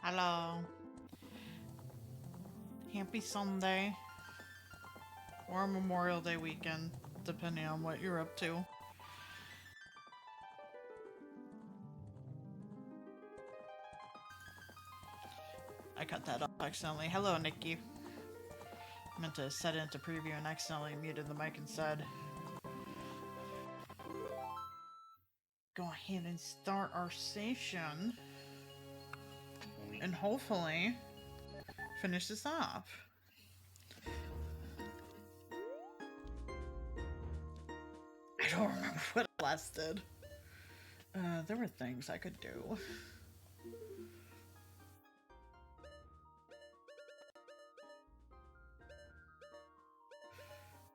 Hello. Happy Sunday. Or Memorial Day weekend, depending on what you're up to. I cut that off accidentally. Hello, Nikki. Meant to set it into preview and accidentally muted the mic instead. Go ahead and start our session. And hopefully finish this off. I don't remember what I last did. There were things I could do.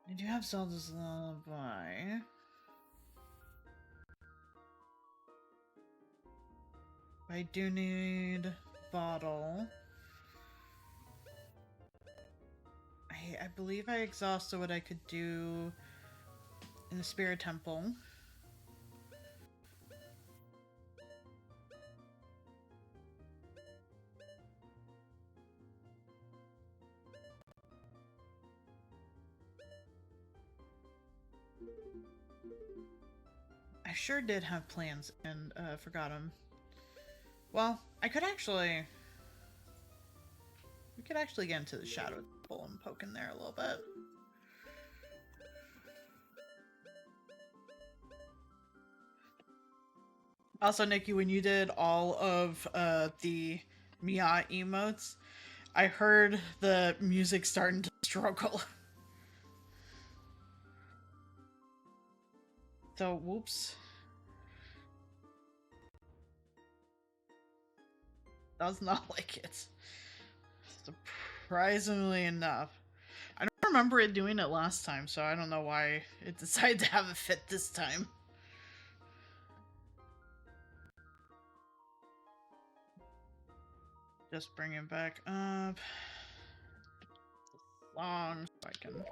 Did you have Zelda's Lullaby? I do need bottle. I believe I exhausted what I could do in the Spirit Temple. I sure did have plans and forgot them. Well, we could actually get into the Shadow Temple and poke in there a little bit. Also, Nikki, when you did all of the Mia emotes, I heard the music starting to struggle. So, whoops. Does not like it. Surprisingly enough. I don't remember it doing it last time, so I don't know why it decided to have a fit this time. Just bring it back up. Long so I can.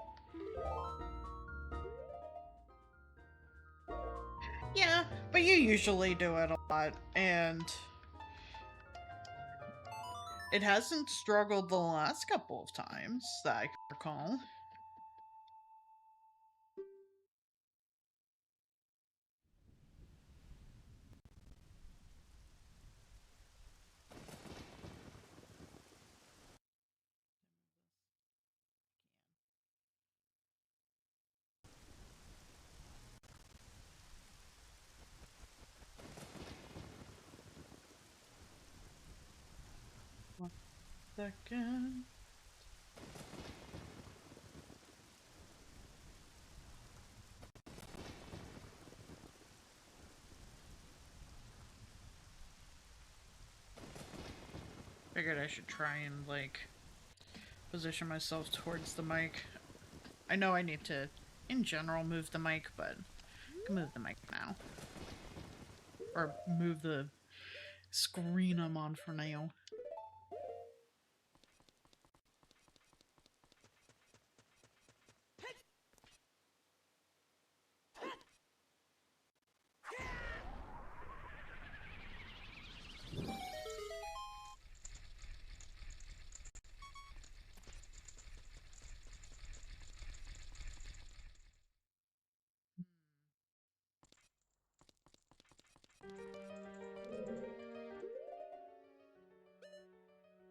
Yeah, but you usually do it a lot, and it hasn't struggled the last couple of times that I can recall. One second. Figured I should try and, like, position myself towards the mic. I know I need to, in general, move the mic, but I can move the mic now. Or move the screen I'm on for now.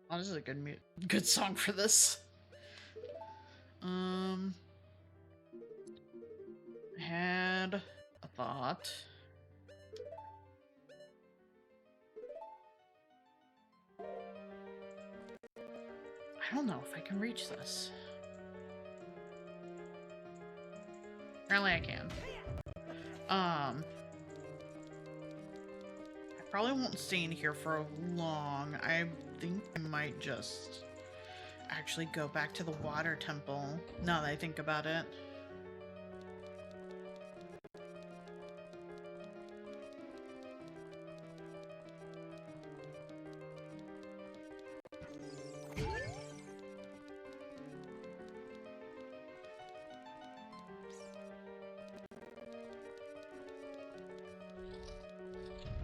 Oh, this is a good song for this. Had a thought. I don't know if I can reach this. Apparently I can. I probably won't stay in here for long. I think I might just actually go back to the water temple, now that I think about it.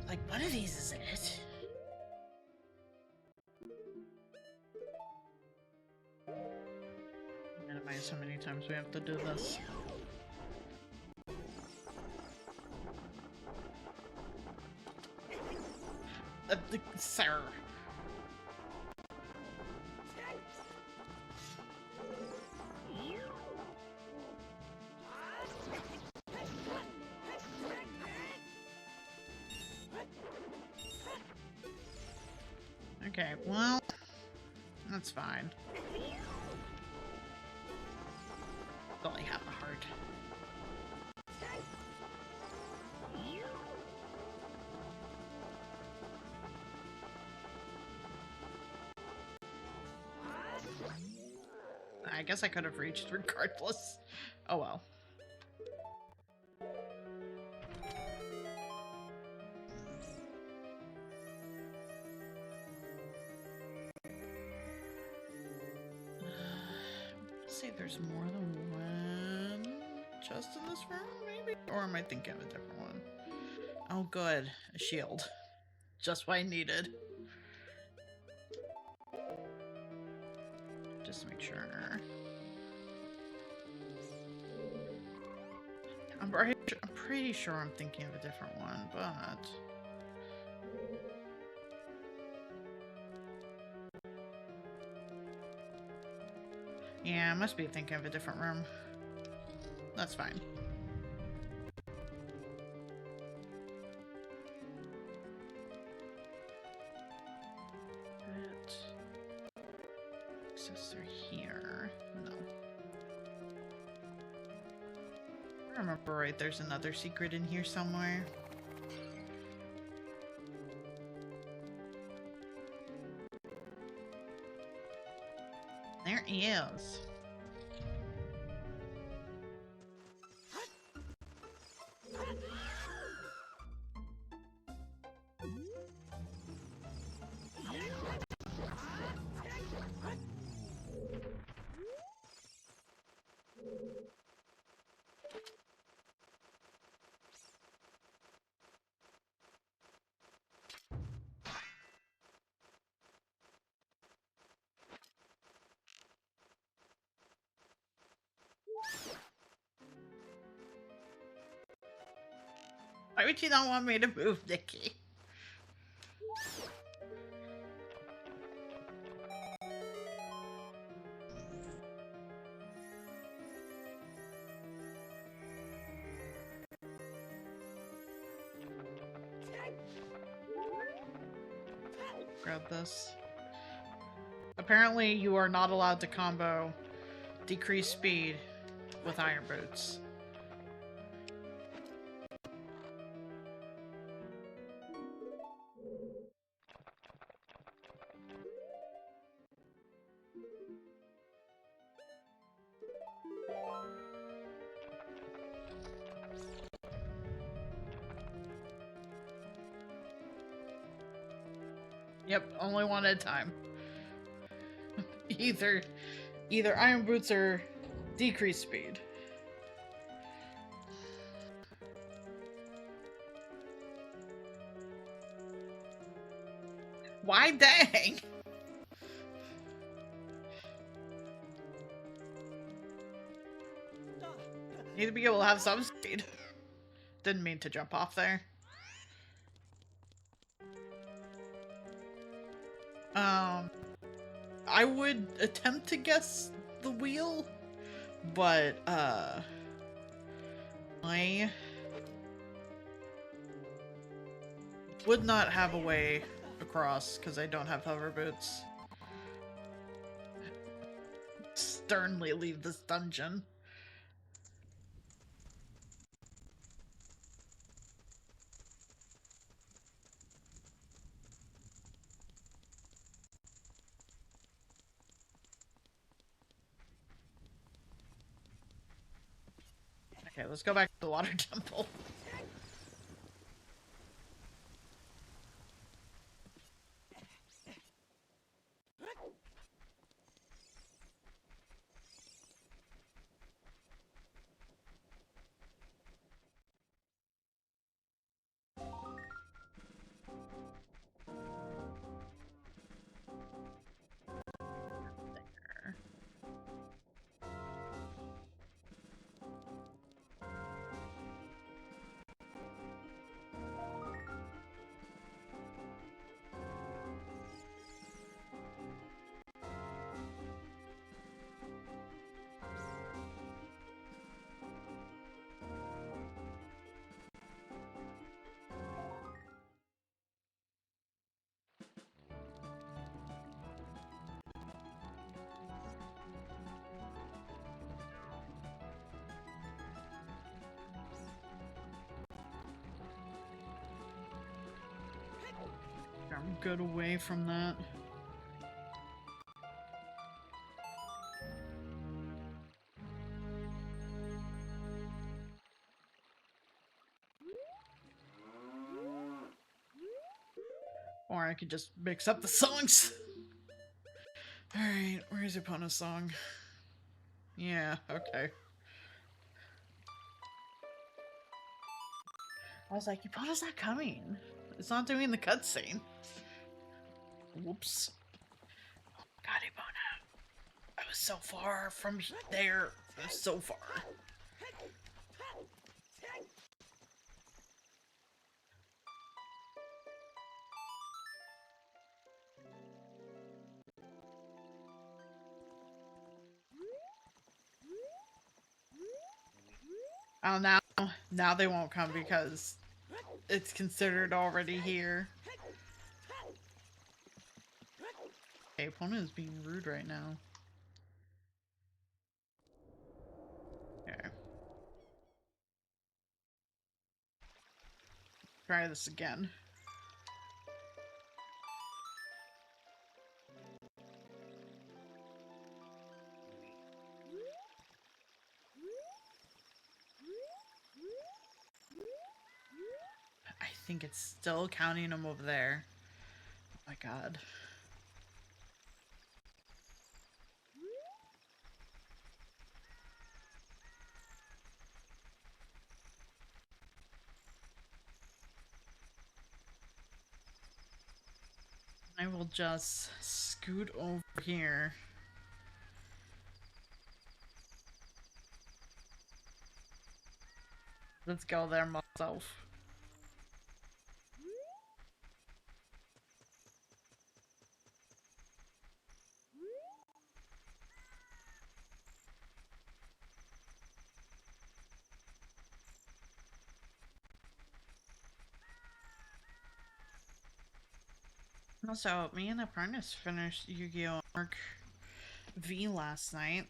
Like, one of these is it. minimize how many times we have to do this. Sir. Okay, well, that's fine. It's only half a heart. I guess I could have reached regardless. Oh well. Say there's more than one chest in this room, maybe? Or am I thinking of a different one? Oh good, a shield. Just what I needed. Just to make sure. I'm pretty sure I'm thinking of a different one, but... yeah, I must be thinking of a different room. That's fine. Access through here. No. I remember right, there's another secret in here somewhere. There is. Why would you not want me to move, Nikki? Grab this. Apparently, you are not allowed to combo decrease speed with iron boots. Yep, only one at a time. Either iron boots or decrease speed. Why dang? Need to be able to have some speed. Didn't mean to jump off there. I would attempt to guess the wheel, but, I would not have a way across because I don't have hover boots. Sternly leave this dungeon. Okay, let's go back to the water temple. good away from that. Or I could just mix up the songs. Alright, where's Epona's song? Yeah, okay. I was like, Epona's not coming. It's not doing the cutscene. Whoops. God, Epona. I was so far from there. I was so far. Oh, now they won't come because it's considered already here. Okay, Epona is being rude right now. Okay. Try this again. I think it's still counting them over there. Oh my god. I will just scoot over here. Let's go there myself. Also, me and Apprentice finished Yu-Gi-Oh! Arc V last night.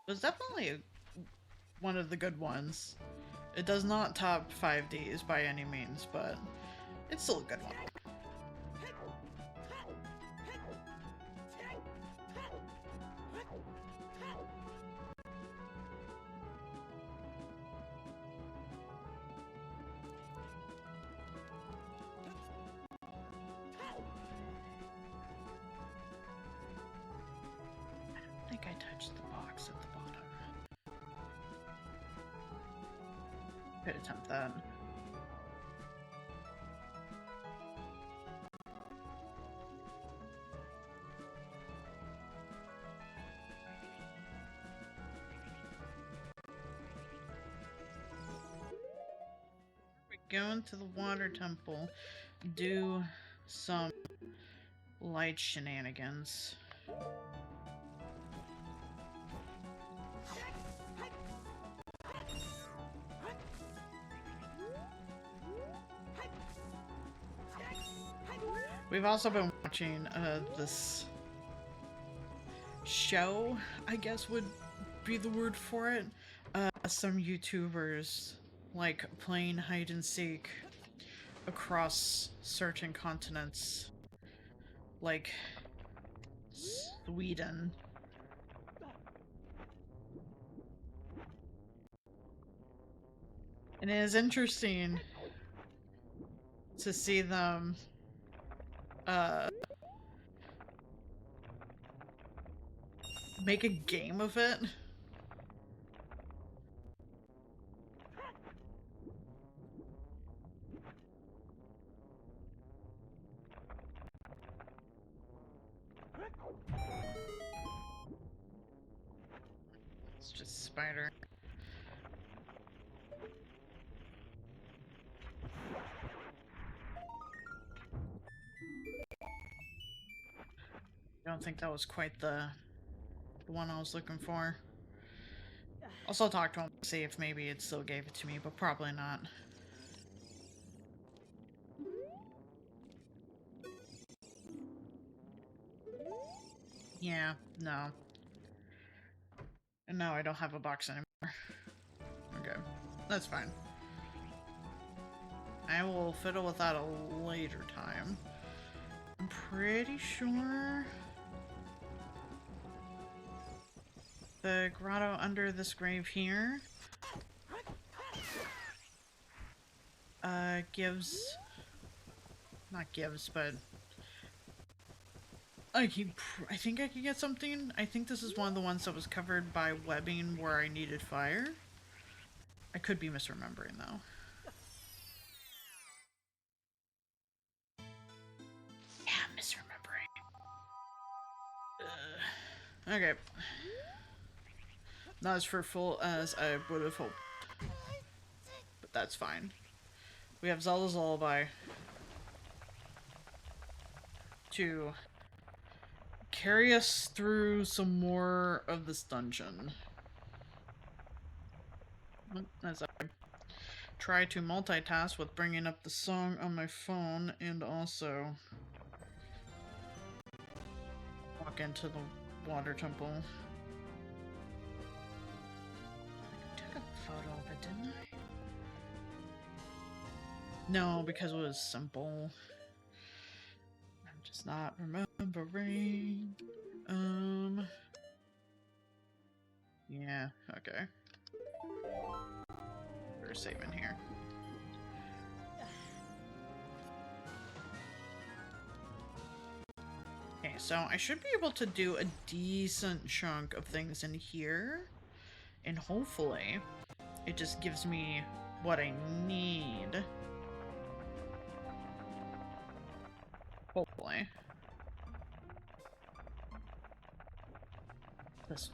It was definitely one of the good ones. It does not top 5Ds by any means, but it's still a good one. I think I touched the box at the bottom. Could attempt that. We go into the water temple, do some light shenanigans. We've also been watching this show, I guess would be the word for it. Some YouTubers like playing hide and seek across certain continents, like Sweden. And it is interesting to see them make a game of it. It's just spider. I don't think that was quite the one I was looking for. Also talk to him to see if maybe it still gave it to me, but probably not. Yeah, no. And now I don't have a box anymore. Okay, that's fine. I will fiddle with that a later time. I'm pretty sure the grotto under this grave here gives... Not gives, but... I think I could get something. I think this is one of the ones that was covered by webbing where I needed fire. I could be misremembering, though. Yeah, I'm misremembering. Okay. Not as fruitful as I would have hoped. But that's fine. We have Zelda's Lullaby to carry us through some more of this dungeon. As I try to multitask with bringing up the song on my phone and also walk into the water temple. I took a photo of it, didn't I? No, because it was simple. I'm just not remembering. Yeah, okay. We're saving here. Okay, so I should be able to do a decent chunk of things in here. And hopefully, it just gives me what I need. Hopefully. This.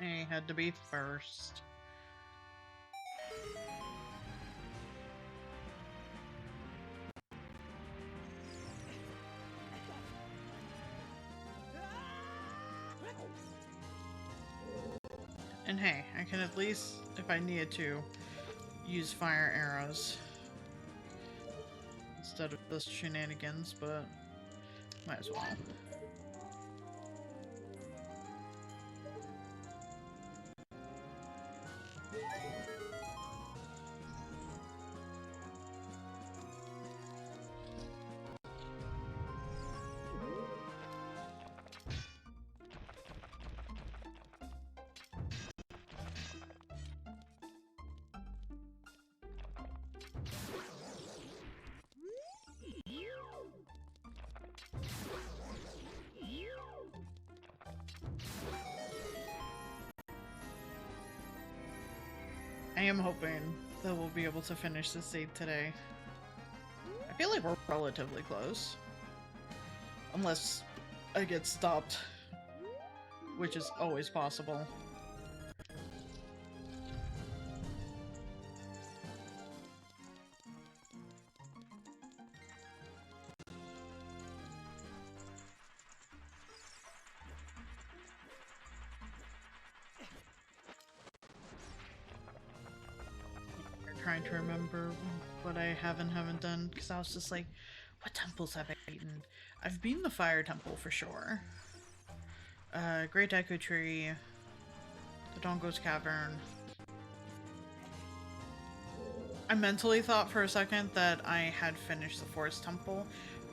I had to be first. And hey, I can at least, if I needed to, use fire arrows instead of this shenanigans, but might as well. I am hoping that we'll be able to finish this save today. I feel like we're relatively close. Unless I get stopped, which is always possible. Trying to remember what I have and haven't done, because I was just like, what temples have I beaten? I've beaten the Fire Temple for sure. Great Echo Tree, the Dongo's Cavern. I mentally thought for a second that I had finished the Forest Temple,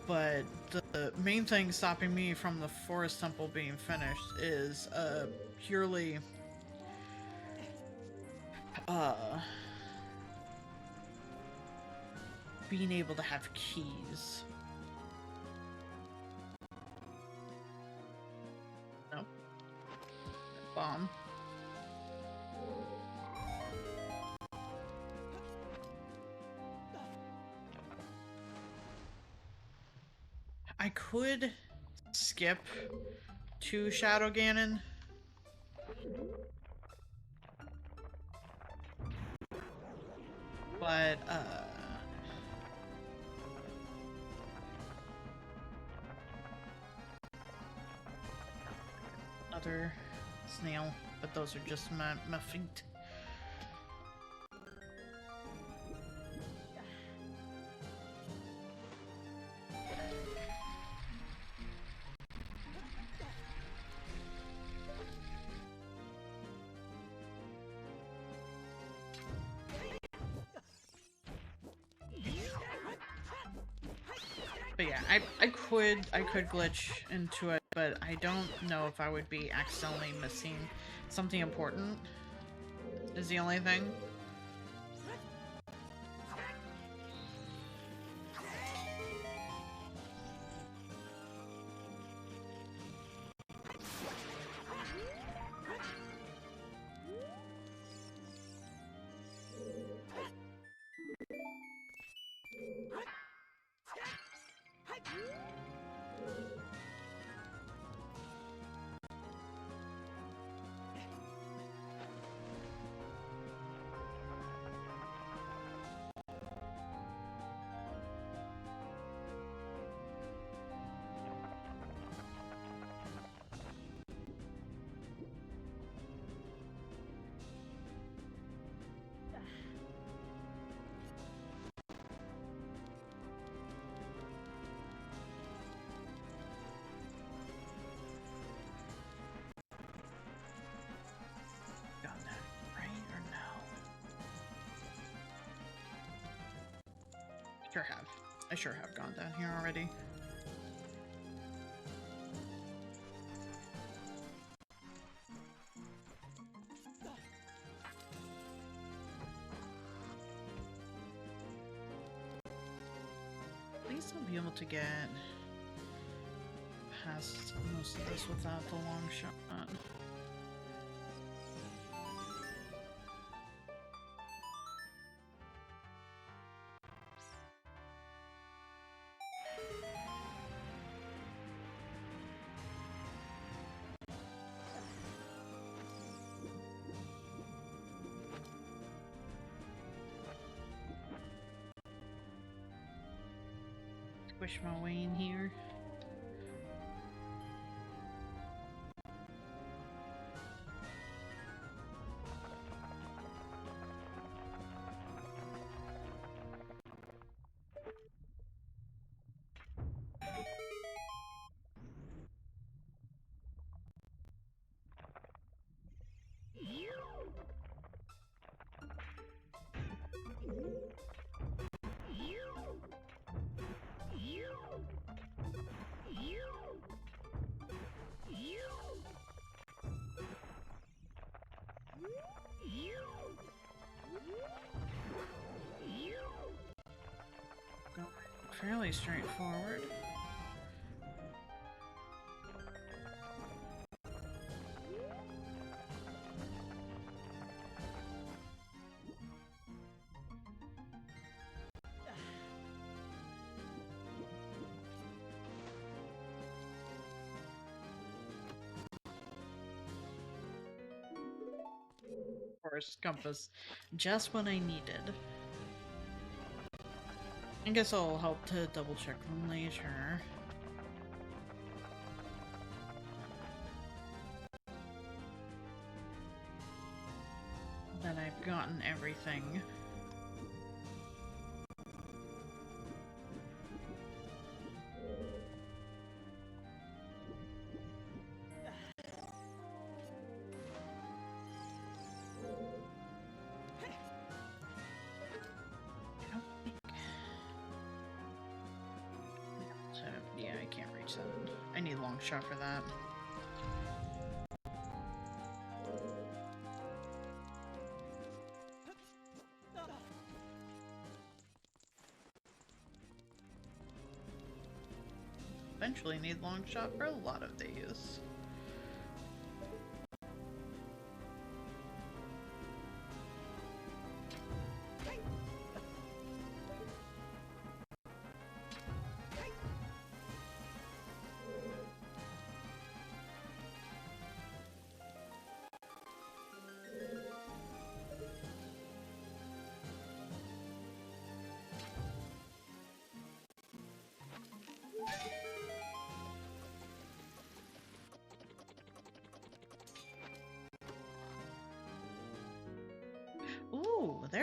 but the main thing stopping me from the Forest Temple being finished is purely being able to have keys. Nope. Bomb. I could skip to Shadow Ganon. But, another snail, but those are just my feet. But yeah, I could glitch into it, but I don't know if I would be accidentally missing something important, is the only thing. Got that right or no? Sure have. I sure have gone down here already. At least I'll be able to get past most of this without the long shot. Squish my way in here. Fairly straightforward. Of course, compass. Just what I needed. I guess I'll help to double check them later. That I've gotten everything. Yeah, I can't reach that. I need long shot for that. Eventually need long shot for a lot of these.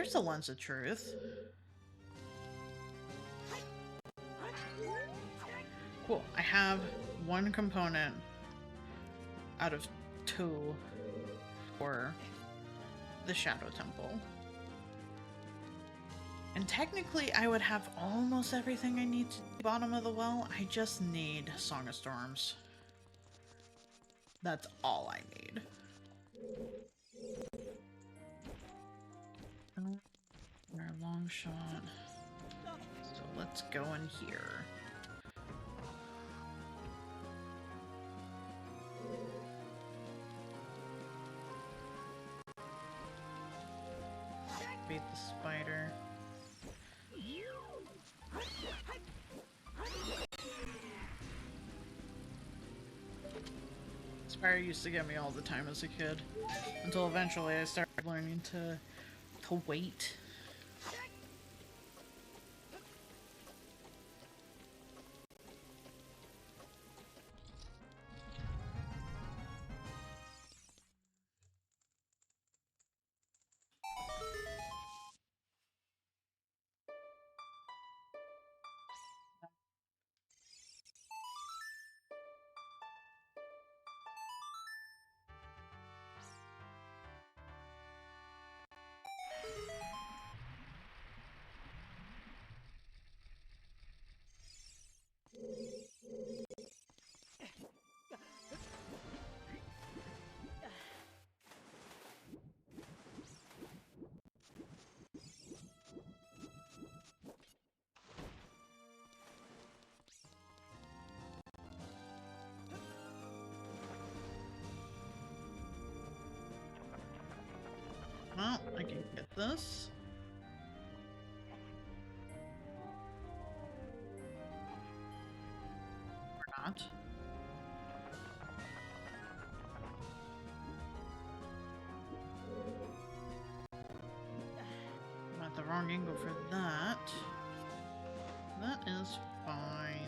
There's the lens of truth. Cool. I have one component out of 2 for the Shadow Temple. And technically, I would have almost everything I need to the bottom of the well. I just need Song of Storms. That's all I need. Our long shot. So let's go in here. Beat the spider. Spider used to get me all the time as a kid, until eventually I started learning to wait. Well, I can get this. Or not. I'm at the wrong angle for that. That is fine.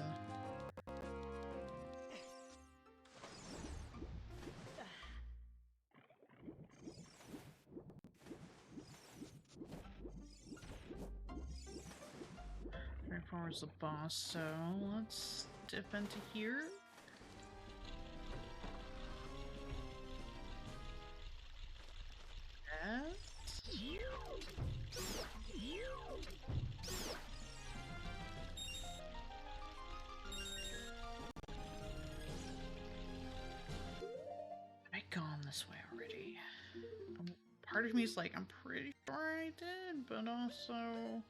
Forwards the boss, so let's dip into here. I've gone this way already. Part of me is like, I'm pretty sure I did, but also...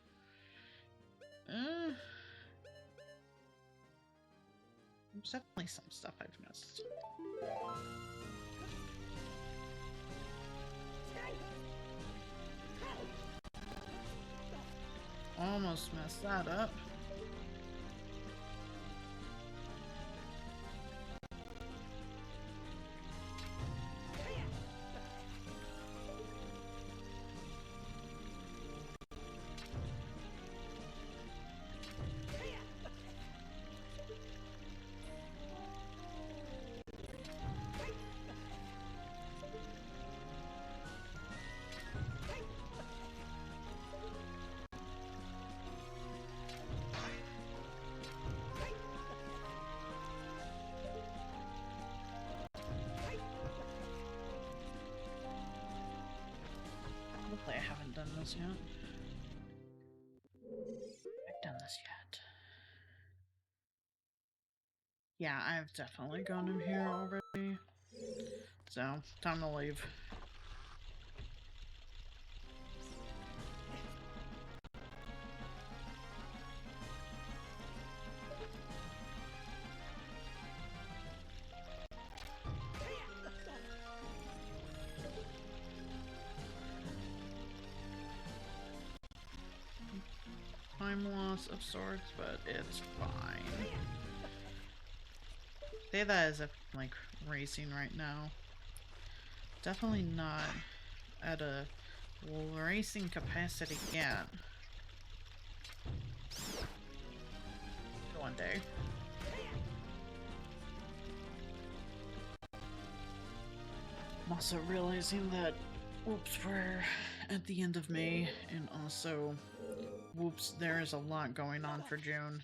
There's definitely some stuff I've missed. Almost messed that up. Hopefully I haven't done this yet. I've done this yet. Yeah, I've definitely gone in here already. So, time to leave. Time loss of sorts, but it's fine. Say that as if I'm like racing right now. Definitely not at a racing capacity yet. One day. I'm also realizing that Whoops, we're at the end of May, and also, whoops, there is a lot going on for June.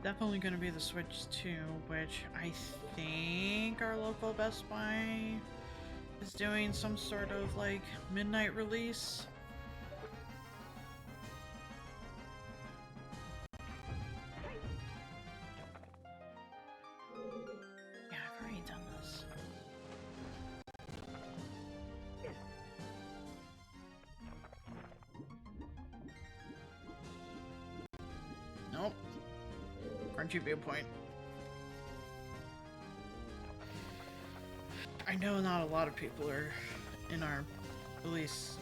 Definitely going to be the Switch 2, which I think our local Best Buy is doing some sort of like midnight release. Yeah, I've already done this. Nope. Crunchy viewpoint. I know not a lot of people are in our, at least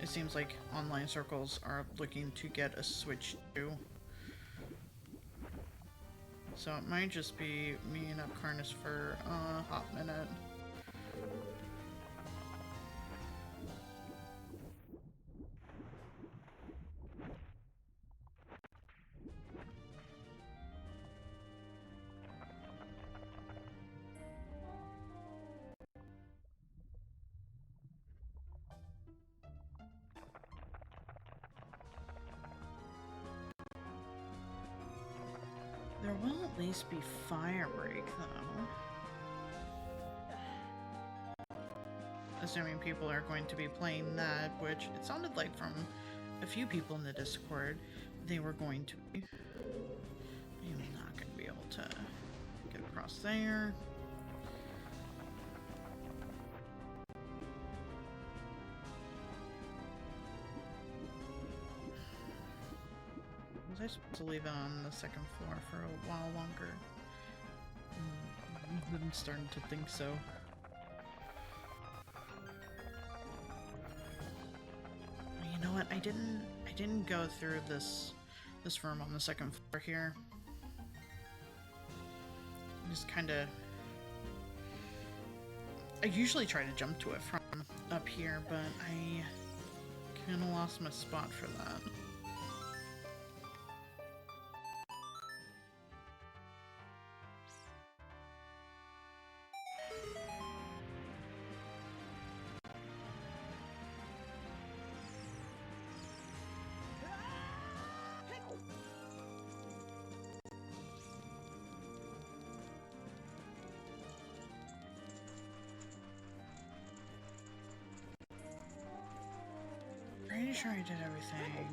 it seems like online circles are looking to get a Switch 2. So it might just be me and Upcarnus for a hot minute. There will at least be Firebreak, though. Assuming people are going to be playing that, which it sounded like from a few people in the Discord they were going to be. I'm not going to be able to get across there. Was I supposed to leave it on the second floor for a while longer? I'm starting to think so. You know what? I didn't go through this room on the second floor here. Just kind of. I usually try to jump to it from up here, but I kind of lost my spot for that. Pretty sure I did everything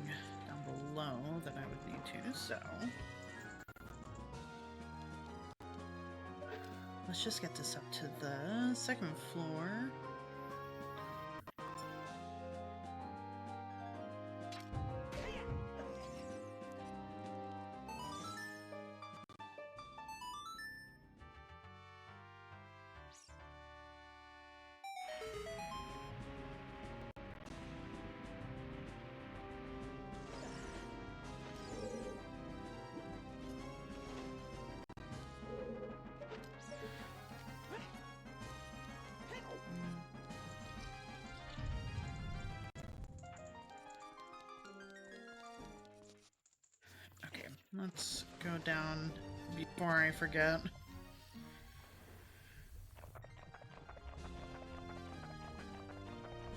down below that I would need to, so let's just get this up to the second floor. Okay, let's go down before I forget.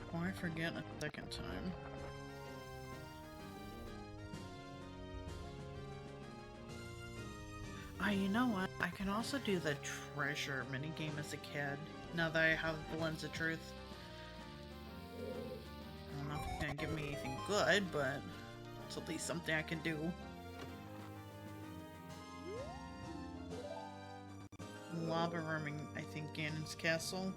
Before I forget a second time. You know what? I can also do the treasure minigame as a kid, now that I have the Lens of Truth. I don't know if it's gonna give me anything good, but it's at least something I can do. Lava rooming, I think, Ganon's castle.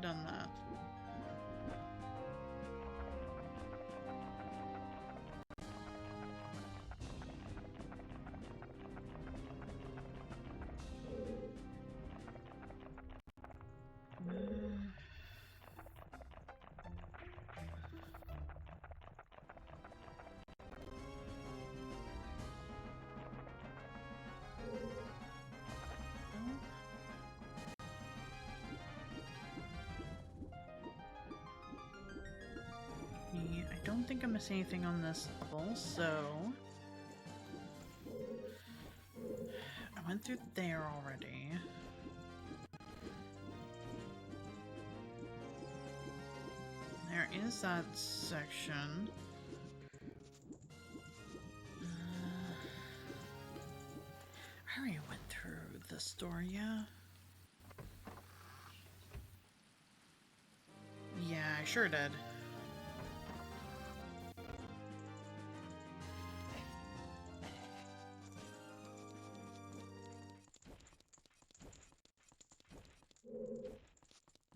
done that. I don't think I missed anything on this level, so... I went through there already. There is that section. I already went through this door, yeah? Yeah, I sure did.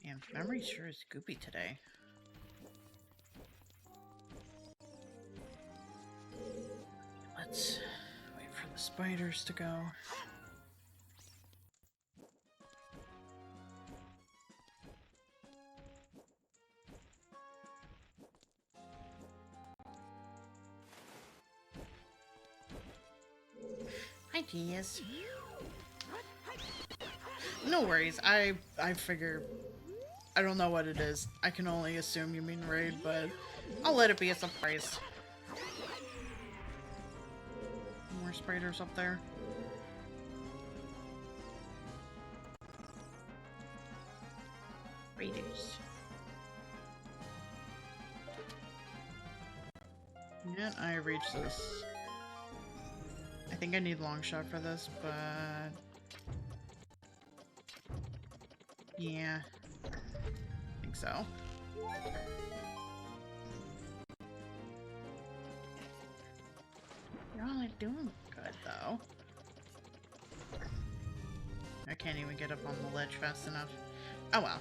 Man, memory sure is goopy today. Let's wait for the spiders to go. Hi, Diaz. No worries. I figure... I don't know what it is. I can only assume you mean raid, but I'll let it be a surprise. More spiders up there. Raiders. And I reached this. I think I need long shot for this, but... yeah. I think so. You're all doing good, though. I can't even get up on the ledge fast enough. Oh well.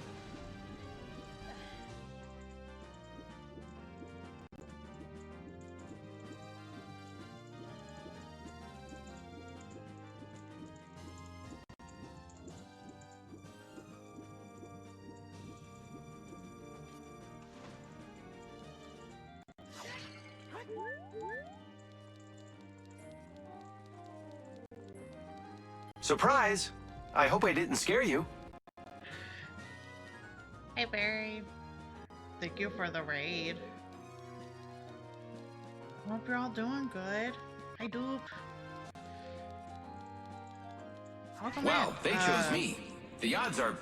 Surprise! I hope I didn't scare you. Hey, Barry. Thank you for the raid. Hope you're all doing good. Hi, Doop. Welcome Wow, in. they chose me. The odds are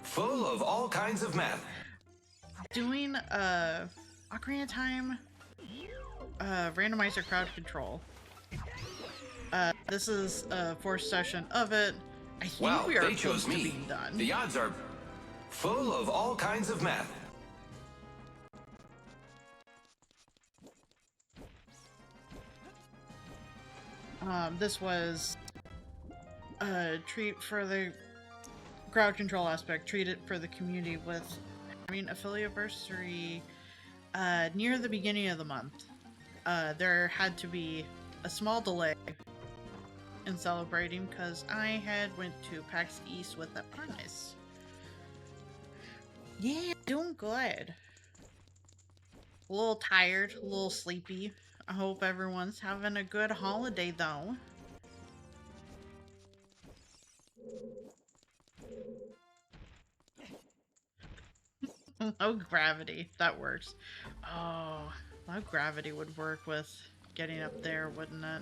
full of all kinds of math. Doing Ocarina of Time Randomizer crowd control. This is a fourth session of it. I think Wow, we are they chose close to me. being done. The odds are full of all kinds of math. This was a treat for the crowd control aspect. Treat it for the community with having affiliateversary near the beginning of the month. There had to be a small delay in celebrating because I had went to PAX East with that prize. Yeah, doing good. A little tired, a little sleepy. I hope everyone's having a good holiday though. Oh, gravity. That works. Oh, low gravity would work with getting up there, wouldn't it?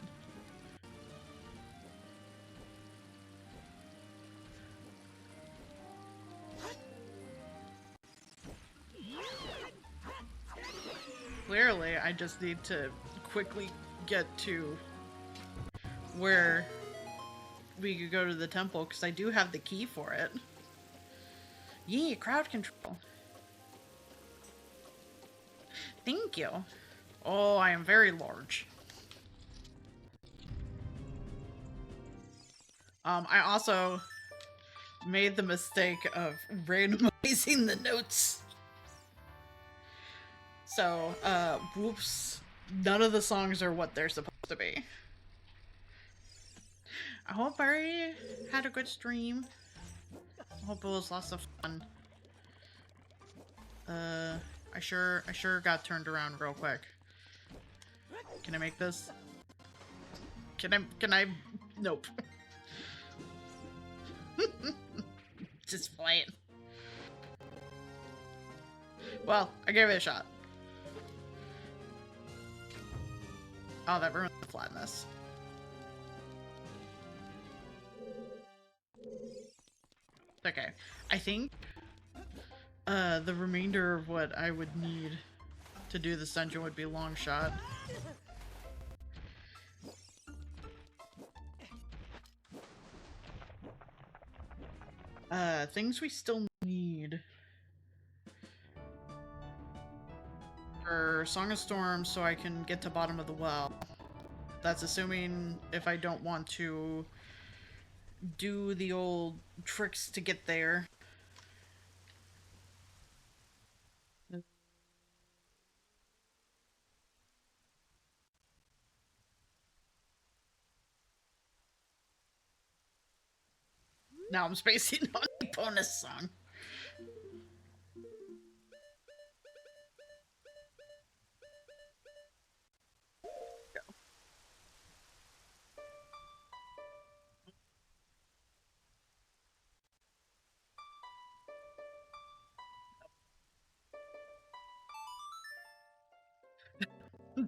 Clearly, I just need to quickly get to where we could go to the temple, because I do have the key for it. Yeah, crowd control. Thank you. Oh, I am very large. I also made the mistake of randomizing the notes. So, whoops. None of the songs are what they're supposed to be. I hope Barry had a good stream. I hope it was lots of fun. I sure got turned around real quick. Can I make this? Can I? Nope. Just play it. Well, I gave it a shot. Oh, that ruined the flatness. Okay. I think the remainder of what I would need to do this dungeon would be long shot. Things we still need are Song of Storms so I can get to bottom of the well. That's assuming if I don't want to do the old tricks to get there. Now I'm spacing on the bonus song.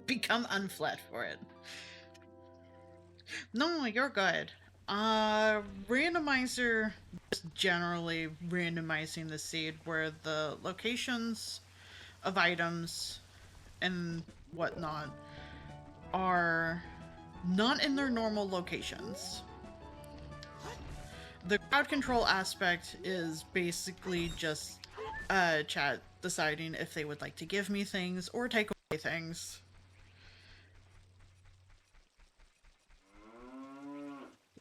Become unflat for it. No, you're good. Randomizer, just generally randomizing the seed where the locations of items and whatnot are not in their normal locations. The crowd control aspect is basically just chat deciding if they would like to give me things or take away things.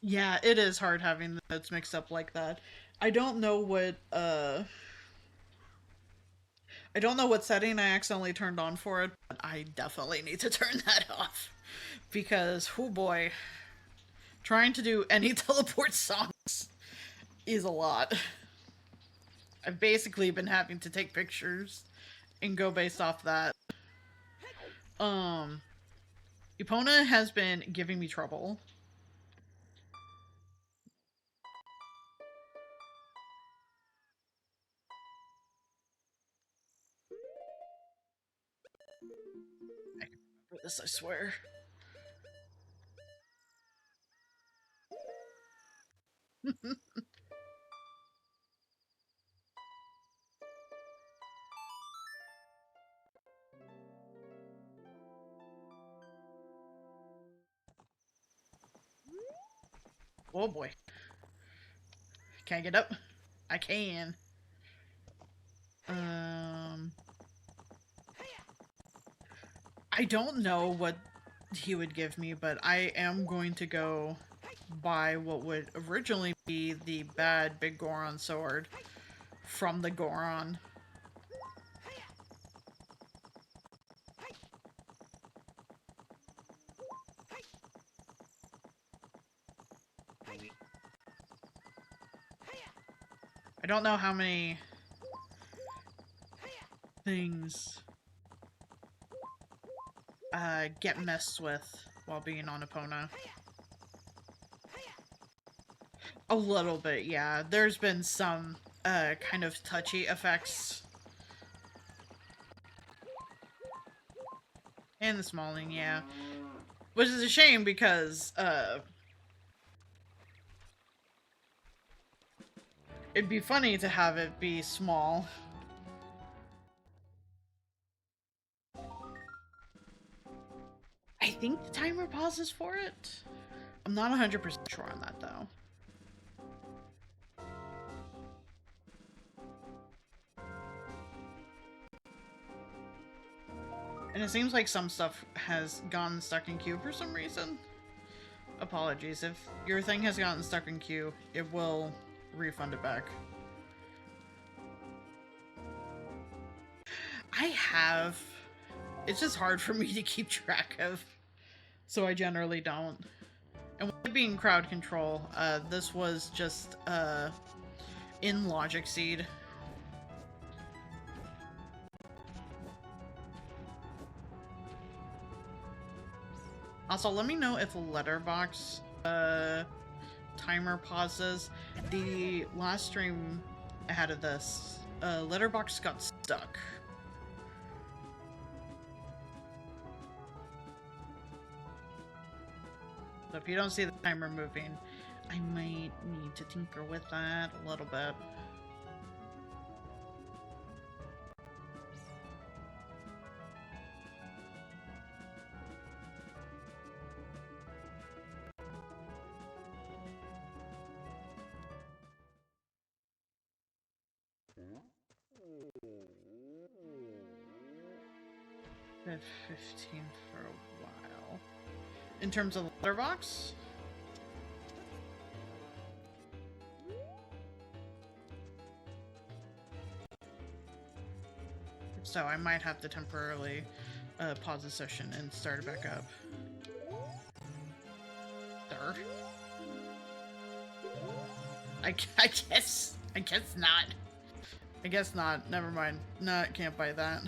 Yeah, it is hard having the notes mixed up like that. I don't know what setting I accidentally turned on for it, but I definitely need to turn that off. Because, oh boy, trying to do any teleport songs is a lot. I've basically been having to take pictures and go based off that. Epona has been giving me trouble. I can remember this, I swear. Oh boy. Can I get up? I can. I don't know what he would give me, but I am going to go buy what would originally be the bad Big Goron sword from the Goron. I don't know how many things get messed with while being on Epona. A little bit, yeah. There's been some kind of touchy effects. And the smalling, yeah. Which is a shame because it'd be funny to have it be small. I think the timer pauses for it. I'm not 100% sure on that, though. And it seems like some stuff has gotten stuck in queue for some reason. Apologies. If your thing has gotten stuck in queue, it will refund it back. I have. It's just hard for me to keep track of, so I generally don't. And with it being crowd control, this was just in Logic Seed. Also, let me know if Letterbox timer pauses. The last stream ahead of this, Letterbox got stuck. So if you don't see the timer moving, I might need to tinker with that a little bit. Been 15 for a while. In terms of Letterbox? So I might have to temporarily pause the session and start it back up. Sir? I guess not. I guess not. Never mind. No, I can't buy that.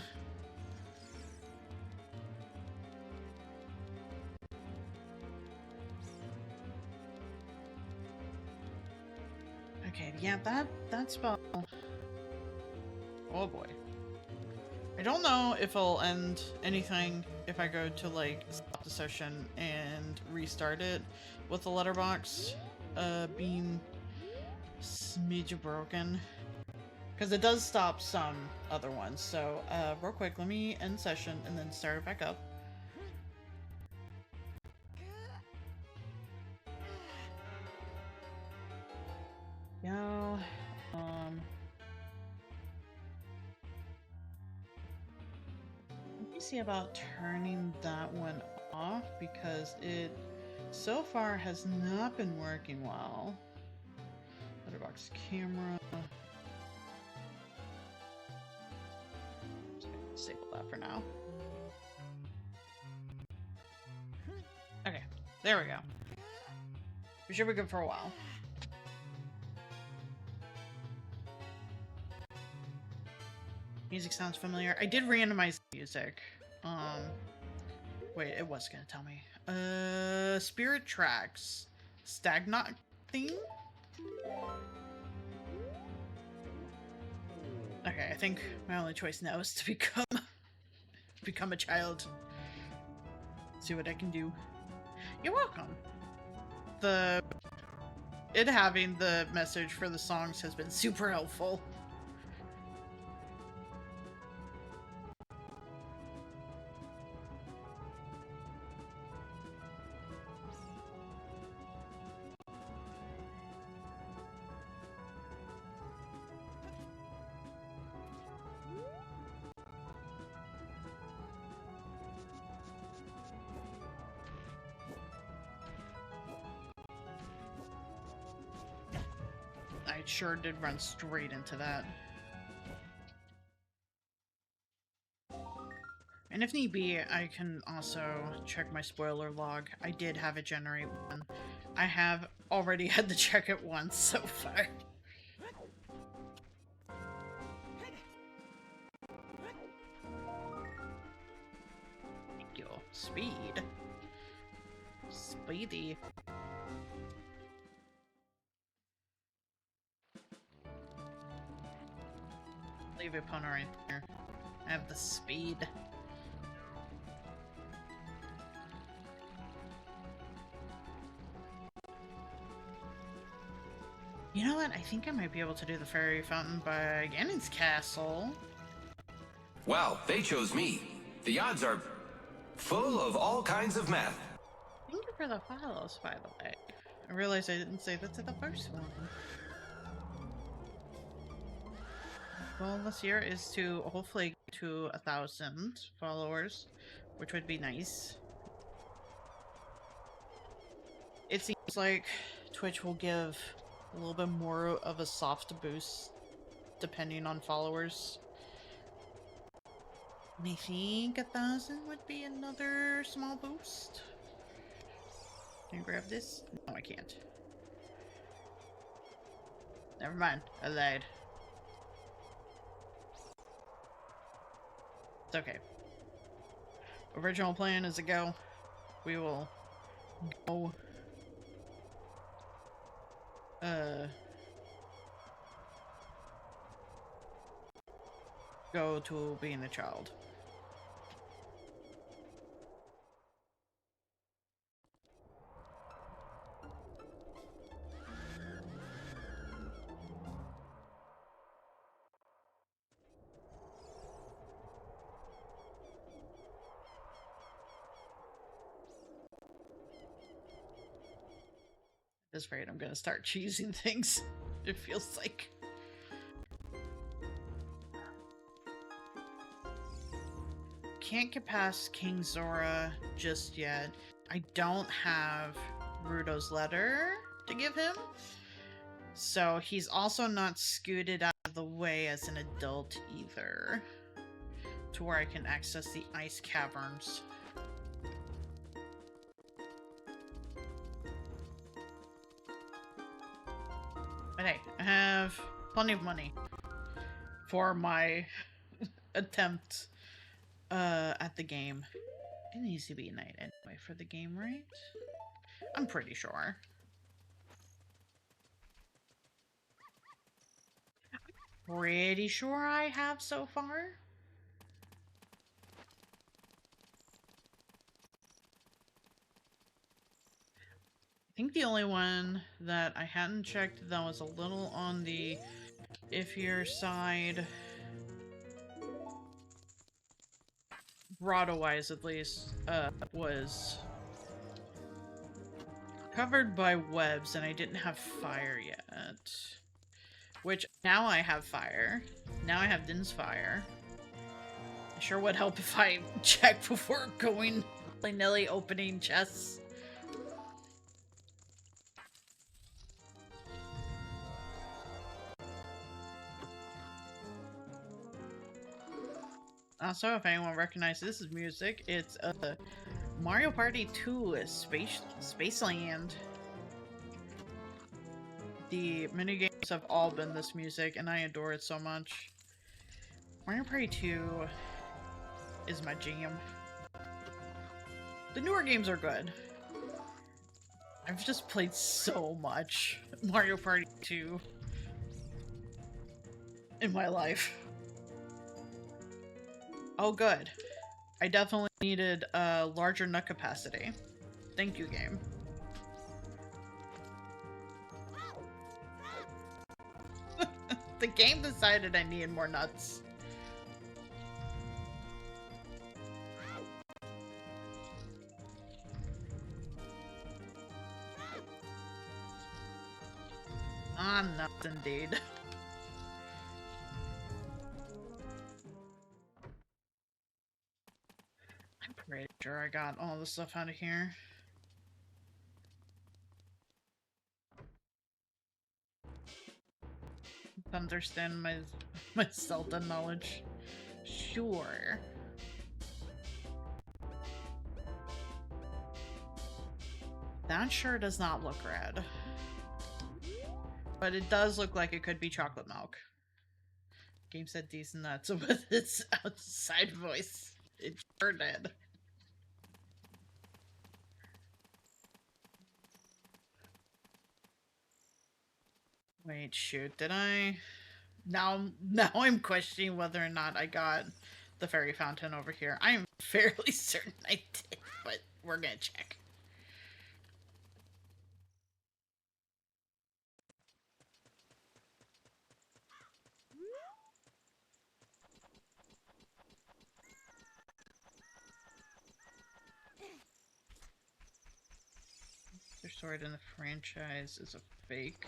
Okay, yeah, that spell. Oh boy. I don't know if it'll end anything if I go to like stop the session and restart it with the letterbox being smidge broken. Because it does stop some other ones. So real quick, let me end session and then start it back up. Yeah. Let me see about turning that one off because it so far has not been working well. Letterbox camera. Just gonna disable that for now. Okay, there we go. We should be good for a while. Music sounds familiar. I did randomize music. Wait, it was gonna tell me. Spirit Tracks. Stagnant theme? Okay, I think my only choice now is to become a child. See what I can do. You're welcome. It having the message for the songs has been super helpful. I sure did run straight into that. And if need be, I can also check my spoiler log. I did have it generate one. I have already had to check it once so far. Thank you. Speed. Speedy. Leave a punter right there. I have the speed. You know what? I think I might be able to do the fairy fountain by Ganon's castle. Wow, they chose me. The odds are full of all kinds of math. Thank you for the follows, by the way. I realized I didn't say that to the first one. Goal this year is to hopefully get to 1,000 followers, which would be nice. It seems like Twitch will give a little bit more of a soft boost depending on followers. And I think 1,000 would be another small boost. Can I grab this? No, I can't. Never mind. I lied. It's okay. Original plan is to go. We will go. Go to being a child. At this rate, I'm gonna start cheesing things. It feels like. Can't get past King Zora just yet. I don't have Rudo's letter to give him. So he's also not scooted out of the way as an adult either. To where I can access the ice caverns. But hey, I have plenty of money for my attempt at the game. It needs to be night anyway for the game, right? I'm pretty sure. Pretty sure I have so far. I think the only one that I hadn't checked that was a little on the iffier side, grotto-wise at least, was covered by webs and I didn't have fire yet. Which, now I have fire. Now I have Din's fire. It sure would help if I check before going willy-nilly opening chests. Also, if anyone recognizes this is music, it's Mario Party 2 Spaceland. The minigames have all been this music, and I adore it so much. Mario Party 2 is my jam. The newer games are good. I've just played so much Mario Party 2 in my life. Oh, good. I definitely needed a larger nut capacity. Thank you, game. The game decided I needed more nuts. Ah, nuts indeed. I'm pretty sure I got all the stuff out of here. Understand my Zelda knowledge. Sure. That sure does not look red. But it does look like it could be chocolate milk. Game said decent nuts with its outside voice. It sure did. Wait, shoot, did I? Now I'm questioning whether or not I got the fairy fountain over here. I am fairly certain I did, but we're gonna check. Their sword in the franchise is a fake.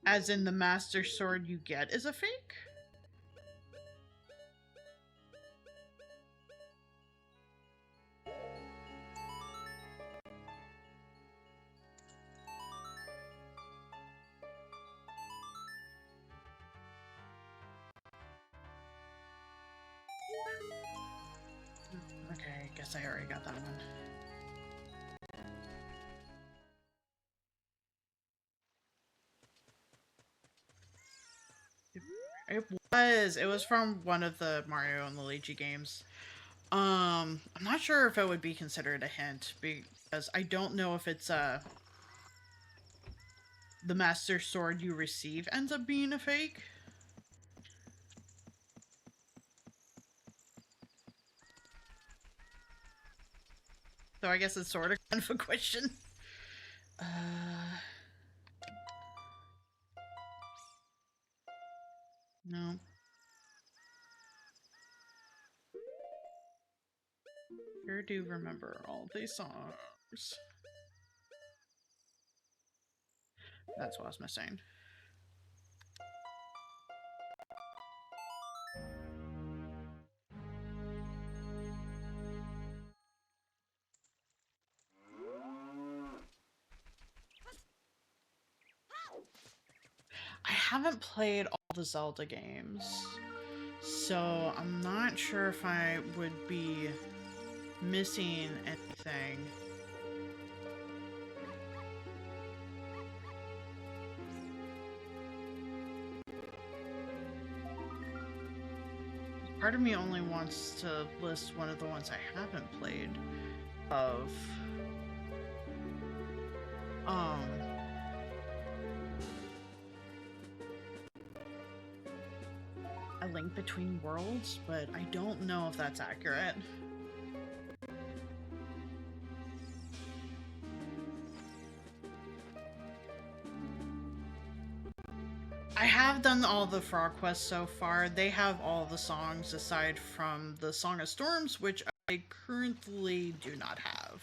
As in the Master Sword you get is a fake? Okay, I guess I already got that one. It was from one of the Mario and Luigi games. I'm not sure if it would be considered a hint because I don't know if it's the Master Sword you receive ends up being a fake. So I guess it's sort of kind of a question. No. Sure do remember all these songs. That's what I was missing. I haven't played all the Zelda games, so I'm not sure if I would be missing anything. Part of me only wants to list one of the ones I haven't played of. A Link Between Worlds, but I don't know if that's accurate. I have done all the Frog Quests so far. They have all the songs aside from the Song of Storms, which I currently do not have.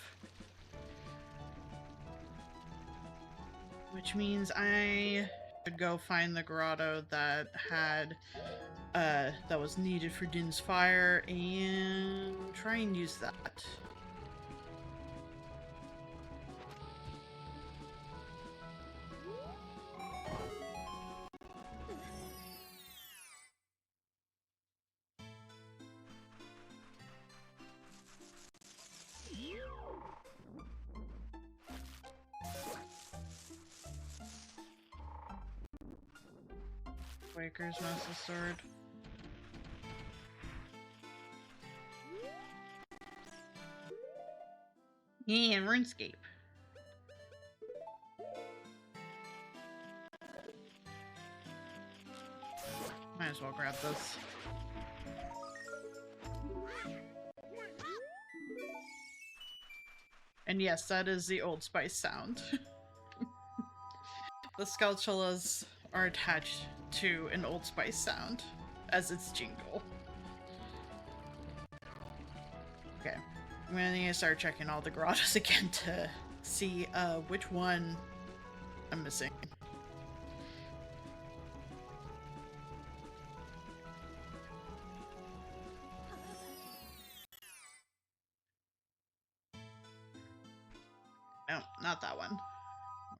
Which means I should go find the grotto that had that was needed for Din's Fire and try and use that. Waker's Master Sword. Yeah, RuneScape. Might as well grab this. And yes, that is the Old Spice sound. The Skulltulas are attached to an Old Spice sound as its jingle. Okay, I'm gonna need to start checking all the grottos again to see which one I'm missing. No, not that one.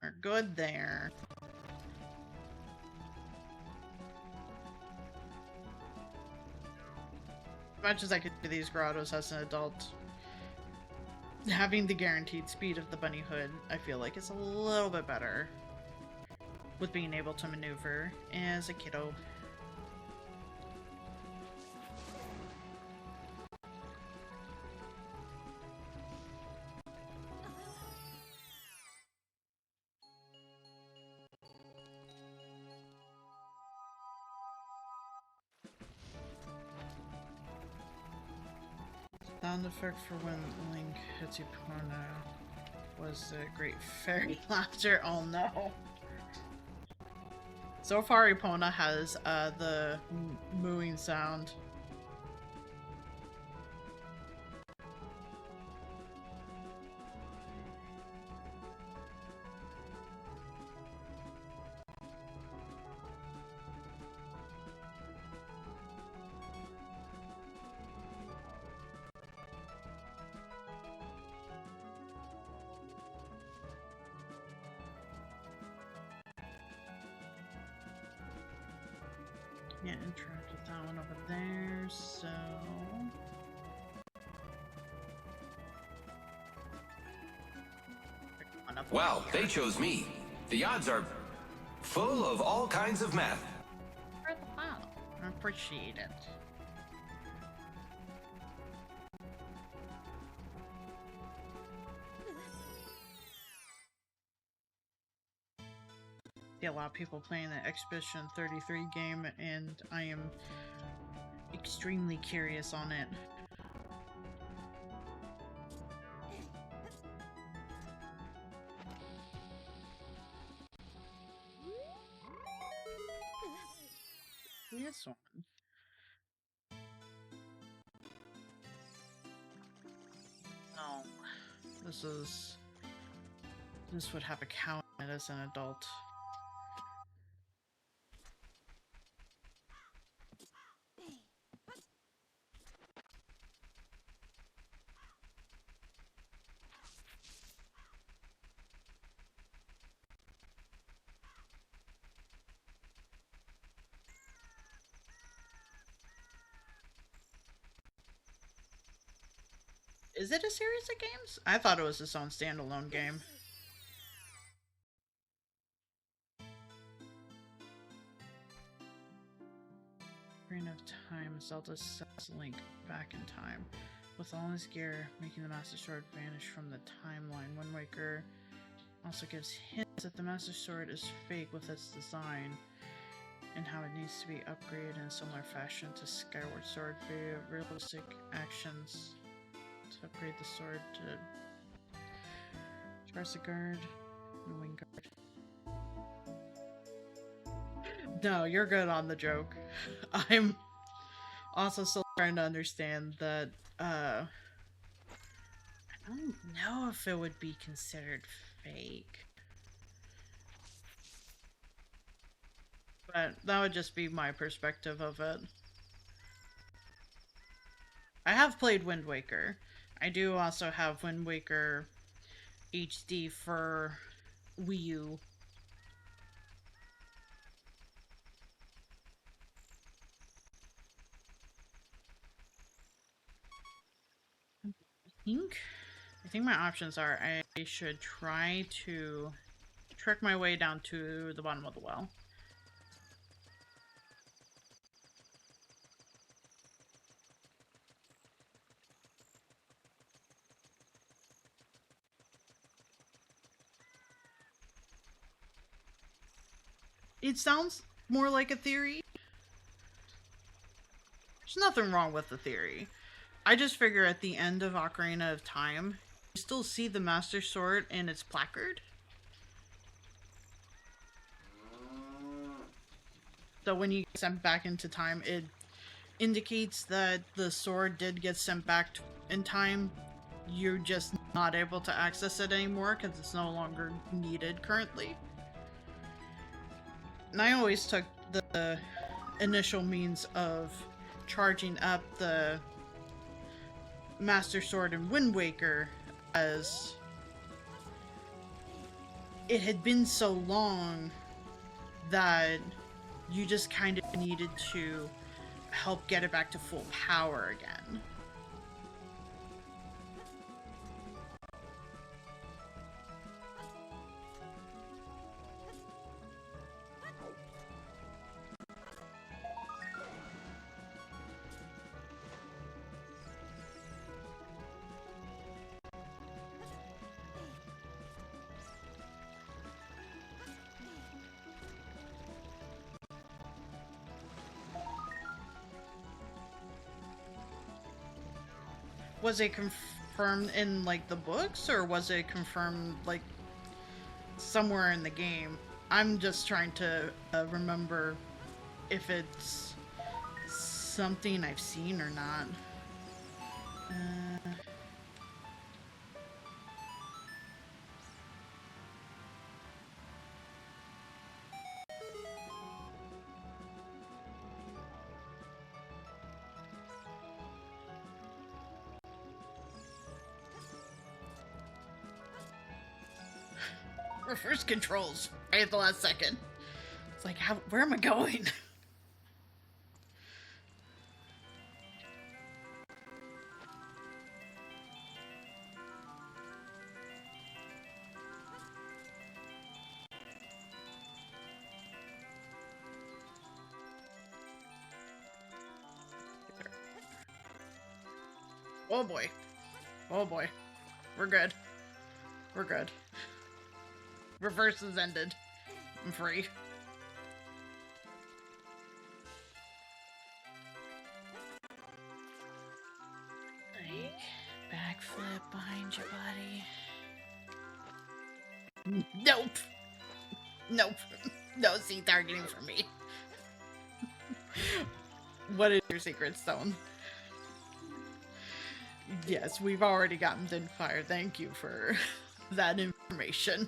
We're good there. As much as I could do these grottos as an adult, having the guaranteed speed of the bunny hood, I feel like it's a little bit better with being able to maneuver as a kiddo. Sound effect for when Link hits Epona was a great fairy laughter. Oh no. So far Epona has the mooing sound. Can't interact with that one over there, so... Wow, they chose me. The odds are full of all kinds of math. Wow, I appreciate it. See a lot of people playing the Expedition 33 game, and I am extremely curious on it. This one. No. This would have a cow in it as an adult. Is it a series of games? I thought it was its own standalone game. Ocarina of Time, Zelda sends Link back in time. With all his gear, making the Master Sword vanish from the timeline. Wind Waker also gives hints that the Master Sword is fake with its design and how it needs to be upgraded in a similar fashion to Skyward Sword via realistic actions to upgrade the sword to Charge the Guard and Wing Guard. No, you're good on the joke. I'm also still trying to understand that, I don't know if it would be considered fake. But that would just be my perspective of it. I have played Wind Waker. I do also have Wind Waker HD for Wii U. I think my options are I should try to trek my way down to the bottom of the well. It sounds more like a theory. There's nothing wrong with the theory. I just figure at the end of Ocarina of Time, you still see the Master Sword in its placard. So when you get sent back into time, it indicates that the sword did get sent back in time. You're just not able to access it anymore because it's no longer needed currently. And I always took the initial means of charging up the Master Sword in Wind Waker as it had been so long that you just kind of needed to help get it back to full power again. Was it confirmed in, like, the books, or was it confirmed, like, somewhere in the game? I'm just trying to remember if it's something I've seen or not. Reverse controls right at the last second. It's like, where am I going? Oh boy. Oh boy. We're good. We're good. Reverse is ended. I'm free. Like, backflip behind your body. Nope. Nope. No C targeting for me. What is your secret stone? Yes, we've already gotten thin fire. Thank you for that information.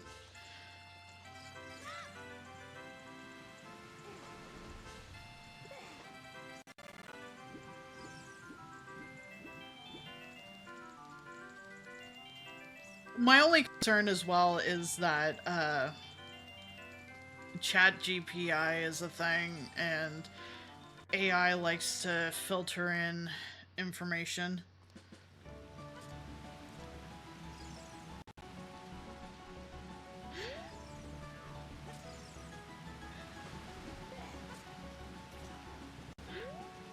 My only concern as well is that chat GPI is a thing and AI likes to filter in information.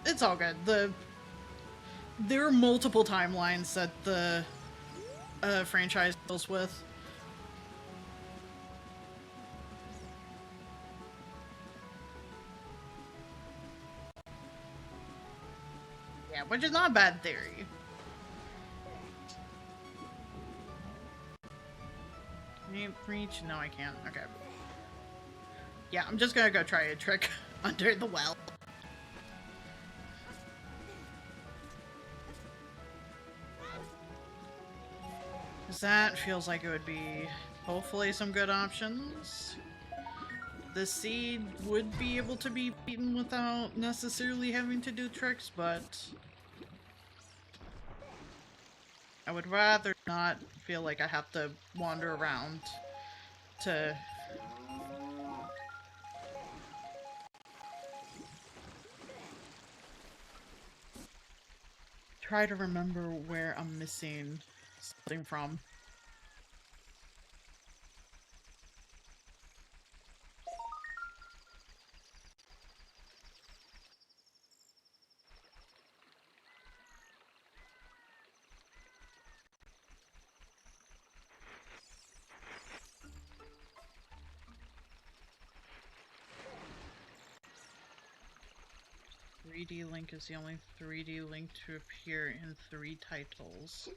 It's all good. There are multiple timelines that the franchise deals with. Yeah, which is not a bad theory. Can you reach? No, I can't. Okay. Yeah, I'm just gonna go try a trick under the well. Because that feels like it would be hopefully some good options. The seed would be able to be beaten without necessarily having to do tricks, but I would rather not feel like I have to wander around to try to remember where I'm missing something from. "3D Link is the only 3D Link to appear in 3 titles."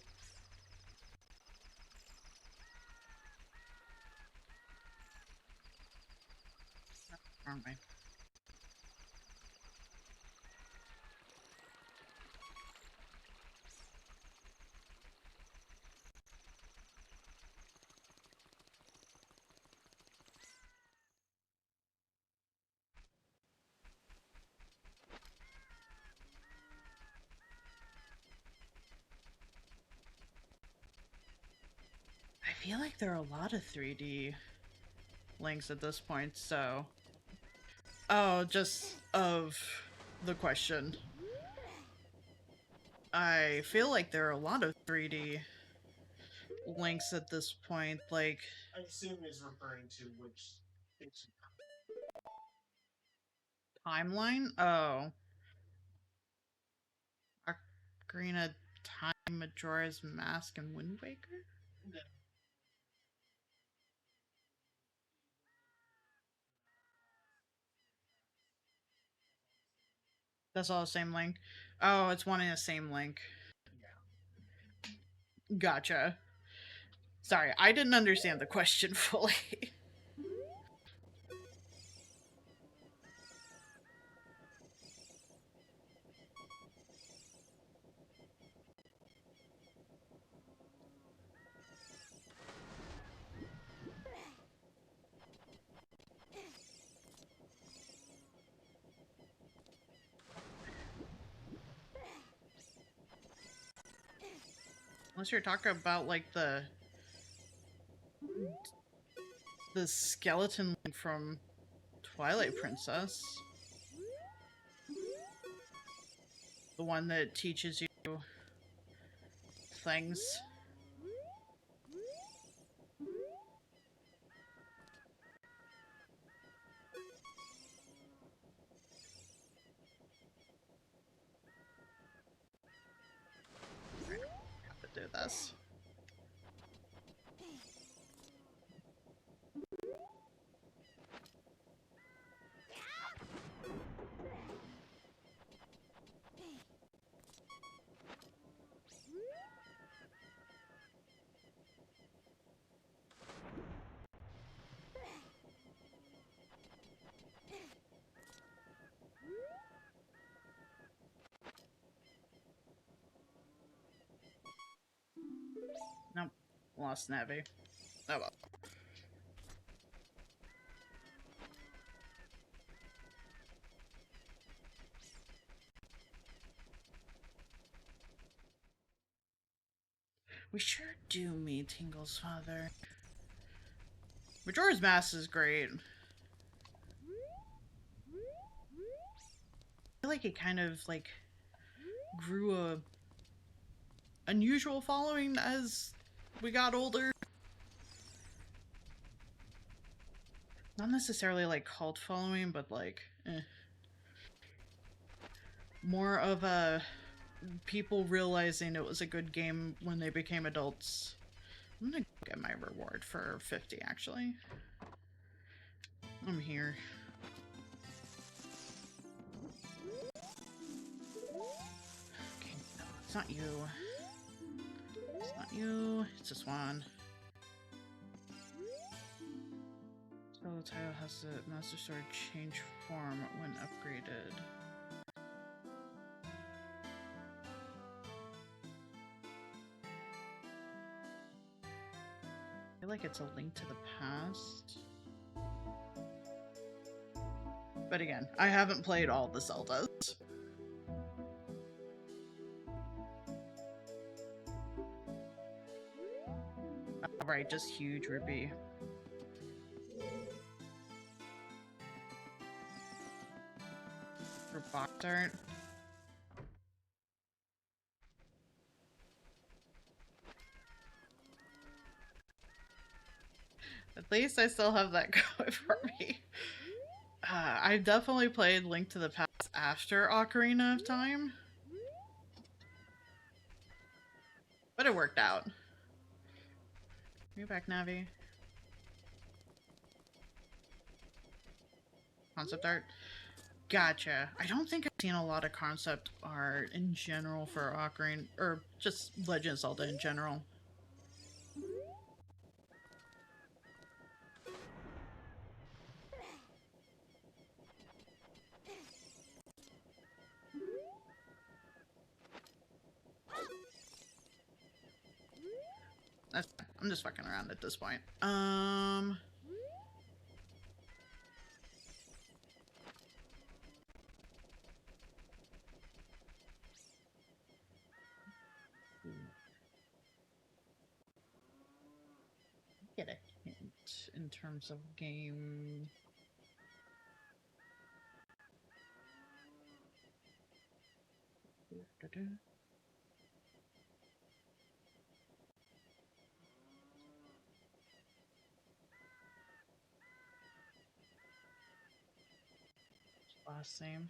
Wrong way. I feel like there are a lot of 3D links at this point, so... Oh, just of the question. I feel like there are a lot of 3D links at this point, like... I assume he's referring to which Timeline? Oh. Ocarina of Time, Majora's Mask, and Wind Waker? No. That's all the same link? Oh, it's one in the same link. Yeah. Gotcha. Sorry, I didn't understand the question fully. Unless you're talking about, like, the skeleton link from Twilight Princess. The one that teaches you things. this. Nope. Lost Navi. Oh well. We sure do meet Tingle's father. Majora's Mask is great. I feel like it kind of like grew a unusual following as we got older. Not necessarily like cult following, but like more of a people realizing it was a good game when they became adults. I'm gonna get my reward for 50 actually. I'm here. Okay, no, it's not you. It's not you. It's this one. So the title has the Master Sword change form when upgraded. I feel like it's a link to the past. But again, I haven't played all the Zeldas. Right, just huge rupee. For box art. At least I still have that going for me. I've definitely played Link to the Past after Ocarina of Time. But it worked out. Are you back, Navi? Concept art? Gotcha. I don't think I've seen a lot of concept art in general for Ocarina, or just Legend of Zelda in general. That's fine. I'm just fucking around at this point. Get a hint in terms of game. Last name.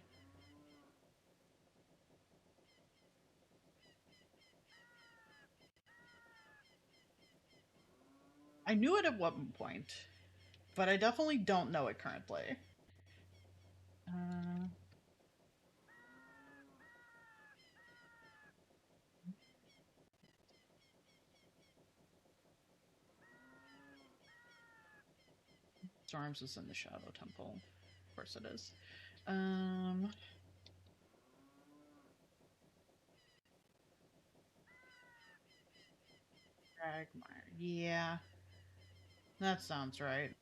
I knew it at one point, but I definitely don't know it currently. Storms is in the Shadow Temple. Of course it is. Quagmire. Yeah. That sounds right.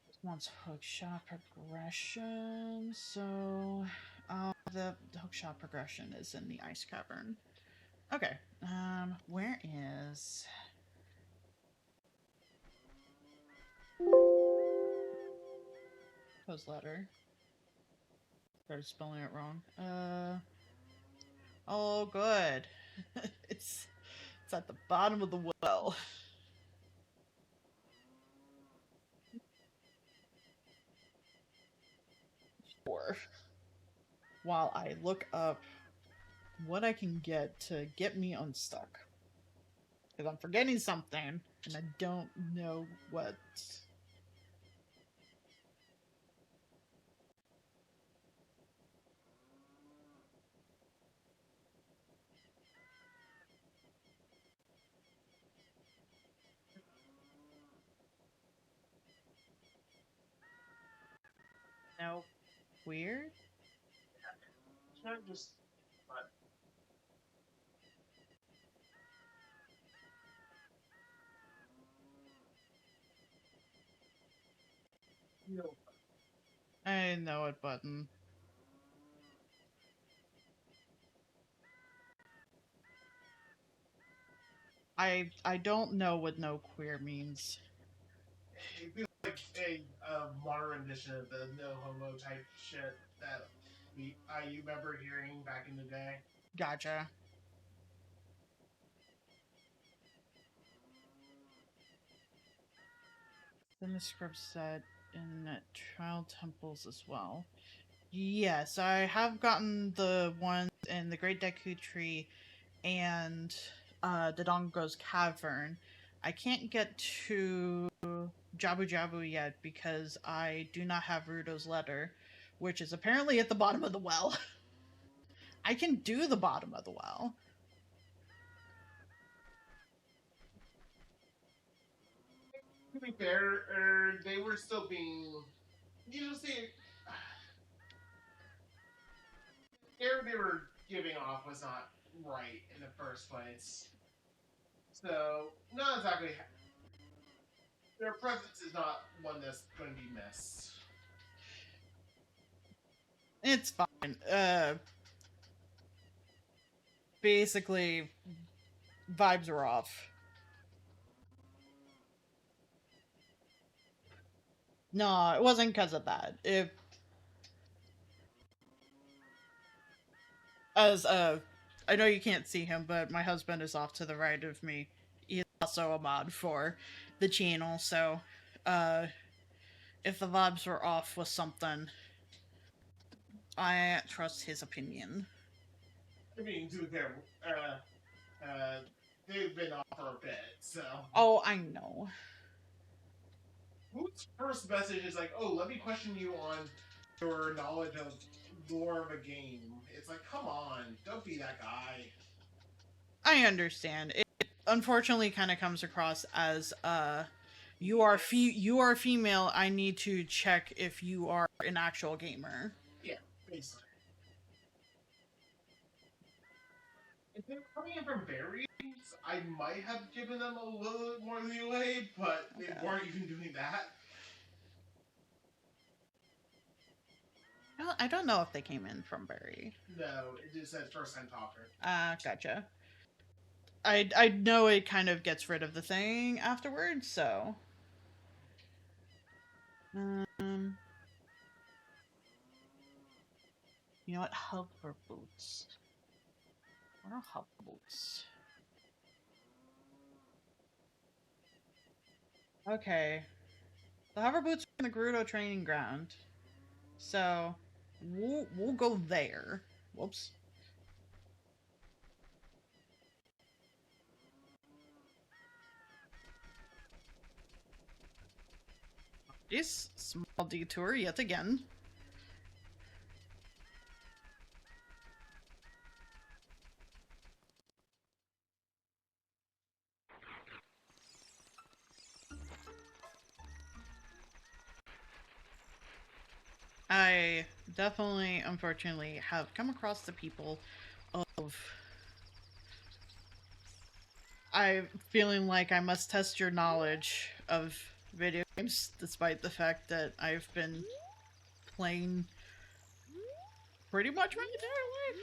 This wants hookshot progression, so the hookshot progression is in the ice cavern. Okay. Where is Post letter? Started spelling it wrong. Oh, good. it's at the bottom of the well. while I look up what I can get to get me unstuck. Because I'm forgetting something, and I don't know what. No. Weird? It's not just. But, you know, I know what button. I don't know what no queer means. it'd be like a modern edition of the no homo type shit that you remember hearing back in the day. Gotcha. Then the script said in trial temples as well. Yes, I have gotten the ones in the Great Deku Tree and the Dongo's Cavern. I can't get to Jabu Jabu yet because I do not have Rudo's letter, which is apparently at the bottom of the well. I can do the bottom of the well. To be fair, they were still being. You just see. The air they were giving off was not right in the first place. So, not exactly. Their presence is not one that's going to be missed. It's fine. Basically, vibes are off. No, it wasn't because of that. It as I know you can't see him, but my husband is off to the right of me. He's also a mod for the channel, so if the vibes were off with something, I trust his opinion. I mean, to be fair, they've been off for a bit, so. Oh, I know. Whose first message is like, oh, let me question you on your knowledge of lore of a game? It's like, come on, don't be that guy. I understand. It unfortunately kind of comes across as you are you are female. I need to check if you are an actual gamer. Yeah, basically. If they're coming in from berries, I might have given them a little more leeway, but they Okay. weren't even doing that. I don't know if they came in from Barry. No, it just said first time talker. Gotcha. I know it kind of gets rid of the thing afterwards, so. You know what? Hover boots. What are hover boots? Okay. The hover boots are in the Gerudo training ground. So, we'll go there. Whoops. This small detour yet again. I definitely, unfortunately, have come across the people of I'm feeling like I must test your knowledge of video games, despite the fact that I've been playing pretty much my entire life.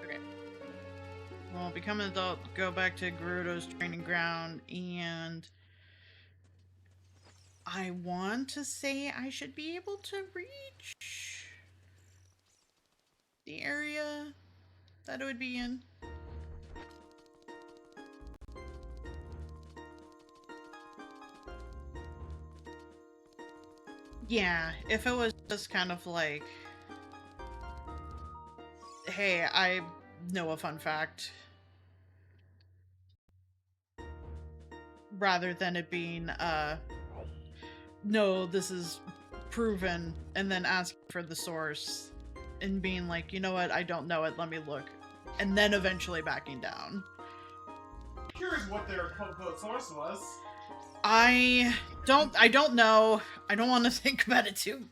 Okay. I'll become an adult, go back to Gerudo's training ground, and I want to say I should be able to reach the area that it would be in. Yeah, if it was just kind of like, hey, I know a fun fact, rather than it being, no, this is proven, and then asking for the source, and being like, you know what, I don't know it, let me look, and then eventually backing down. Curious what their quote-unquote source was. I don't know. I don't want to think about it too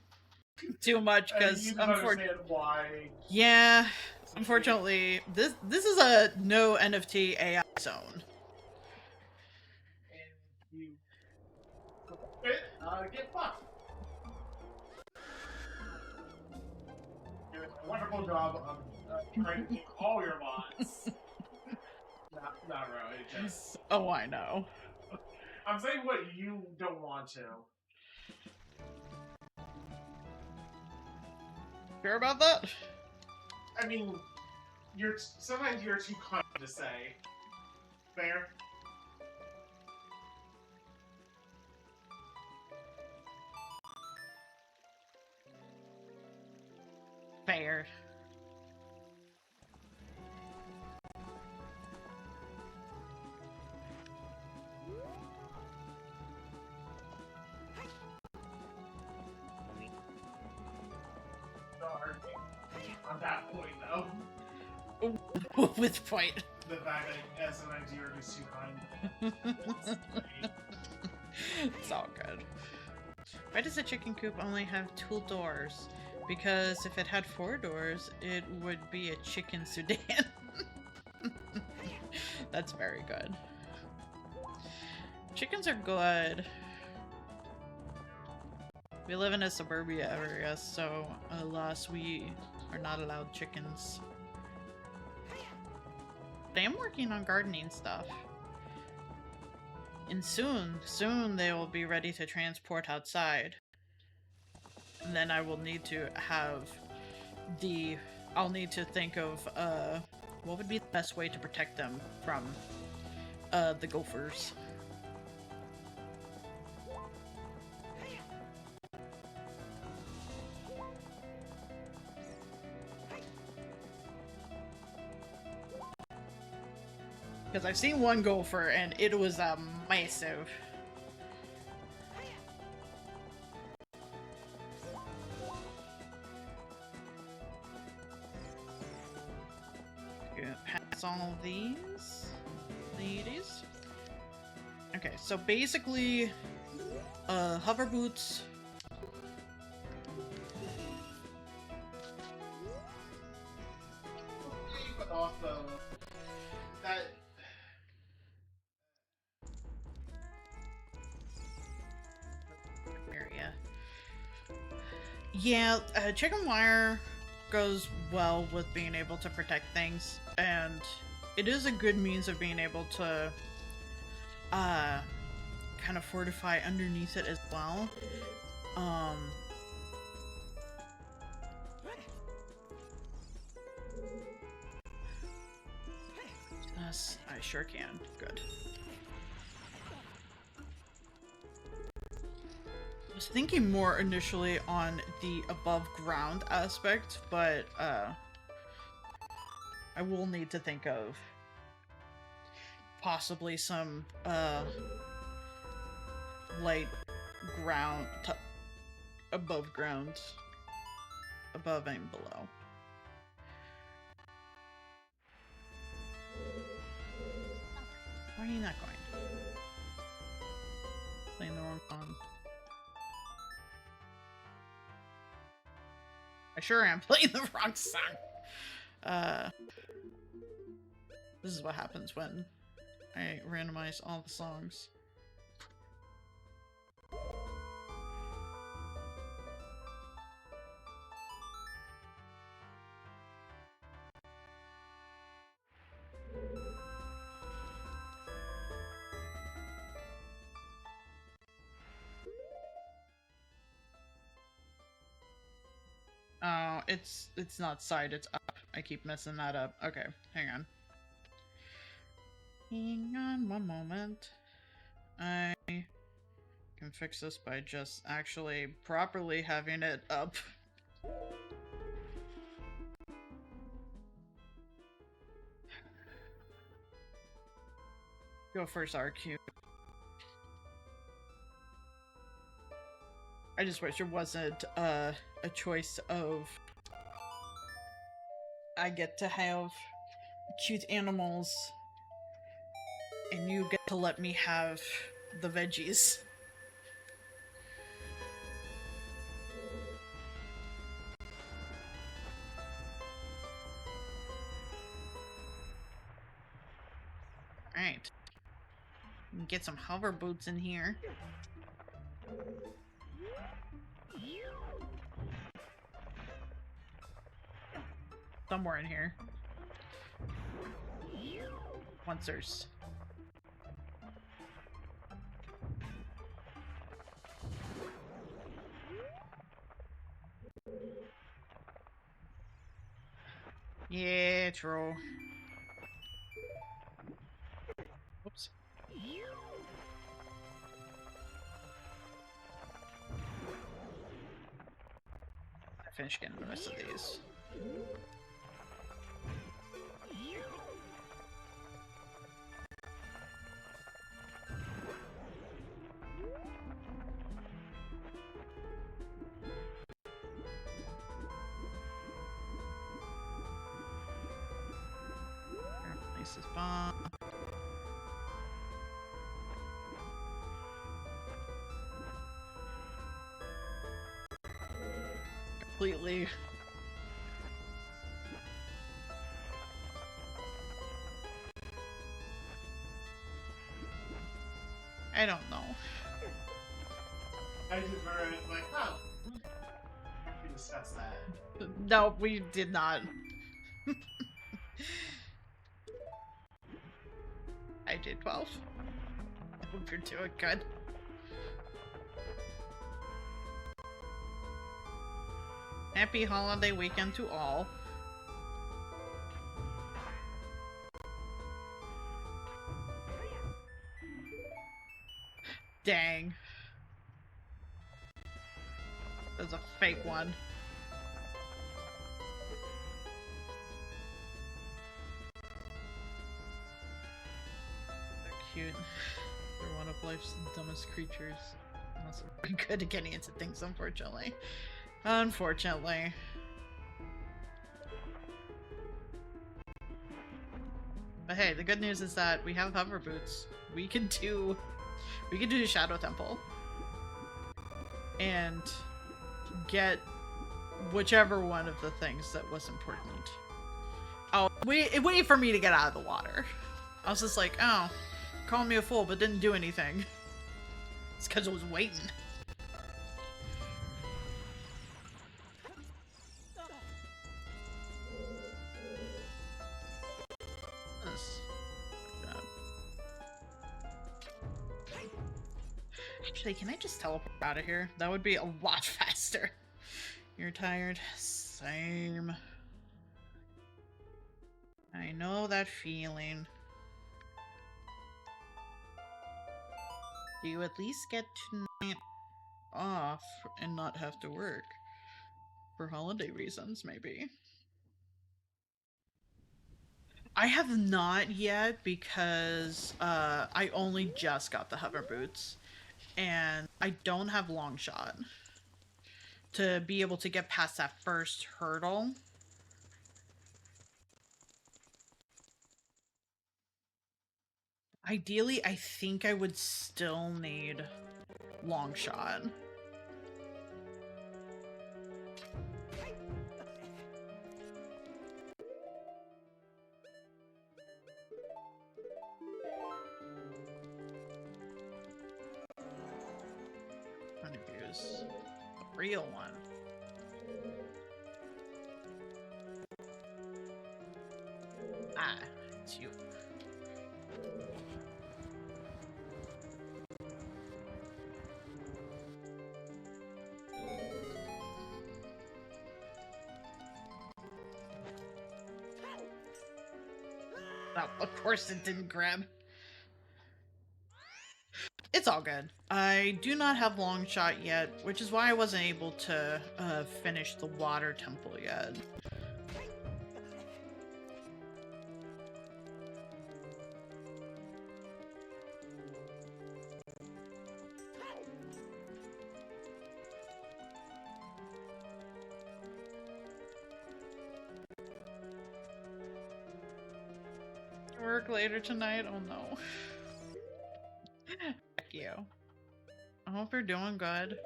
much, because you can understand why. Yeah, unfortunately, this is a no NFT AI zone. And you get fucked. You're doing a wonderful job of trying to keep all your mods. Not really, just... Oh, I know. I'm saying what you don't want to. Sure about that? I mean, sometimes you're too kind to say. Fair? Fair. On that point, though. With point. The fact that sometimes you're just too kind. It's all good. Why does a chicken coop only have 2 doors? Because if it had 4 doors, it would be a chicken Sudan. That's very good. Chickens are good. We live in a suburbia area, so alas, we are not allowed chickens. But I am working on gardening stuff. And soon they will be ready to transport outside. And then I will need to have I'll need to think of, what would be the best way to protect them from, the gophers. Because I've seen one gopher and it was massive. Pass all these ladies. Okay, so basically, hover boots. But also, that... Area. Yeah, chicken wire goes well with being able to protect things, and it is a good means of being able to kind of fortify underneath it as well. Yes, I sure can. Good. I was thinking more initially on the above ground aspect, but I will need to think of possibly some light ground above ground, above and below. Why are you not going? Playing the wrong song. I sure am playing the wrong song. This is what happens when I randomize all the songs. it's not side, it's up. I keep messing that up. Okay, hang on. Hang on one moment. I can fix this by just actually properly having it up. Go first, RQ. I just wish there wasn't a choice of I get to have cute animals and you get to let me have the veggies. Alright. Get some hover boots in here. Somewhere in here. Once there's... Yeah, true. Oops. I finished getting the rest of these. Place this bomb. Completely. I don't know. I just heard it like, oh, we discussed that. No, we did not. I did 12. I hope you're doing good. Happy holiday weekend to all. Dang. That's a fake one. They're cute. They're one of life's dumbest creatures. Also very good at getting into things, unfortunately. Unfortunately. But hey, the good news is that we have hover boots. We can do the Shadow Temple. And get whichever one of the things that was important. Oh, wait for me to get out of the water. I was just like, oh, called me a fool but didn't do anything. It's because I was waiting. Actually, can I just teleport out of here? That would be a lot faster. You're tired? Same. I know that feeling. Do you at least get tonight off and not have to work? For holiday reasons, maybe. I have not yet because I only just got the hover boots. And I don't have long shot to be able to get past that first hurdle. Ideally, I think I would still need long shot. I'm gonna use a real one. Ah, it's you. Oh, of course it didn't grab. It's all good. I do not have long shot yet, which is why I wasn't able to finish the water temple yet. Work later tonight? Oh no. Heck you. I hope you're doing good.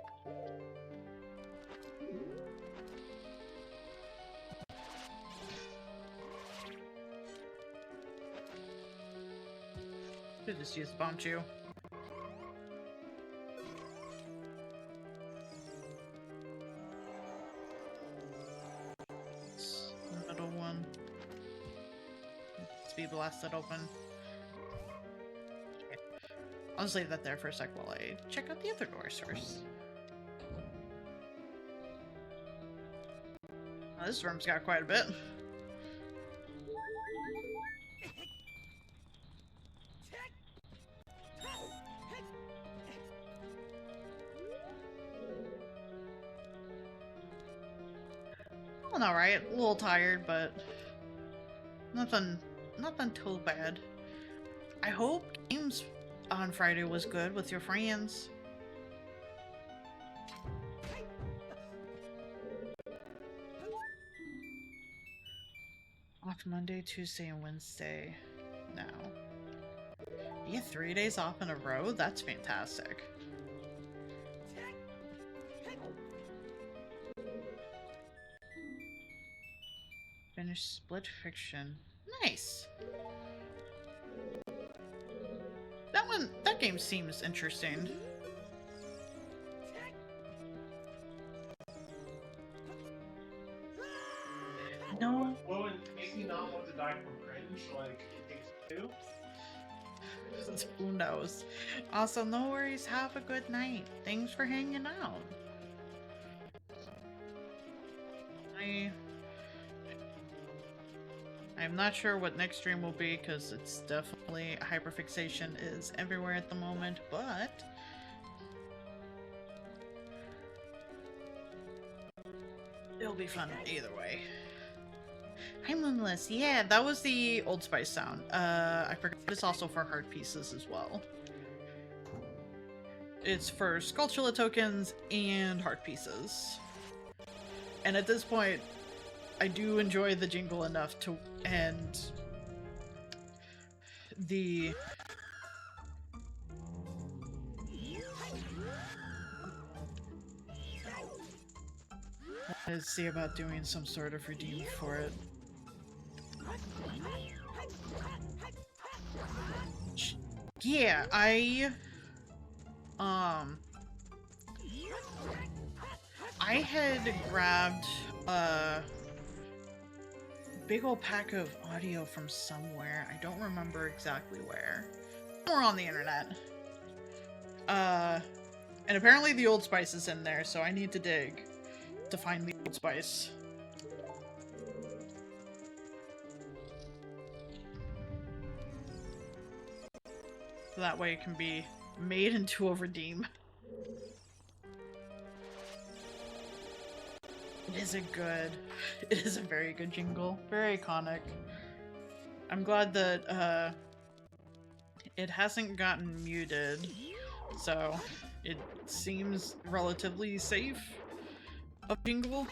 Could just use bumped you. Middle one. Speed blasted open. Okay. I'll just leave that there for a sec while I check out the other doors first. Oh, this room's got quite a bit. Well, alright. A little tired, but nothing too bad. I hope games on Friday was good with your friends. Off Monday, Tuesday, and Wednesday now. You get 3 days off in a row? That's fantastic. Finish Split Fiction. Nice! That game seems interesting. No. What would make me not want to die from cringe? Like, it takes two? Who knows? Also, no worries. Have a good night. Thanks for hanging out. I'm not sure what next stream will be because it's definitely hyperfixation is everywhere at the moment, but it'll be fun either way. Hi Moonless. Yeah, that was the Old Spice sound. I forgot it's also for heart pieces as well. It's for Skulltula tokens and heart pieces. And at this point, I do enjoy the jingle enough to and the let's see about doing some sort of redeem for it. Yeah, I had grabbed a big old pack of audio from somewhere. I don't remember exactly where. Somewhere on the internet. And apparently the Old Spice is in there, so I need to dig to find the Old Spice. So that way it can be made into a redeem. It is a very good jingle. Very iconic. I'm glad that, it hasn't gotten muted, so it seems relatively safe of jingle.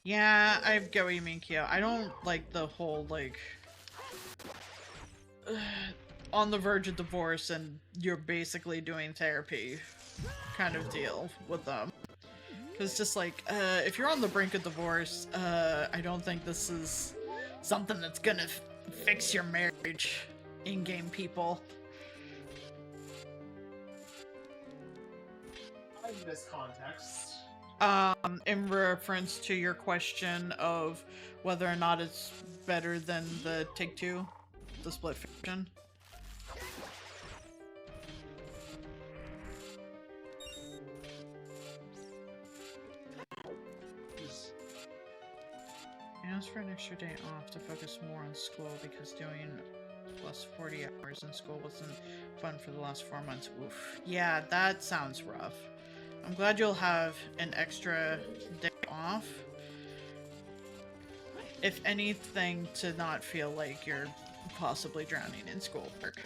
Yeah, I get what you mean, Kyo. I don't like the whole, like, on the verge of divorce and you're basically doing therapy kind of deal with them. Because just like, if you're on the brink of divorce, I don't think this is something that's gonna fix your marriage, in-game people. In this context. In reference to your question of whether or not it's better than the Take-Two, the Split Fiction. asked for an extra day off to focus more on school because doing plus 40 hours in school wasn't fun for the last 4 months. Oof. Yeah, that sounds rough. I'm glad you'll have an extra day off. If anything, to not feel like you're possibly drowning in schoolwork.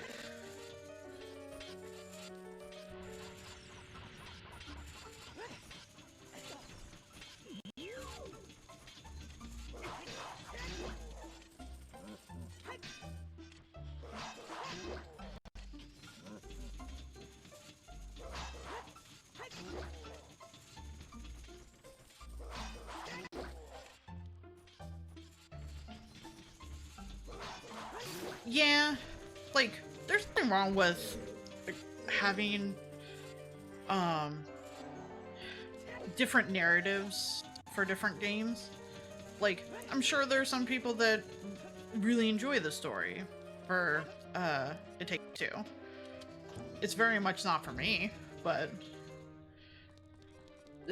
Yeah, like, there's nothing wrong with like, having, different narratives for different games. Like, I'm sure there are some people that really enjoy the story for, It Takes Two. It's very much not for me, but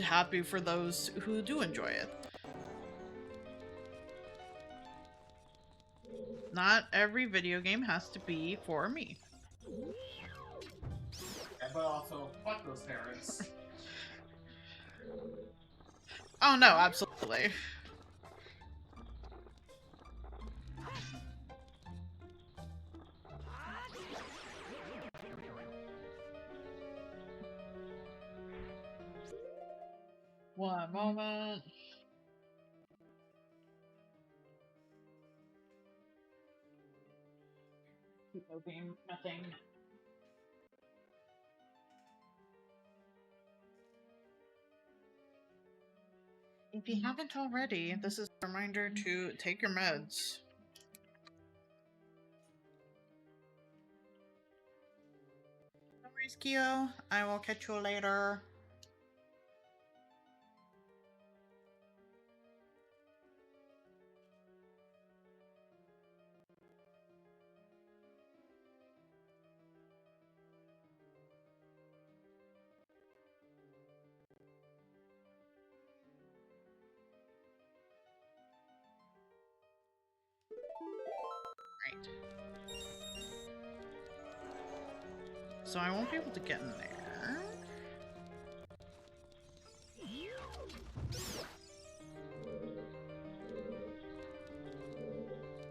happy for those who do enjoy it. Not every video game has to be for me. Yeah, but also, fuck those parents. Oh no, absolutely. One moment. Keep opening nothing. If you haven't already, this is a reminder to take your meds. No worries, Kyo. I will catch you later. Right. So I won't be able to get in there.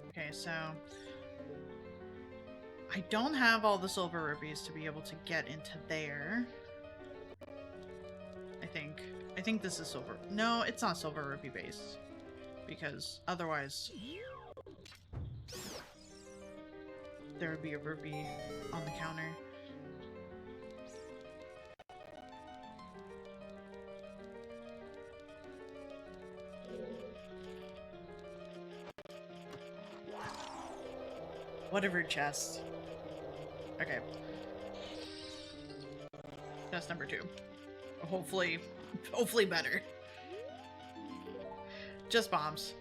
Okay, so I don't have all the silver rupees to be able to get into there. I think this is silver. No, it's not silver rupee based. Because otherwise there would be a rupee on the counter. Whatever chest. Okay. Chest number 2. Hopefully better. Just bombs.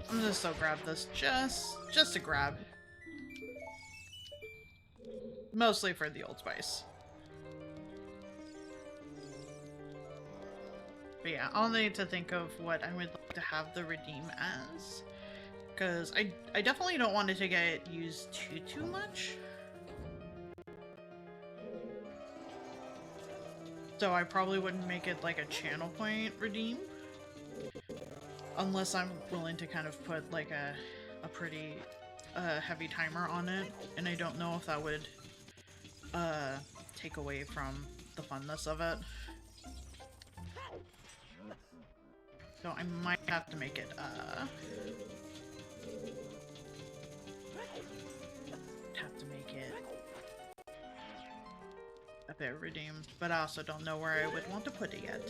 I'm gonna still grab this just to grab. Mostly for the Old Spice. But yeah, I'll need to think of what I would like to have the redeem as. Because I definitely don't want it to get used too much. So I probably wouldn't make it like a channel point redeem. Unless I'm willing to kind of put like a pretty heavy timer on it. And I don't know if that would take away from the funness of it. So I might have to make it a bit redeemed, but I also don't know where I would want to put it yet.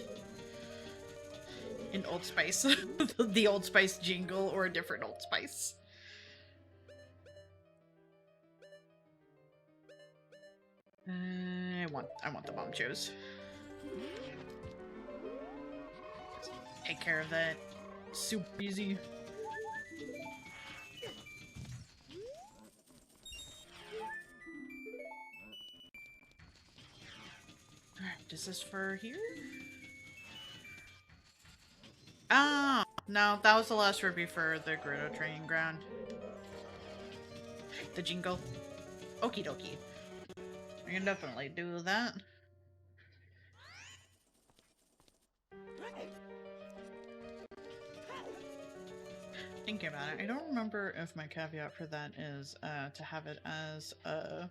In Old Spice. The Old Spice jingle or a different Old Spice. I want the bomb shoes. Take care of that. Super easy. Alright, is this for here? Ah, No, that was the last rupee for the Gerudo training ground. The jingle. Okie dokie. I can definitely do that. Thinking about it, I don't remember if my caveat for that is to have it as a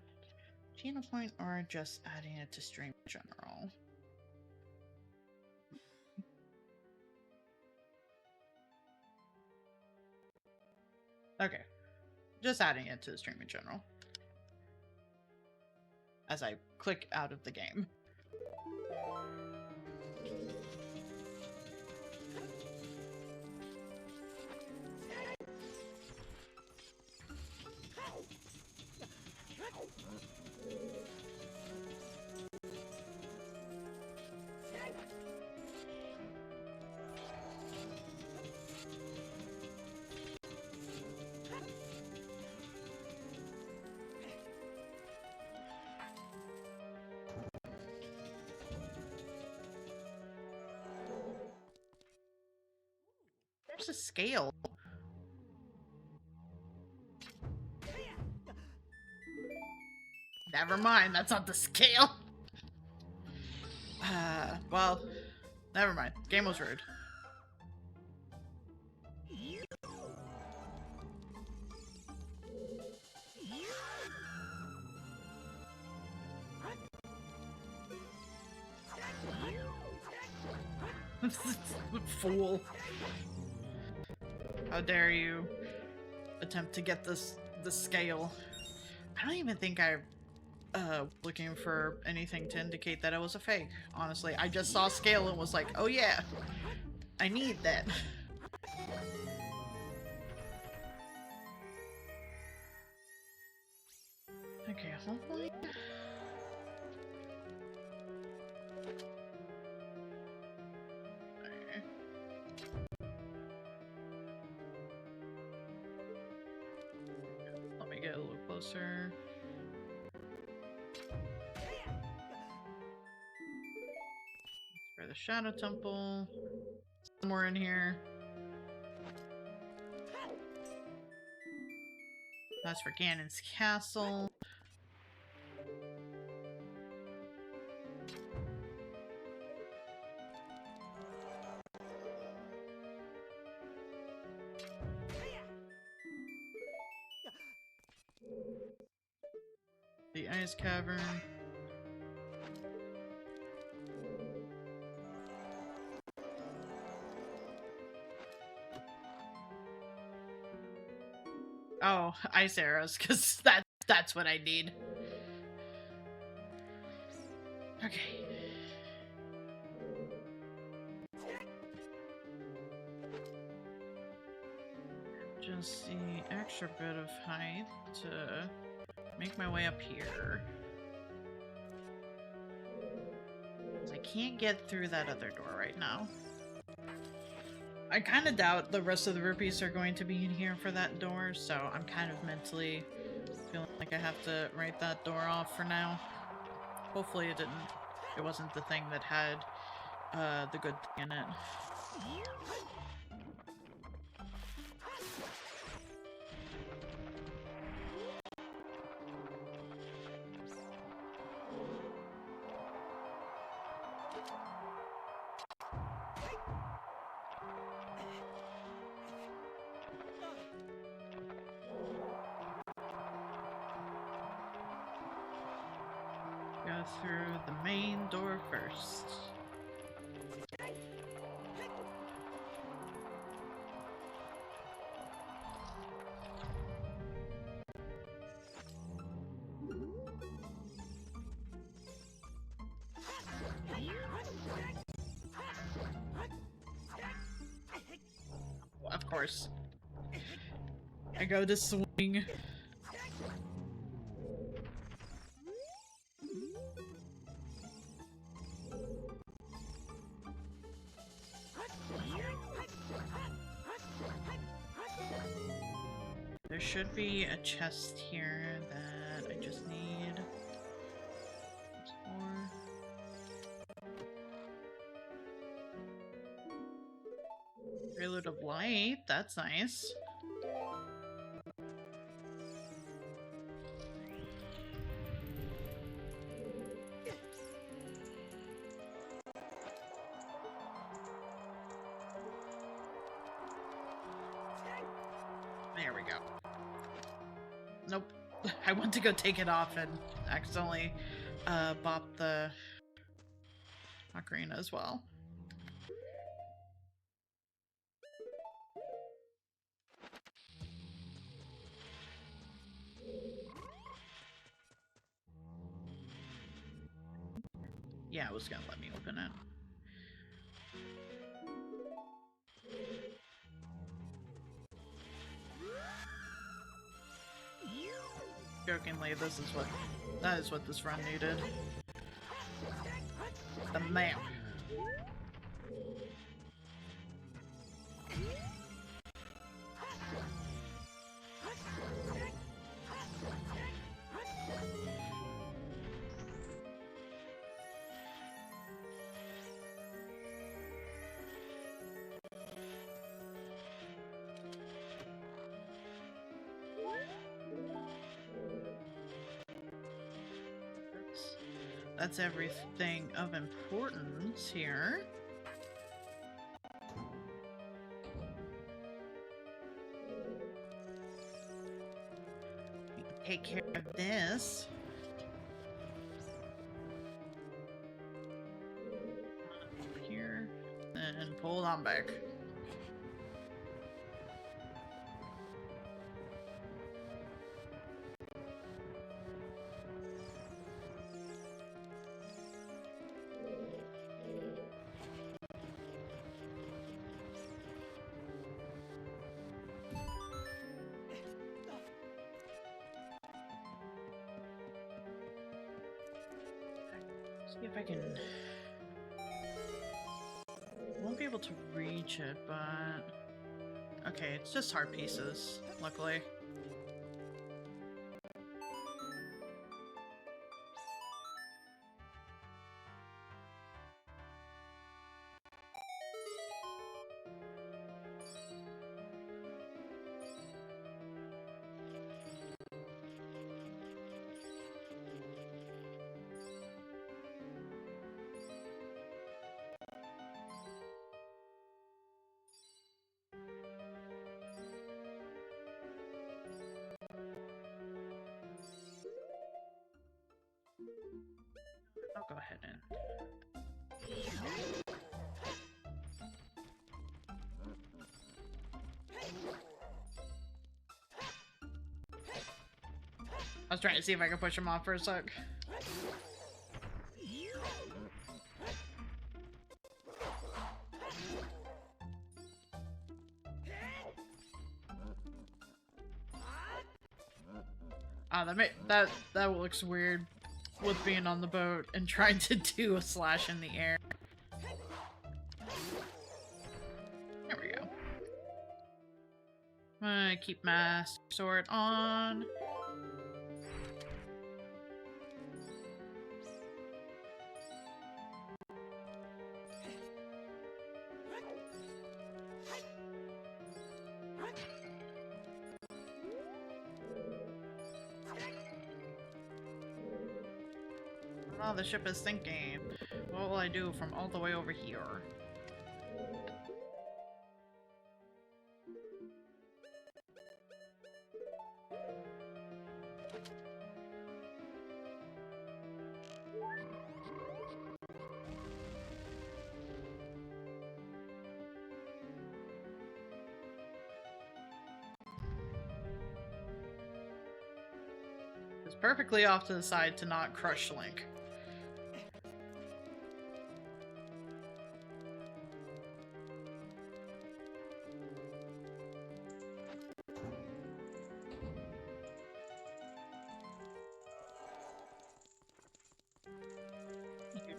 channel point or just adding it to stream in general. Okay, just adding it to the stream in general. As I click out of the game. There's a scale. Never mind, that's not the scale. Well, never mind. Game was rude. Fool. How dare you attempt to get the scale. I don't even think I looking for anything to indicate that it was a fake. Honestly, I just saw scale and was like, oh yeah, I need that. Okay, hopefully. Okay. Let me get a little closer. For the Shadow Temple. Somewhere in here. That's for Ganon's Castle. The Ice Cavern. Oh, ice arrows, because that's what I need. Okay. Just the extra bit of height to make my way up here. I can't get through that other door right now. I kind of doubt the rest of the rupees are going to be in here for that door, so I'm kind of mentally feeling like I have to write that door off for now. Hopefully it wasn't the thing that had the good thing in it. Go through the main door first. Well, of course. I go to swing. There should be a chest here that I just need. Prelude of light. That's nice. There we go. Nope. I went to go take it off and accidentally bopped the ocarina as well. Yeah, it was gonna let me open it. Jokingly, that is what this run needed. The map. That's everything of importance here. Take care of this. Up here, and pull it on back. See if I can... Won't be able to reach it, but... Okay, it's just hard pieces, luckily. I'll go ahead and... I was trying to see if I could push him off for a sec. Ah, that looks weird with being on the boat and trying to do a slash in the air. There we go. I'm gonna keep Master Sword on. Oh, the ship is sinking. What will I do from all the way over here? It's perfectly off to the side to not crush Link.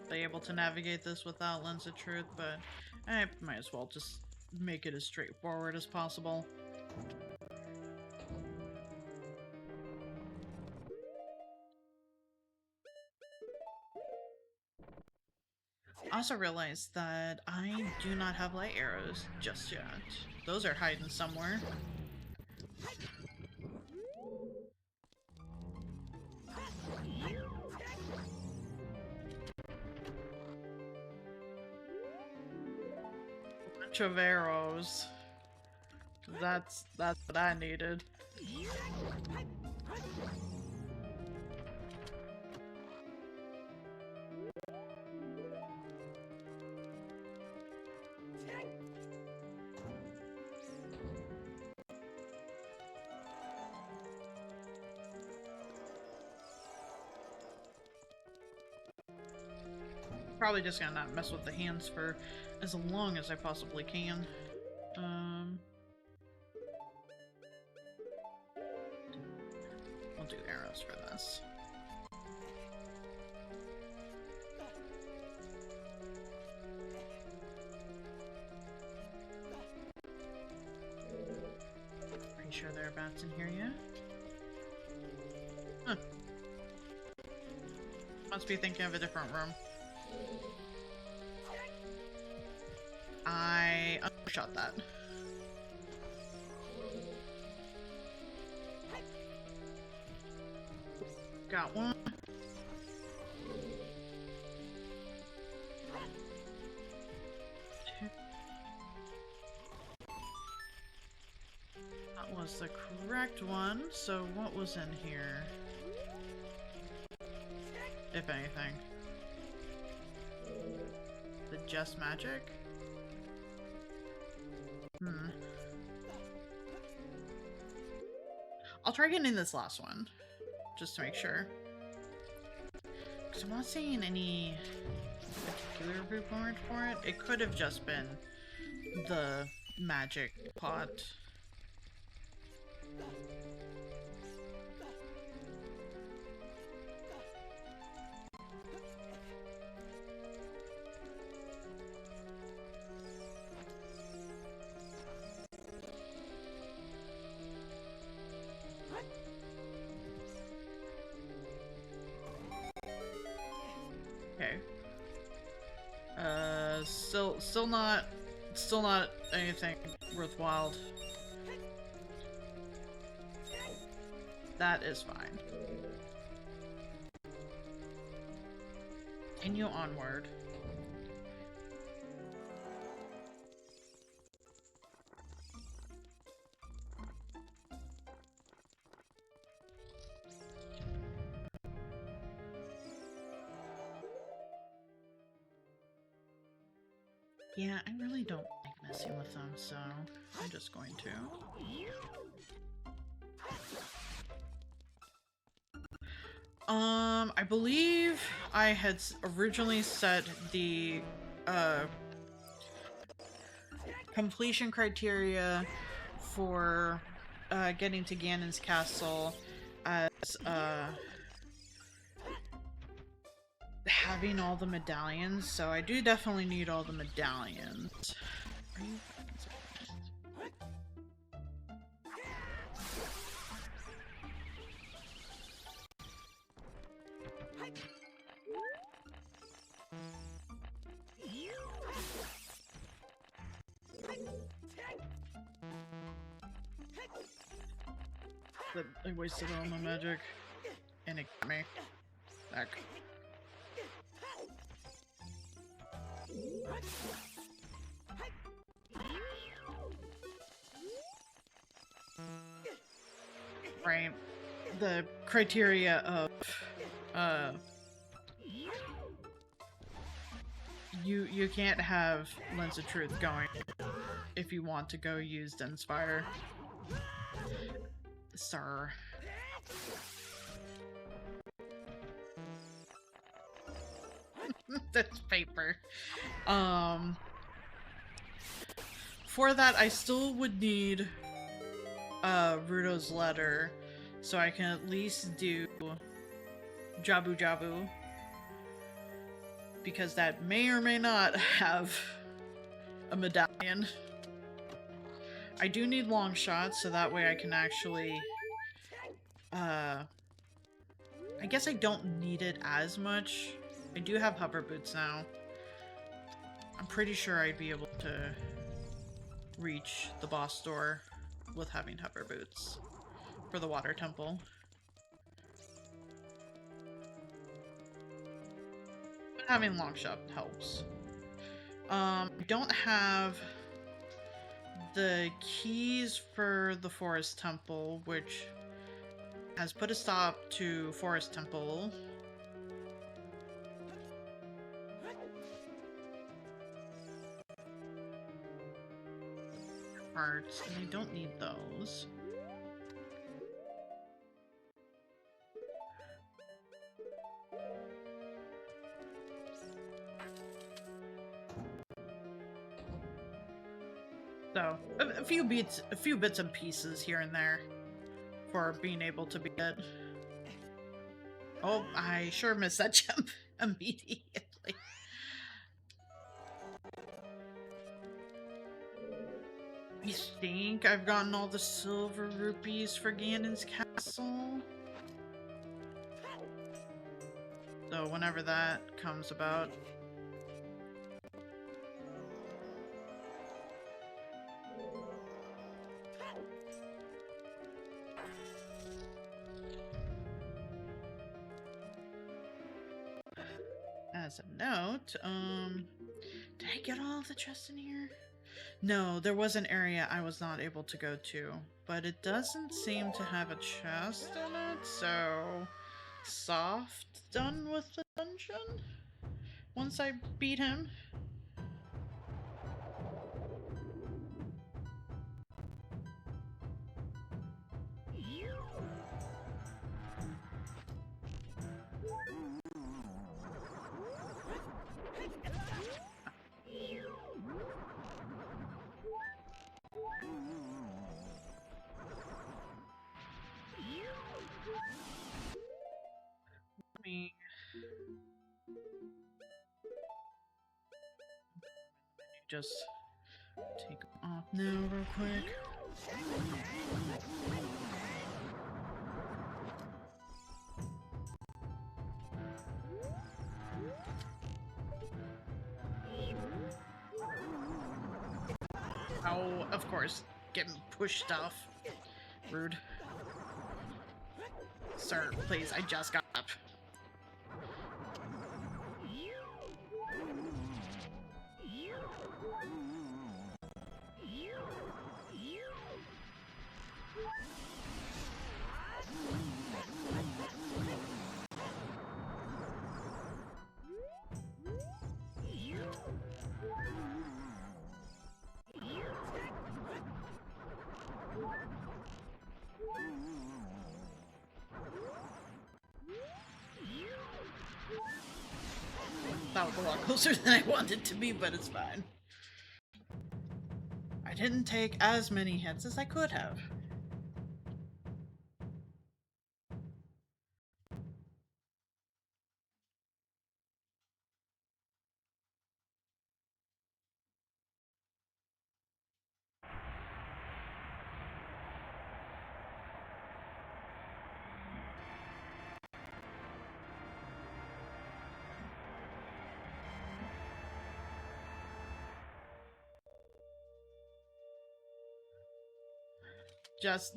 Be able to navigate this without Lens of Truth, but I might as well just make it as straightforward as possible. I also realized that I do not have light arrows just yet. Those are hiding somewhere. A bunch of arrows. That's what I needed. Probably just gonna not mess with the hands for as long as I possibly can. I'll do arrows for this. Pretty sure there are bats in here yet. Huh. Must be thinking of a different room. I undershot that. Got one. That was the correct one, so what was in here? If anything. The just magic? I'll try getting this last one, just to make sure. Because I'm not seeing any particular reward for it. It could have just been the magic pot. Okay. Still not anything worthwhile. That is fine. Continue onward. Yeah, I really don't like messing with them, so I'm just going to. I believe I had originally set the completion criteria for getting to Ganon's castle as having all the medallions, so I do definitely need all the medallions. Are you But I wasted all my magic, and it got me back. Right. The criteria of you can't have Lens of Truth going if you want to go use Inspire. Sir. That's paper. For that, I still would need Ruto's letter, so I can at least do Jabu Jabu, because that may or may not have a medallion. I do need long shots, so that way I can actually, I guess I don't need it as much. I do have hover boots now. I'm pretty sure I'd be able to reach the boss door with having hover boots for the water temple. But having long shot helps. I don't have the keys for the forest temple, which has put a stop to forest temple. Hearts, and I don't need those. So, a few bits and pieces here and there for being able to beat it. Oh, I sure missed that jump immediately. I think I've gotten all the silver rupees for Ganon's castle. So whenever that comes about. As a note, did I get all of the chests in here? No, there was an area I was not able to go to, but it doesn't seem to have a chest in it, so soft done with the dungeon once I beat him. Let me just take them off now real quick. Oh, of course, getting pushed off. Rude. Sir, please, I just got up. That was a lot closer than I wanted to be, but it's fine. I didn't take as many hits as I could have.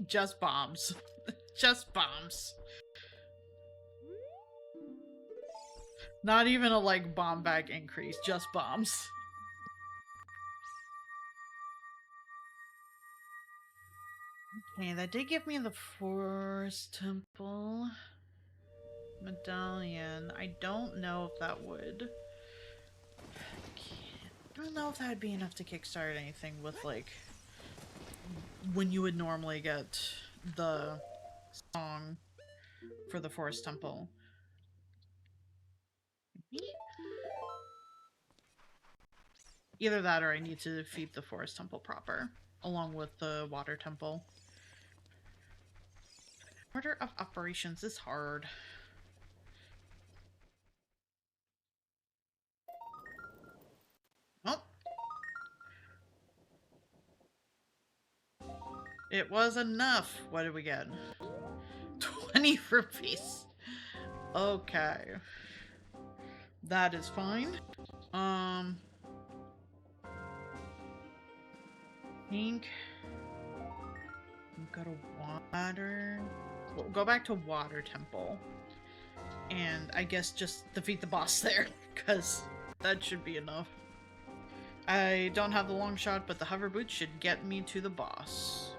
Just bombs. Just bombs. Not even a, like, bomb bag increase, just bombs. Okay, that did give me the Forest Temple medallion. I don't know if that would... I don't know if that would be enough to kickstart anything with, like, when you would normally get the song for the Forest Temple. Either that or I need to defeat the Forest Temple proper, along with the Water Temple. Order of operations is hard. Oh! It was enough! What did we get? 20 rupees. Okay. That is fine. think we'll go to water. We'll go back to Water Temple. And I guess just defeat the boss there, because that should be enough. I don't have the long shot, but the hover boots should get me to the boss.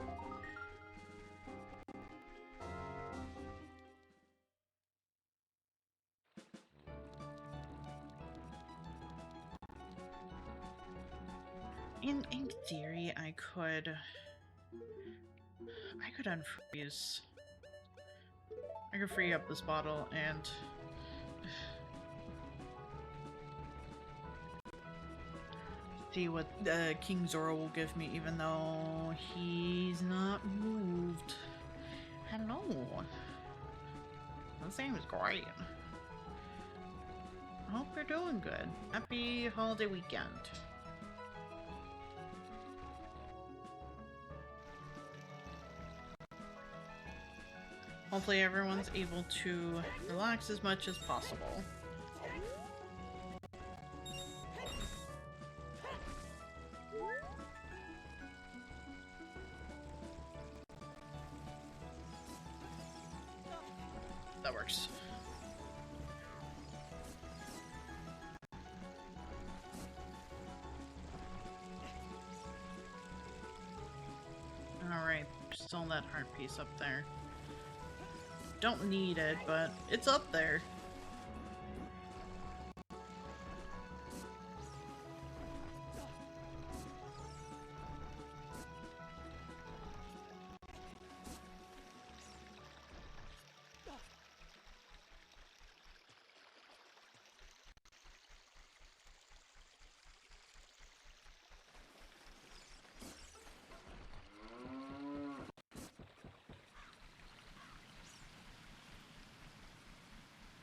In theory, I could unfreeze. I could free up this bottle and see what King Zoro will give me, even though he's not moved. Hello. This game is great. I hope you're doing good. Happy holiday weekend. Hopefully everyone's able to relax as much as possible. That works. Alright, still that heart piece up there. Don't need it, but it's up there.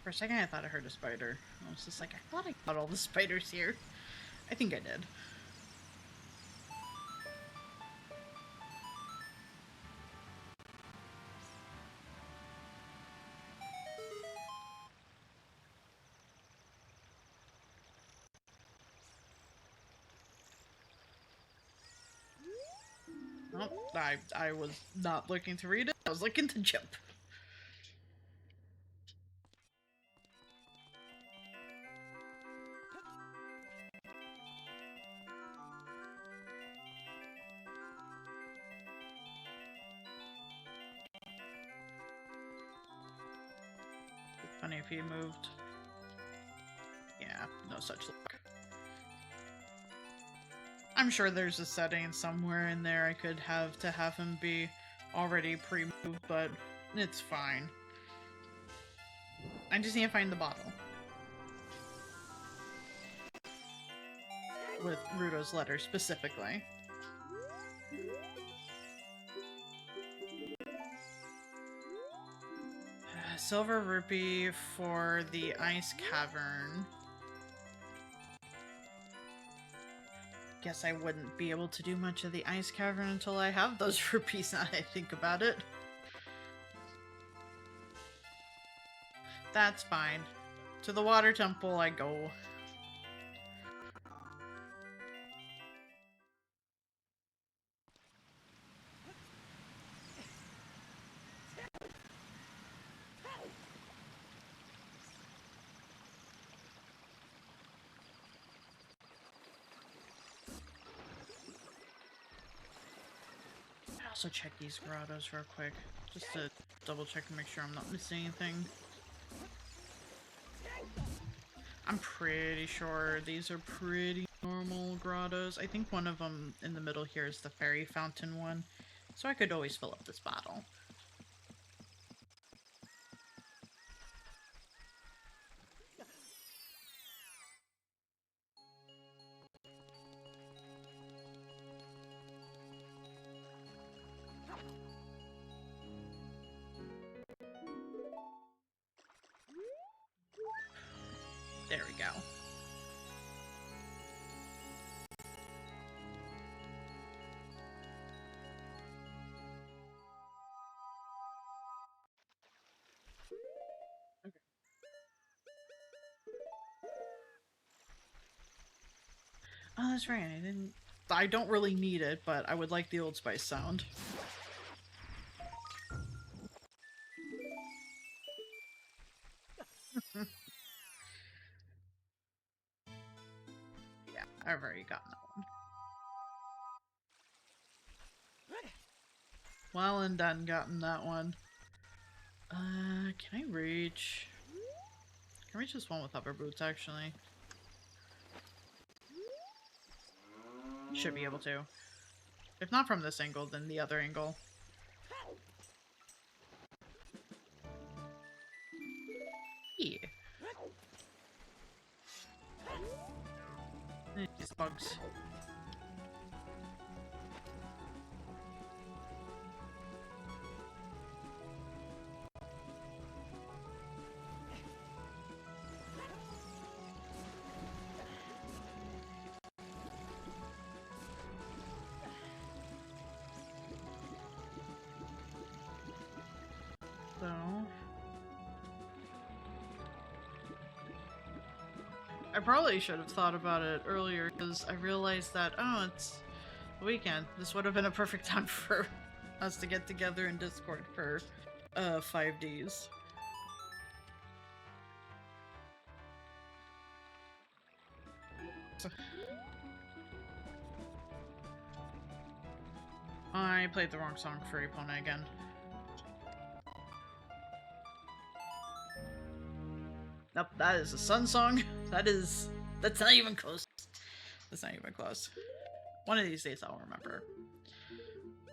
For a second I thought I heard a spider. I was just like, I thought I got all the spiders here. I think I did. Oh, I was not looking to read it. I was looking to jump. Funny if he moved. Yeah, no such luck. I'm sure there's a setting somewhere in there I could have to have him be already pre-moved, but it's fine. I just need to find the bottle. With Ruto's letter specifically. Silver rupee for the ice cavern. Guess I wouldn't be able to do much of the ice cavern until I have those rupees now that I think about it. That's fine. To the water temple I go. Also check these grottos real quick, just to double check and make sure I'm not missing anything. I'm pretty sure these are pretty normal grottos. I think one of them in the middle here is the fairy fountain one, so I could always fill up this bottle. There we go. Okay. Oh, that's right. I didn't I don't really need it, but I would like the Old Spice sound. Yeah, I've already gotten that one. Well and done gotten that one. Can I reach? Can I reach this one with upper boots, actually? Should be able to. If not from this angle, then the other angle. Yeah. These bugs. So... I probably should have thought about it earlier, because I realized that, oh, it's the weekend. This would have been a perfect time for us to get together in Discord for 5 days. So I played the wrong song for Epona again. Nope, that is a Sun song. That's not even close. That's not even close. One of these days I'll remember.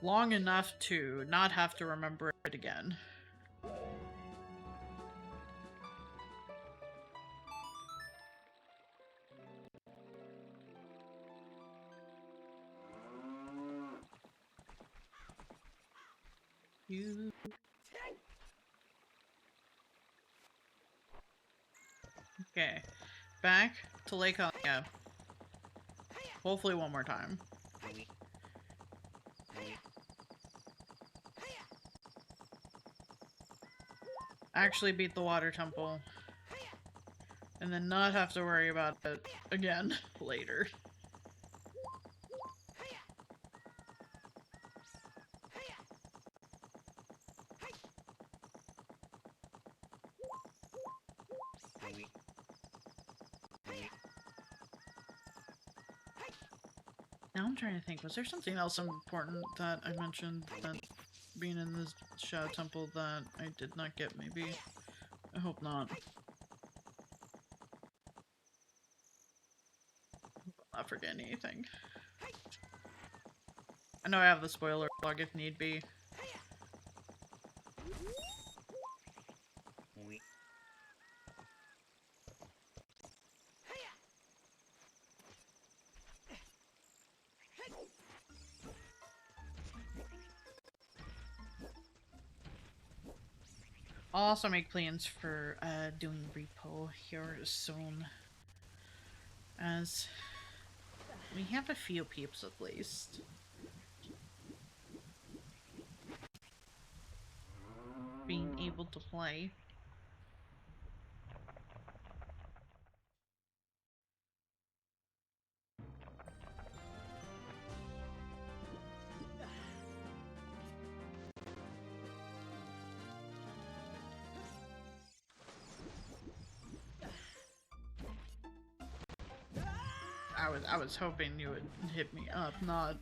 Long enough to not have to remember it again. You... Okay. Back to Lake Alia. Hopefully one more time. Actually beat the water temple. And then not have to worry about it again later. Now I'm trying to think, was there something else important that I mentioned that being in this Shadow Temple that I did not get, maybe? I hope not. I'll not forget anything. I know I have the spoiler log if need be. I'll also make plans for doing repo here soon, as we have a few peeps at least. Being able to play. I was hoping you would hit me up, not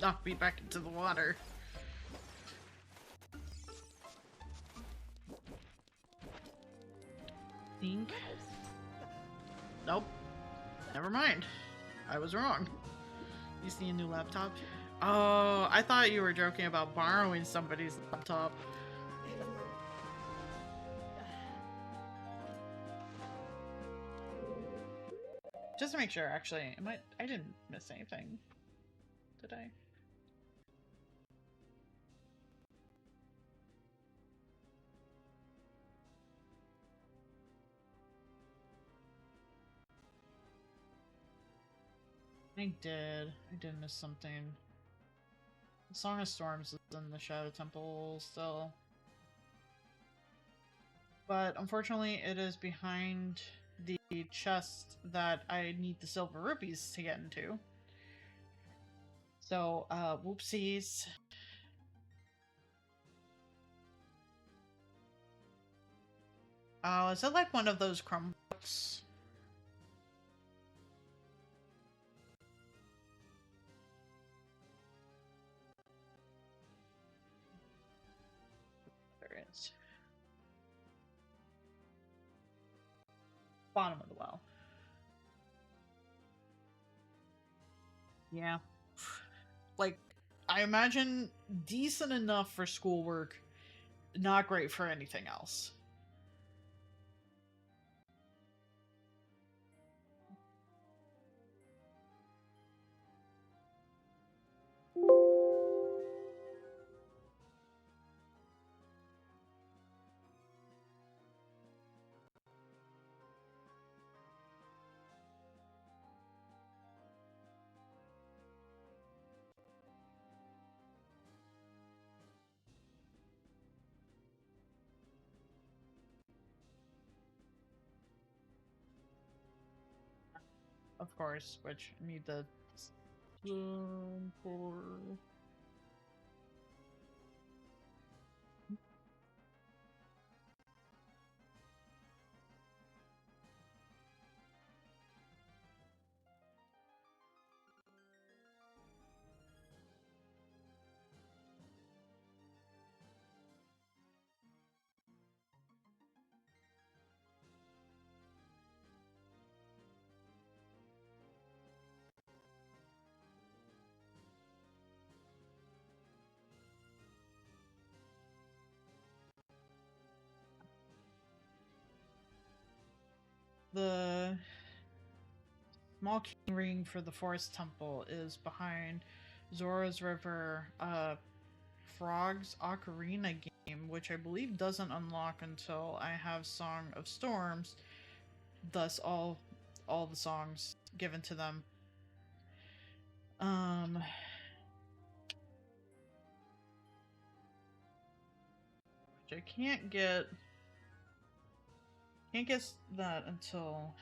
knock me back into the water. Think? Nope. Never mind. I was wrong. You see a new laptop? Oh, I thought you were joking about borrowing somebody's laptop. Just to make sure, actually, I didn't miss anything, did I? I did miss something. The Song of Storms is in the Shadow Temple still. But unfortunately, it is behind the chest that I need the silver rupees to get into. So, whoopsies. Oh, is it like one of those Chromebooks? There it is. Bottom of the well. Yeah. Like, I imagine decent enough for schoolwork, not great for anything else. Of course, which I need the the small key ring for the forest temple is behind Zora's River Frog's Ocarina game, which I believe doesn't unlock until I have Song of Storms, thus all the songs given to them. Which I can't get that until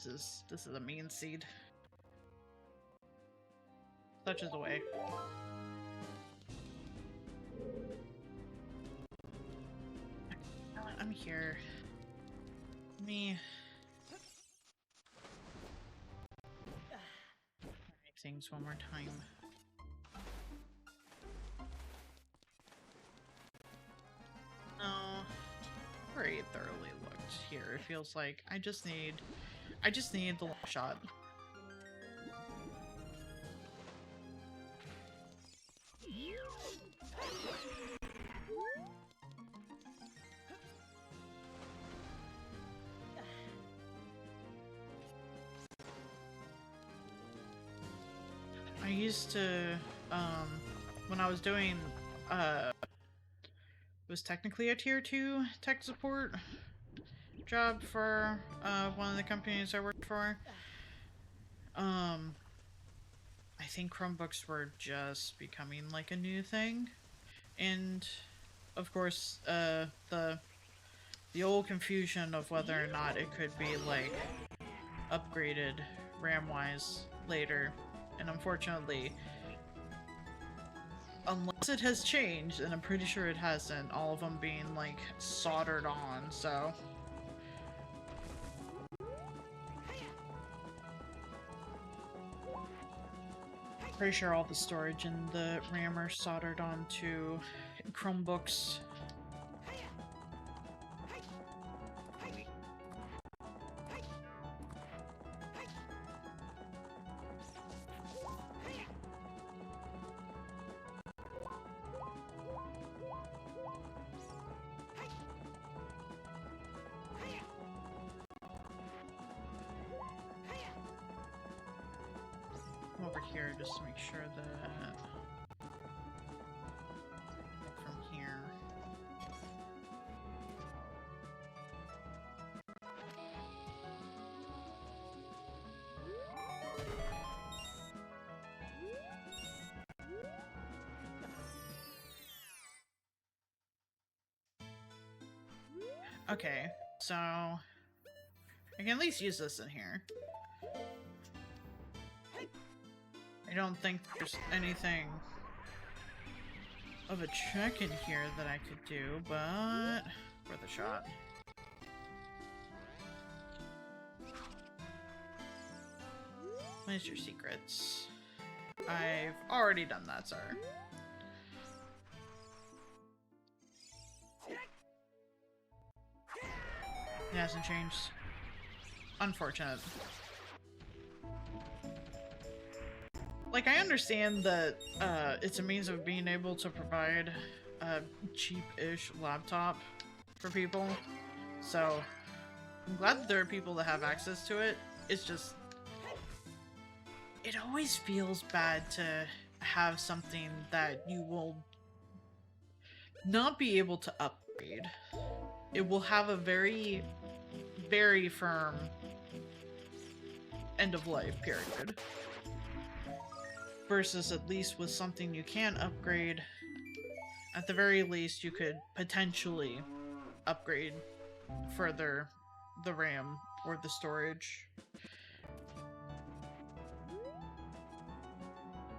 this is a mean seed. Such is the way. I'm here. Me. Make things one more time. No. Very thoroughly looked here. It feels like I just need the long shot. I used to, when I was doing, it was technically a tier 2 tech support job for, one of the companies I worked for. I think Chromebooks were just becoming like a new thing. And, of course, the old confusion of whether or not it could be, like, upgraded RAM-wise later. And unfortunately, unless it has changed, and I'm pretty sure it hasn't, all of them being, like, soldered on, so... Pretty sure all the storage and the RAM are soldered onto Chromebooks. Over here just to make sure that from here. Okay, so I I can at least use this in here. I don't think there's anything of a check in here that I could do, but worth a shot. Where's your secrets? I've already done that, sir. It hasn't changed. Unfortunate. Like, I understand that it's a means of being able to provide a cheap-ish laptop for people. So, I'm glad that there are people that have access to it. It's just... it always feels bad to have something that you will not be able to upgrade. It will have a very, very firm end of life period. Versus at least with something you can upgrade, at the very least you could potentially upgrade further the RAM or the storage.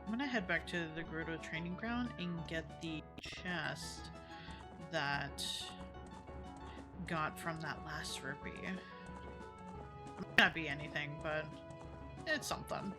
I'm gonna head back to the Gerudo training ground and get the chest that got from that last rupee. It might not be anything, but it's something.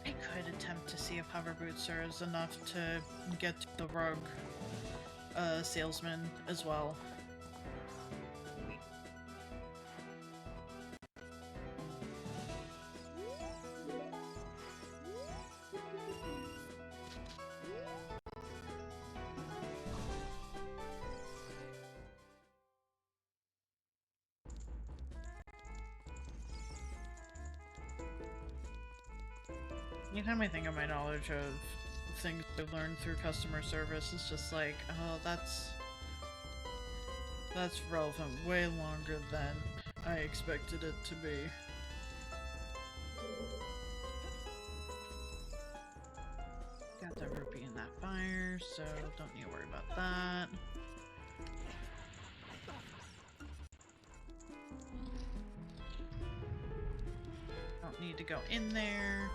I could attempt to see if hover boots are enough to get to the rogue salesman as well. Anytime I think of my knowledge of things I've learned through customer service, it's just like, oh, that's relevant way longer than I expected it to be. Got the rupee in that fire, so don't need to worry about that. Don't need to go in there.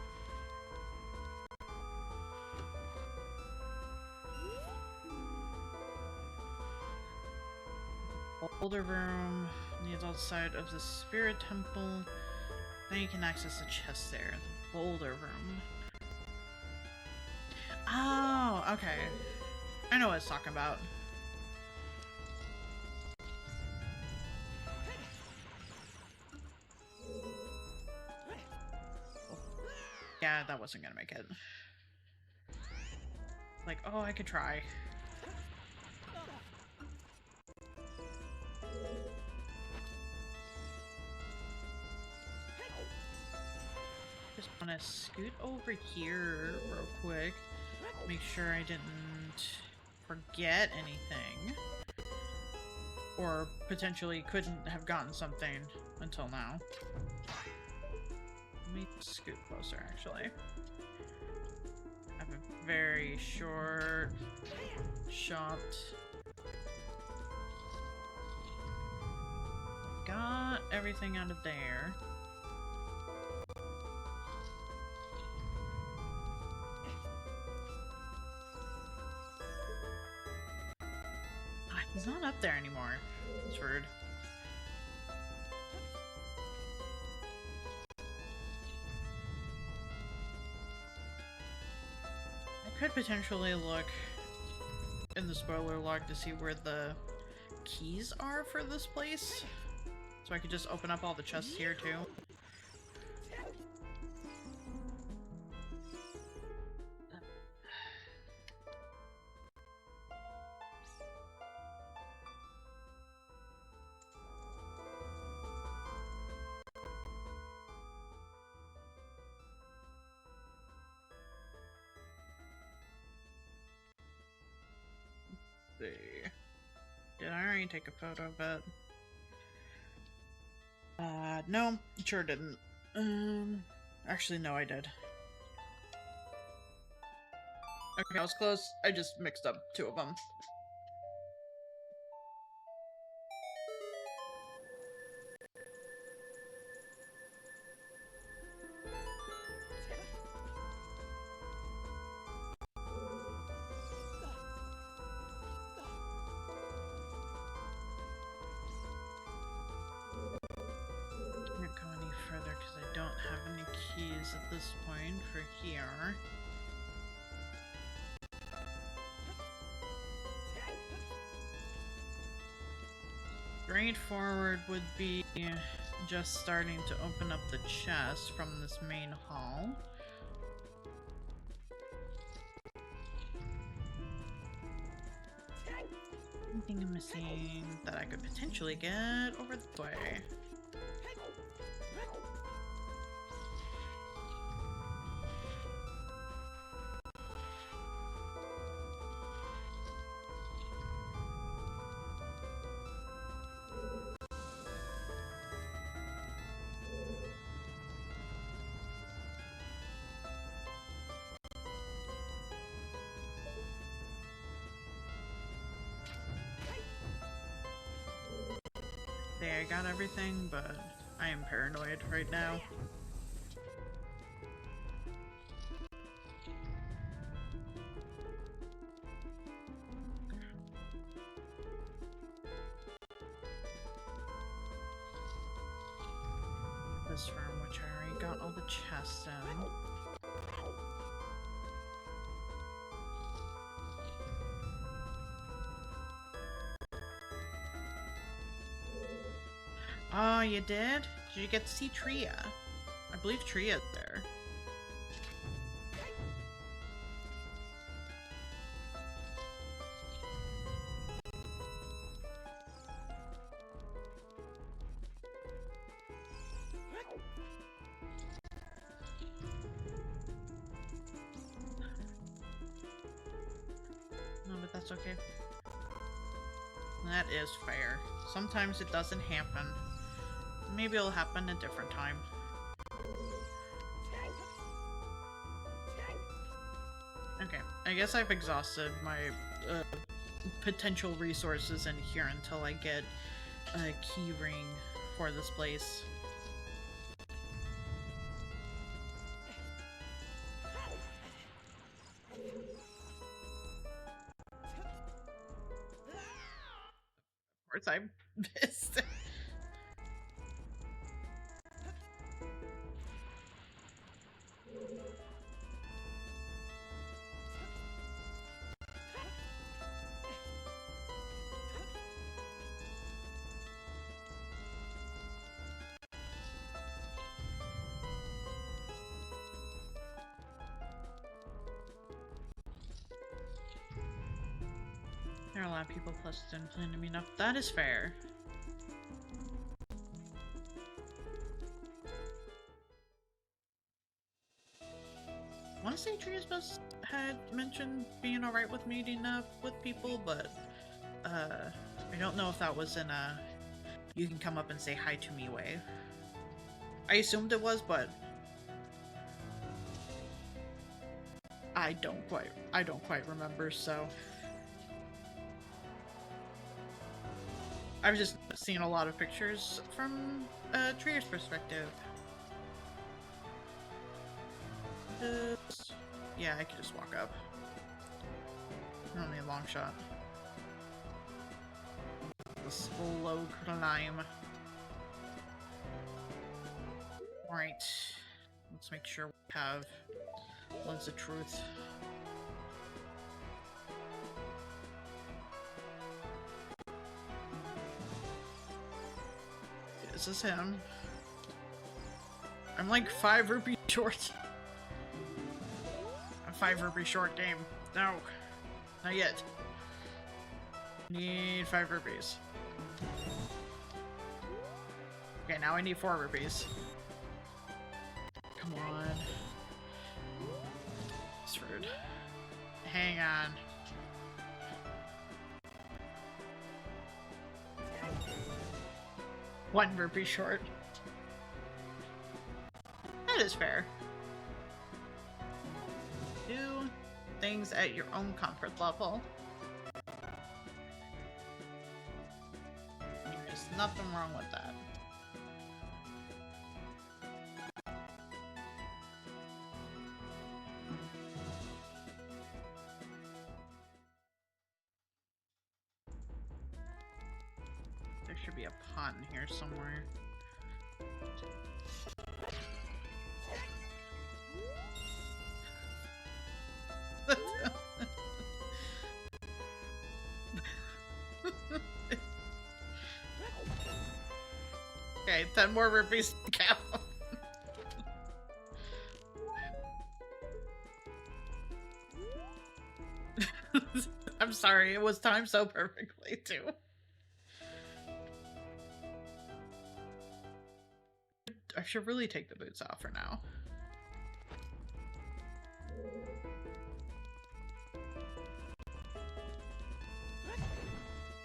Boulder room needs outside of the spirit temple. Then you can access the chest there. The boulder room. Oh, okay. I know what it's talking about. Yeah, that wasn't gonna make it. Like, oh, I could try. Just want to scoot over here real quick. Make sure I didn't forget anything. Or potentially couldn't have gotten something until now. Let me scoot closer, actually. I have a very short shot. Got everything out of there. He's not up there anymore. It's rude. I could potentially look in the spoiler log to see where the keys are for this place. So I could just open up all the chests here too. see. Did I already take a photo of it? No, sure didn't. Actually, no, I did. Okay, I was close. I just mixed up two of them. Can't go any further because I don't have any keys at this point for here. Straight forward would be just starting to open up the chest from this main hall. Anything I'm missing that I could potentially get over this way? There, I got everything, but I am paranoid right now. This room, which I already got all the chests in. Oh, you did? Did you get to see Tria? I believe Tria's there. No, but that's okay. That is fair. Sometimes it doesn't happen. Maybe it'll happen a different time. Okay, I guess I've exhausted my potential resources in here until I get a key ring for this place. Of course I missed. There are a lot of people plus didn't plan to meet up. That is fair. I want to say Tria's Bus had mentioned being alright with meeting up with people, but I don't know if that was in a you can come up and say hi to me way. I assumed it was, but I don't quite remember, so I've just seen a lot of pictures from Tria's perspective. Yeah, I could just walk up. Only a long shot. The slow climb. Alright. Let's make sure we have Lens of Truth. Is this him? I'm like 5 rupees short. I'm 5 rupees short, game. No. Not yet. Need 5 rupees. Okay, now I need 4 rupees. Come on. It's rude. Hang on. 1 rupee short. That is fair. Do things at your own comfort level. There's nothing wrong with that. There should be a pot in here somewhere. Okay, 10 more rupees to count. I'm sorry, it was timed so perfectly, too. I should really take the boots off for now.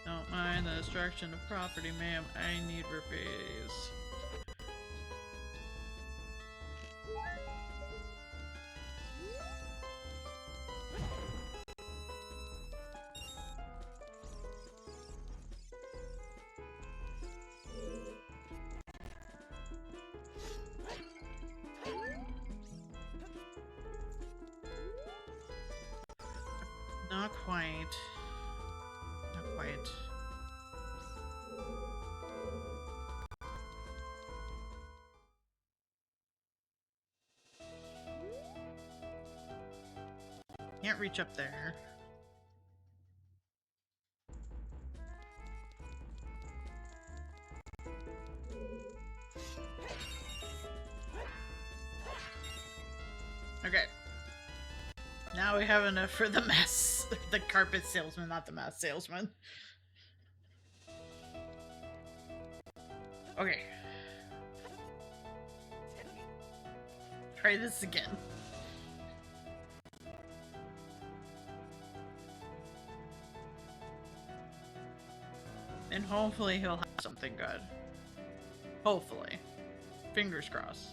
Don't mind the destruction of property, ma'am. I need rupees. Not quite. Not quite. Can't reach up there. Okay. Now we have enough for the mess. The carpet salesman, not the mess salesman. Okay. Try this again. And hopefully he'll have something good. Hopefully. Fingers crossed.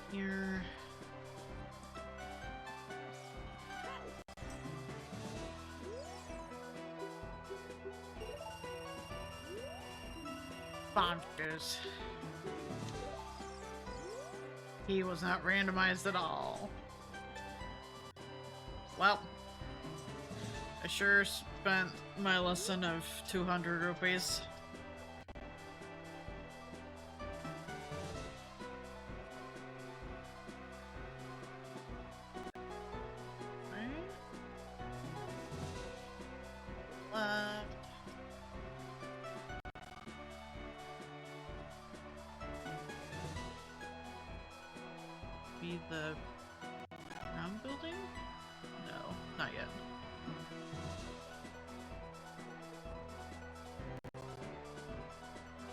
Here. Bomb juice. He was not randomized at all. Well, I sure spent my lesson of 200 rupees. Be the round building? No, not yet.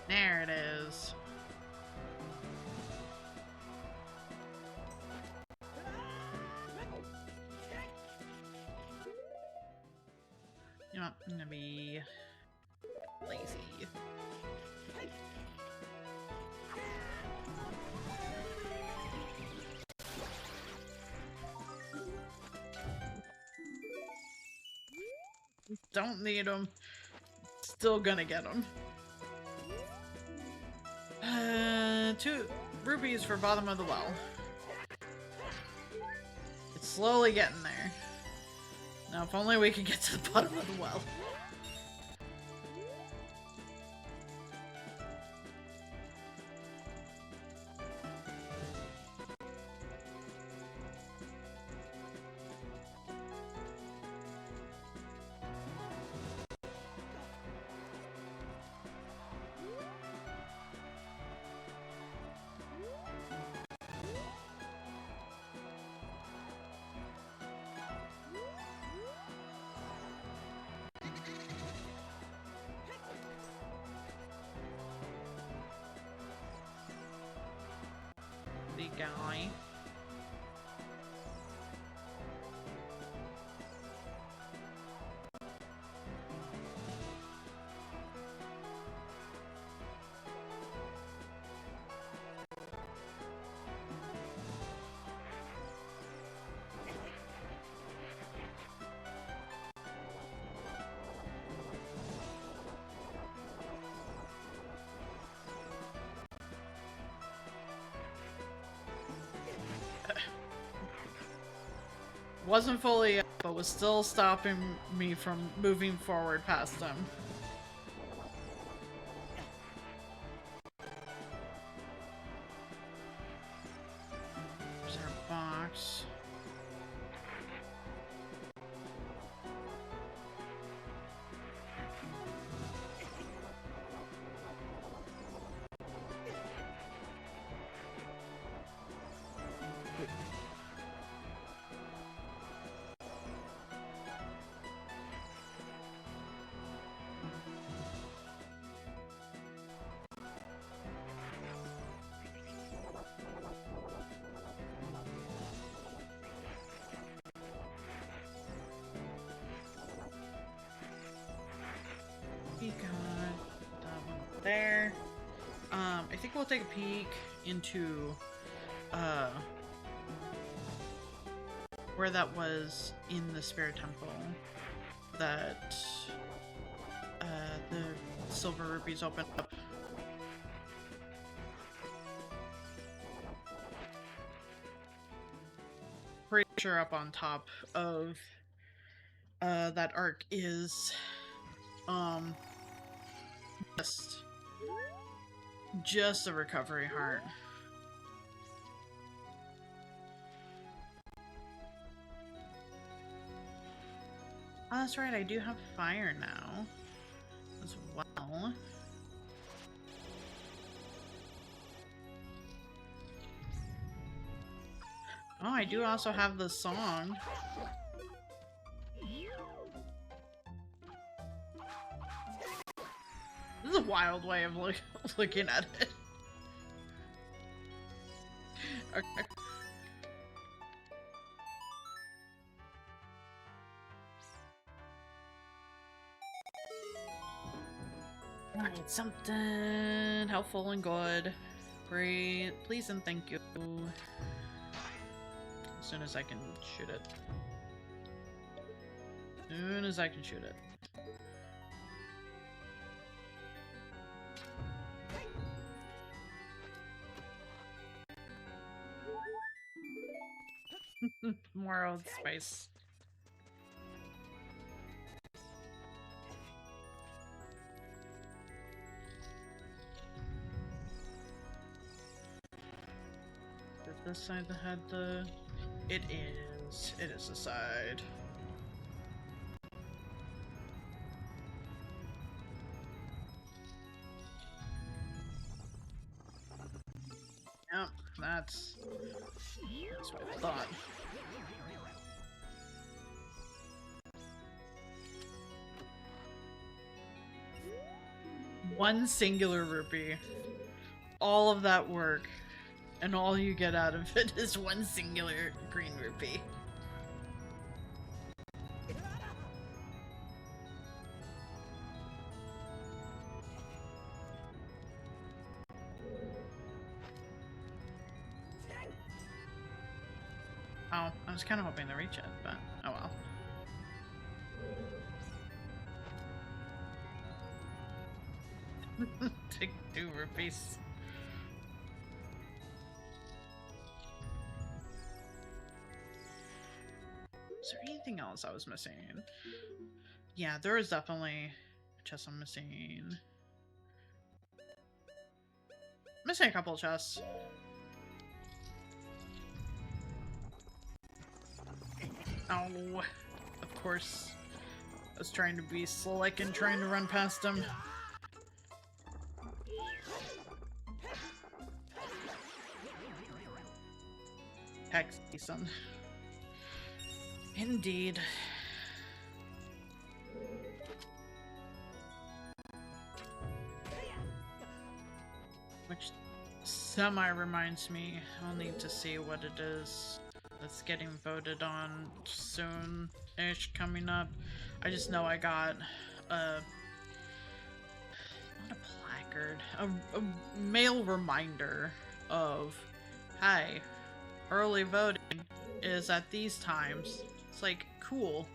There it is. You know what? I'm gonna be lazy. Don't need them. Still gonna get them. 2 rupees for bottom of the well. It's slowly getting there. Now, if only we could get to the bottom of the well. guy. Wasn't fully up, but was still stopping me from moving forward past him. There's our box. We got that one there. I think we'll take a peek into where that was in the Spirit Temple that the silver rupees opened up. Pretty sure up on top of that arc is just a recovery heart. Oh, that's right, I do have fire now as well. Oh, I do also have the song. This is a wild way of looking at it. Okay. I need something helpful and good. Great. Please and thank you. As soon as I can shoot it. As soon as I can shoot it. More old spice. Is this side that had the... It is. It is the side. Yep, that's what I thought. One singular rupee. All of that work, and all you get out of it is one singular green rupee. Oh, I was kind of hoping to reach it, but oh well. Take 2 rupees. Is there anything else I was missing? Yeah, there is definitely a chest I'm missing. Missing a couple chests. Oh, of course. I was trying to be slick and trying to run past him. Hex decent. Indeed. Which Semi reminds me, I'll need to see what it is that's getting voted on soon-ish coming up. I just know I got a, not a placard, a mail reminder of, hi, early voting is at these times. It's like, cool.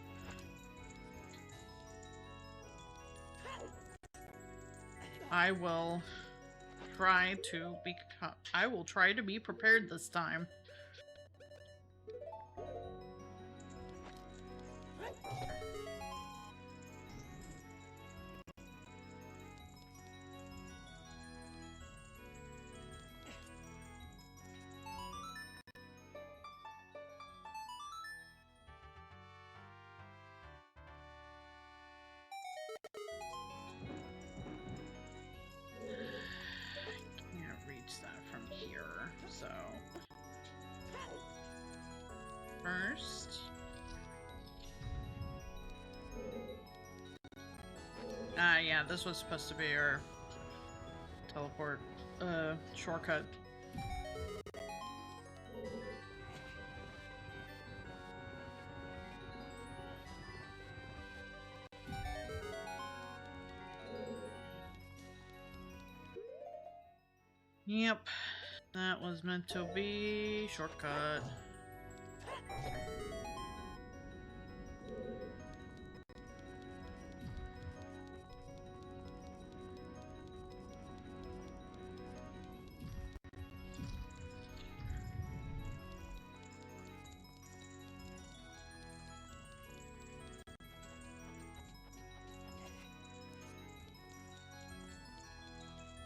I will try to be prepared this time. So first, yeah, this was supposed to be our teleport shortcut. Yep, that was meant to be shortcut.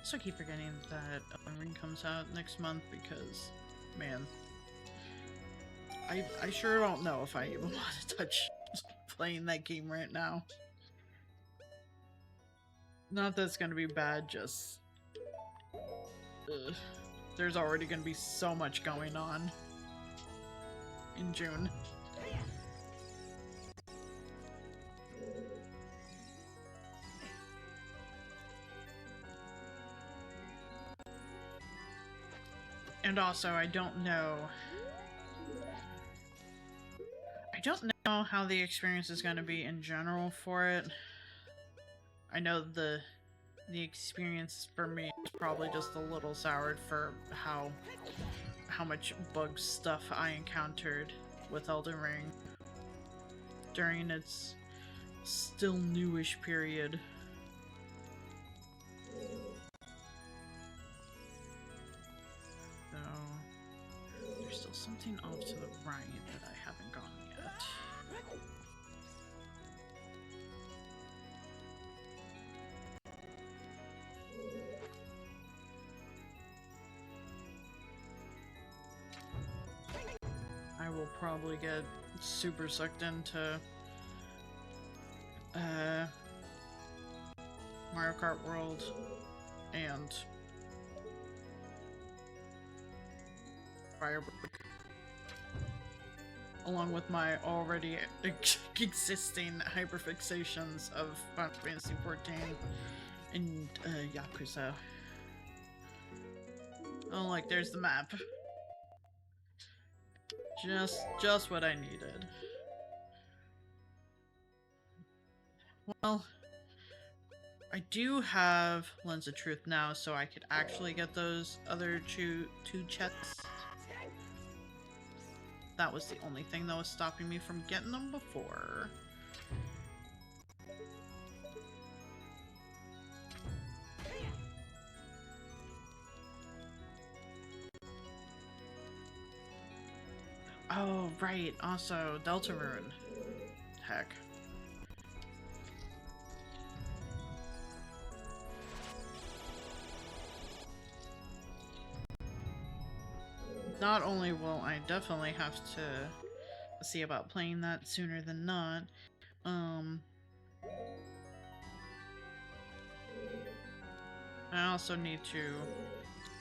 So I keep forgetting that Elden Ring comes out next month because, man, I sure don't know if I even want to touch playing that game right now. Not that it's gonna be bad, just there's already gonna be so much going on in June. And also, I don't know how the experience is going to be in general for it. I know the experience for me is probably just a little soured for how much bug stuff I encountered with Elden Ring during its still newish period. There's still something off to the right that I haven't gotten yet. I will probably get super sucked into Mario Kart World and Firebreak, along with my already existing hyperfixations of Final Fantasy XIV and Yakuza. Oh, like, there's the map. Just what I needed. Well, I do have Lens of Truth now, so I could actually get those other two chests. That was the only thing that was stopping me from getting them before. Oh, right. Also, Deltarune. Heck. Not only will I definitely have to see about playing that sooner than not, I also need to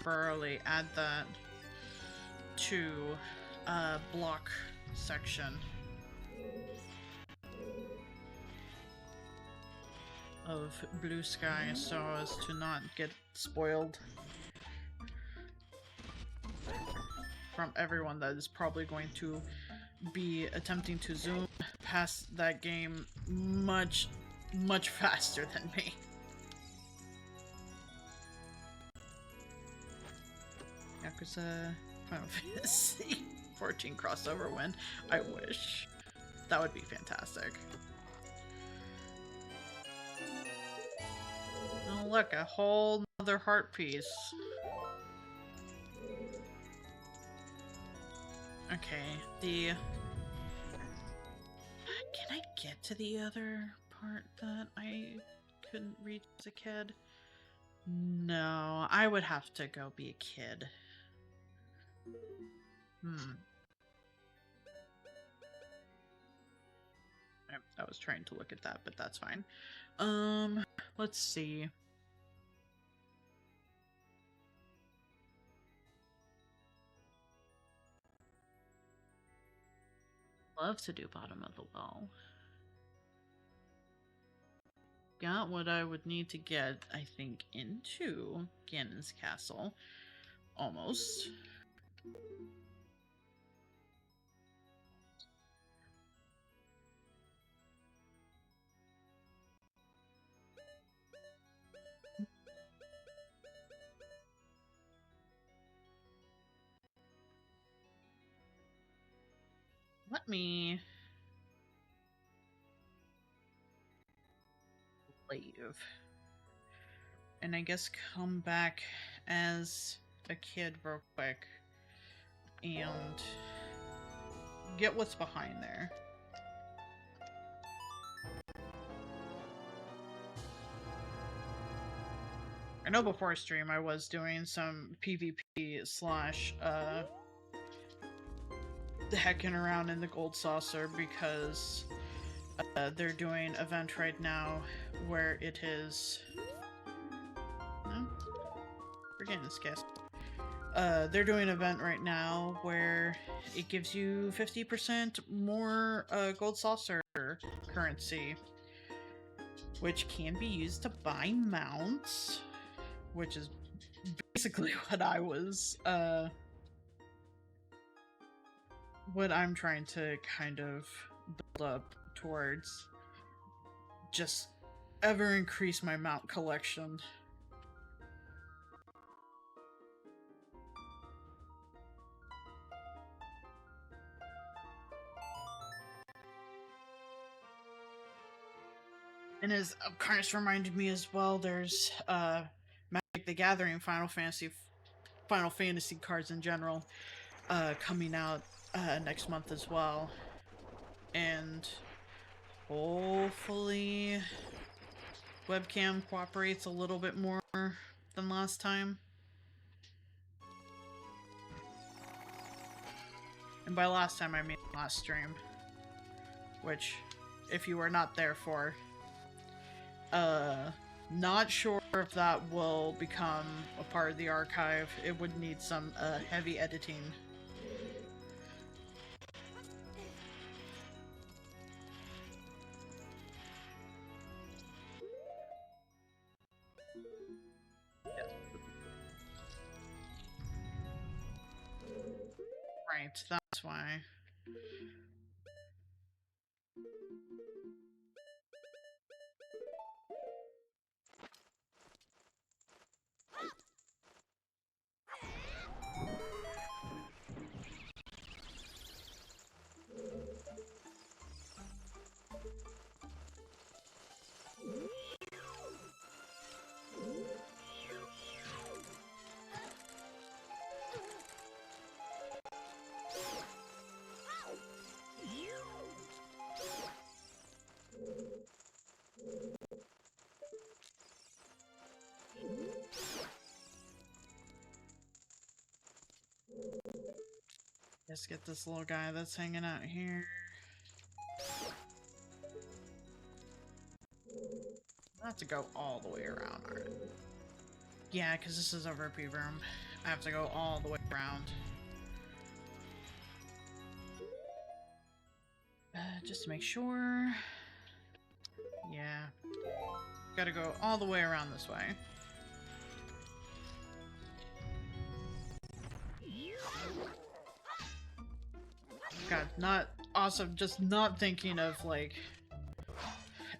thoroughly add that to block section of Blue Sky so as to not get spoiled. from everyone that is probably going to be attempting to zoom past that game much, much faster than me. Yakuza Final Fantasy 14 crossover win. I wish. That would be fantastic. Oh look, a whole nother heart piece. Okay, can I get to the other part that I couldn't reach as a kid? No, I would have to go be a kid. I was trying to look at that, but that's fine. Let's see. Love to do bottom of the well. Got what I would need to get, I think, into Ganon's castle. Almost. Let me leave. And I guess come back as a kid real quick and get what's behind there. I know before stream I was doing some PvP slash hecking around in the gold saucer because they're doing an event right now where it is... No? Forgetting this guess. They're doing an event right now where it gives you 50% more gold saucer currency, which can be used to buy mounts, which is basically what I was, what I'm trying to kind of build up towards. Just ever increase my mount collection. And as Karnas reminded me as well, there's Magic the Gathering Final Fantasy cards in general coming out next month as well. And hopefully webcam cooperates a little bit more than last time. And by last time I mean last stream, which if you were not there for, not sure if that will become a part of the archive. It would need some heavy editing. Right, that's why. Let's get this little guy that's hanging out here. I have to go all the way around. All right. Yeah, because this is a rupee room. I have to go all the way around. Just to make sure. Yeah. Gotta go all the way around this way. God, not awesome. Just not thinking of like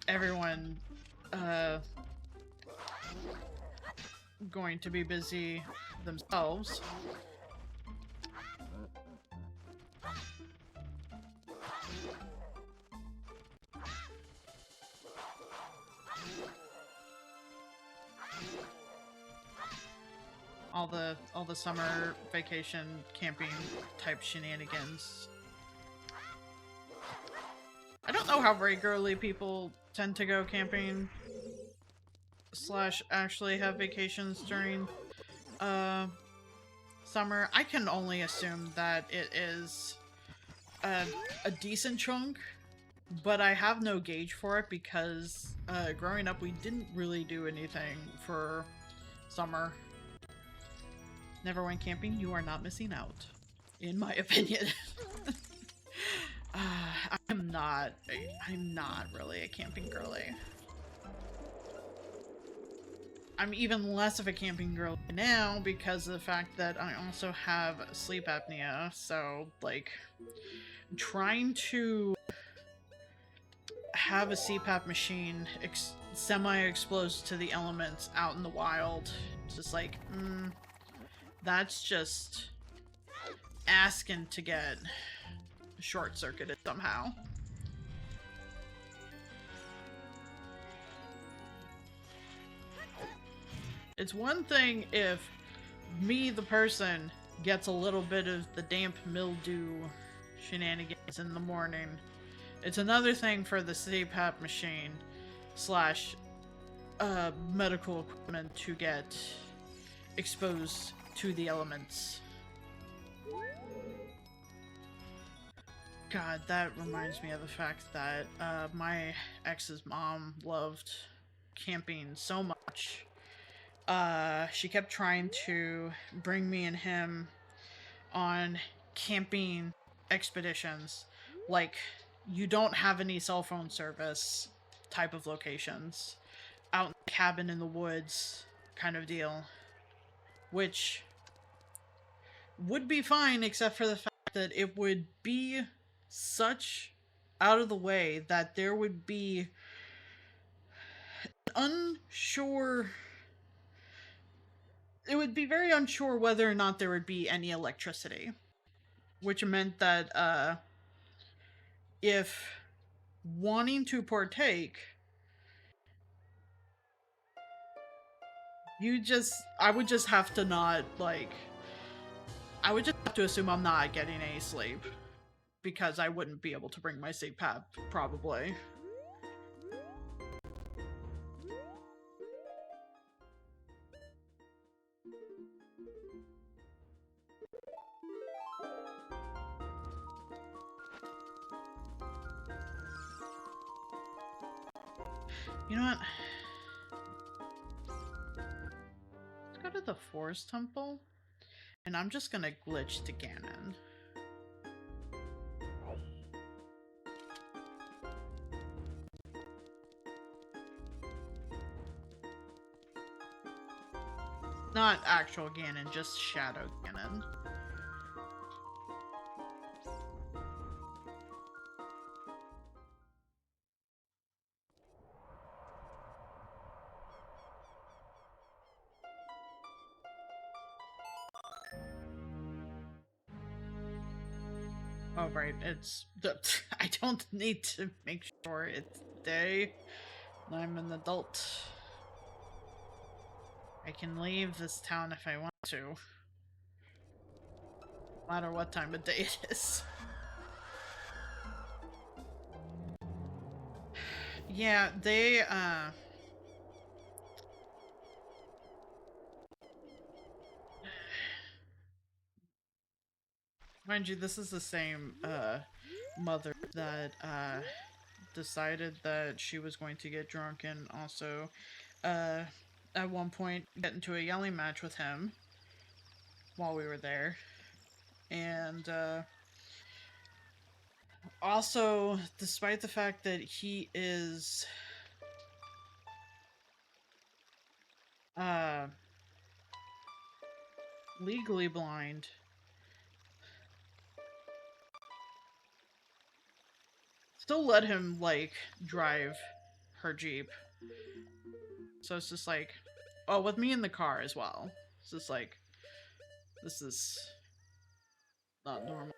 everyone going to be busy themselves. All the summer vacation camping type shenanigans. I don't know how regularly people tend to go camping / actually have vacations during summer. I can only assume that it is a decent chunk, but I have no gauge for it because growing up we didn't really do anything for summer. Never went camping, you are not missing out, in my opinion. I'm not really a camping girly. I'm even less of a camping girl now because of the fact that I also have sleep apnea, so, like, trying to have a CPAP machine semi-exposed to the elements out in the wild, it's just like, that's just asking to get short-circuited somehow. It's one thing if me, the person, gets a little bit of the damp mildew shenanigans in the morning. It's another thing for the CPAP machine / medical equipment to get exposed to the elements. God, that reminds me of the fact that my ex's mom loved camping so much. She kept trying to bring me and him on camping expeditions. Like, you don't have any cell phone service type of locations. Out in the cabin in the woods kind of deal. Which would be fine, except for the fact that it would be such out of the way that there would be unsure... It would be very unsure whether or not there would be any electricity. Which meant that, if wanting to partake, I would just have to not, like... I would just have to assume I'm not getting any sleep. Because I wouldn't be able to bring my CPAP, probably. You know what? Let's go to the Forest Temple. And I'm just gonna glitch to Ganon. Not actual Ganon, just Shadow Ganon. Oh, right, it's... I don't need to make sure it's day. I'm an adult. I can leave this town if I want to. No matter what time of day it is. Yeah, they, mind you, this is the same, mother that, decided that she was going to get drunk and also, at one point get into a yelling match with him while we were there. And, also, despite the fact that he is, legally blind, still let him, like, drive her Jeep. So it's just like, oh, with me in the car as well. It's just like, this is not normal.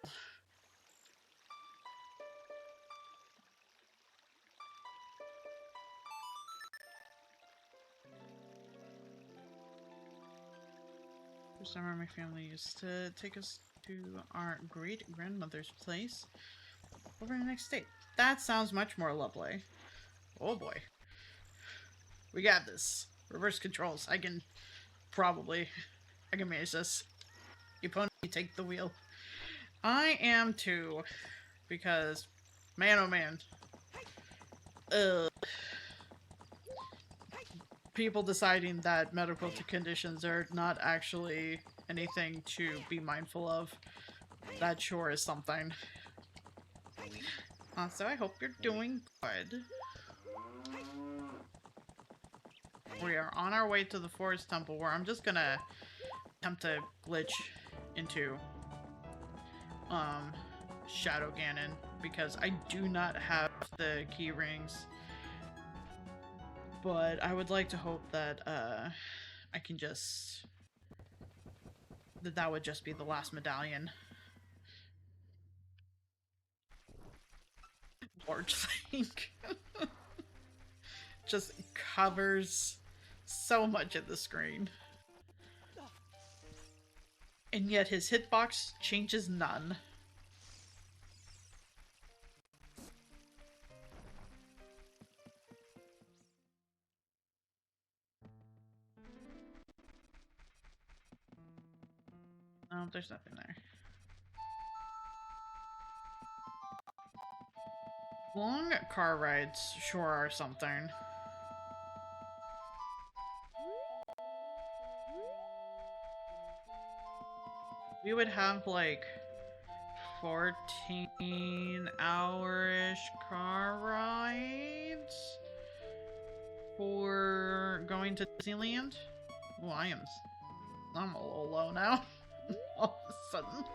For summer, my family used to take us to our great-grandmother's place over in the next state. That sounds much more lovely. Oh boy. We got this. Reverse controls. I can manage this. You pony, take the wheel. I am too, because, man oh man. People deciding that medical conditions are not actually anything to be mindful of. That sure is something. So I hope you're doing good. We are on our way to the Forest Temple, where I'm just gonna attempt to glitch into Shadow Ganon, because I do not have the key rings. But I would like to hope that I can just... that would just be the last medallion. Large thing. Just covers so much of the screen. And yet his hitbox changes none. No, there's nothing there. Long car rides sure are something. We would have like 14-hour-ish car rides for going to Disneyland. Well, I'm a little low now. All of a sudden.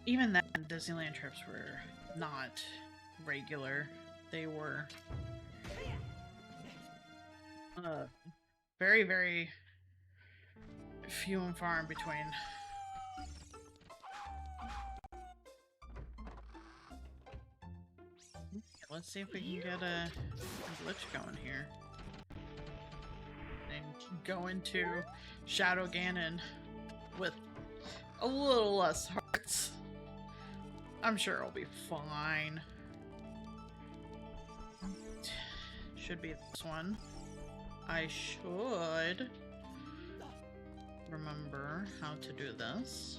Even then, Disneyland trips were not regular. They were very, very few and far in between. Let's see if we can get a glitch going here. And go into Shadow Ganon with a little less hearts. I'm sure it'll be fine. Should be this one. I should remember how to do this.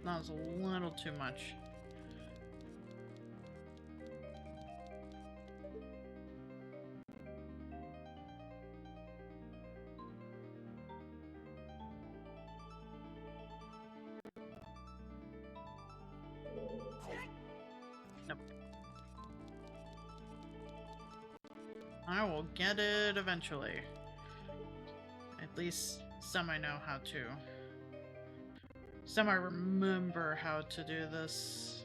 That was a little too much. Nope. I will get it eventually. At least semi know how to. Semi-remember how to do this.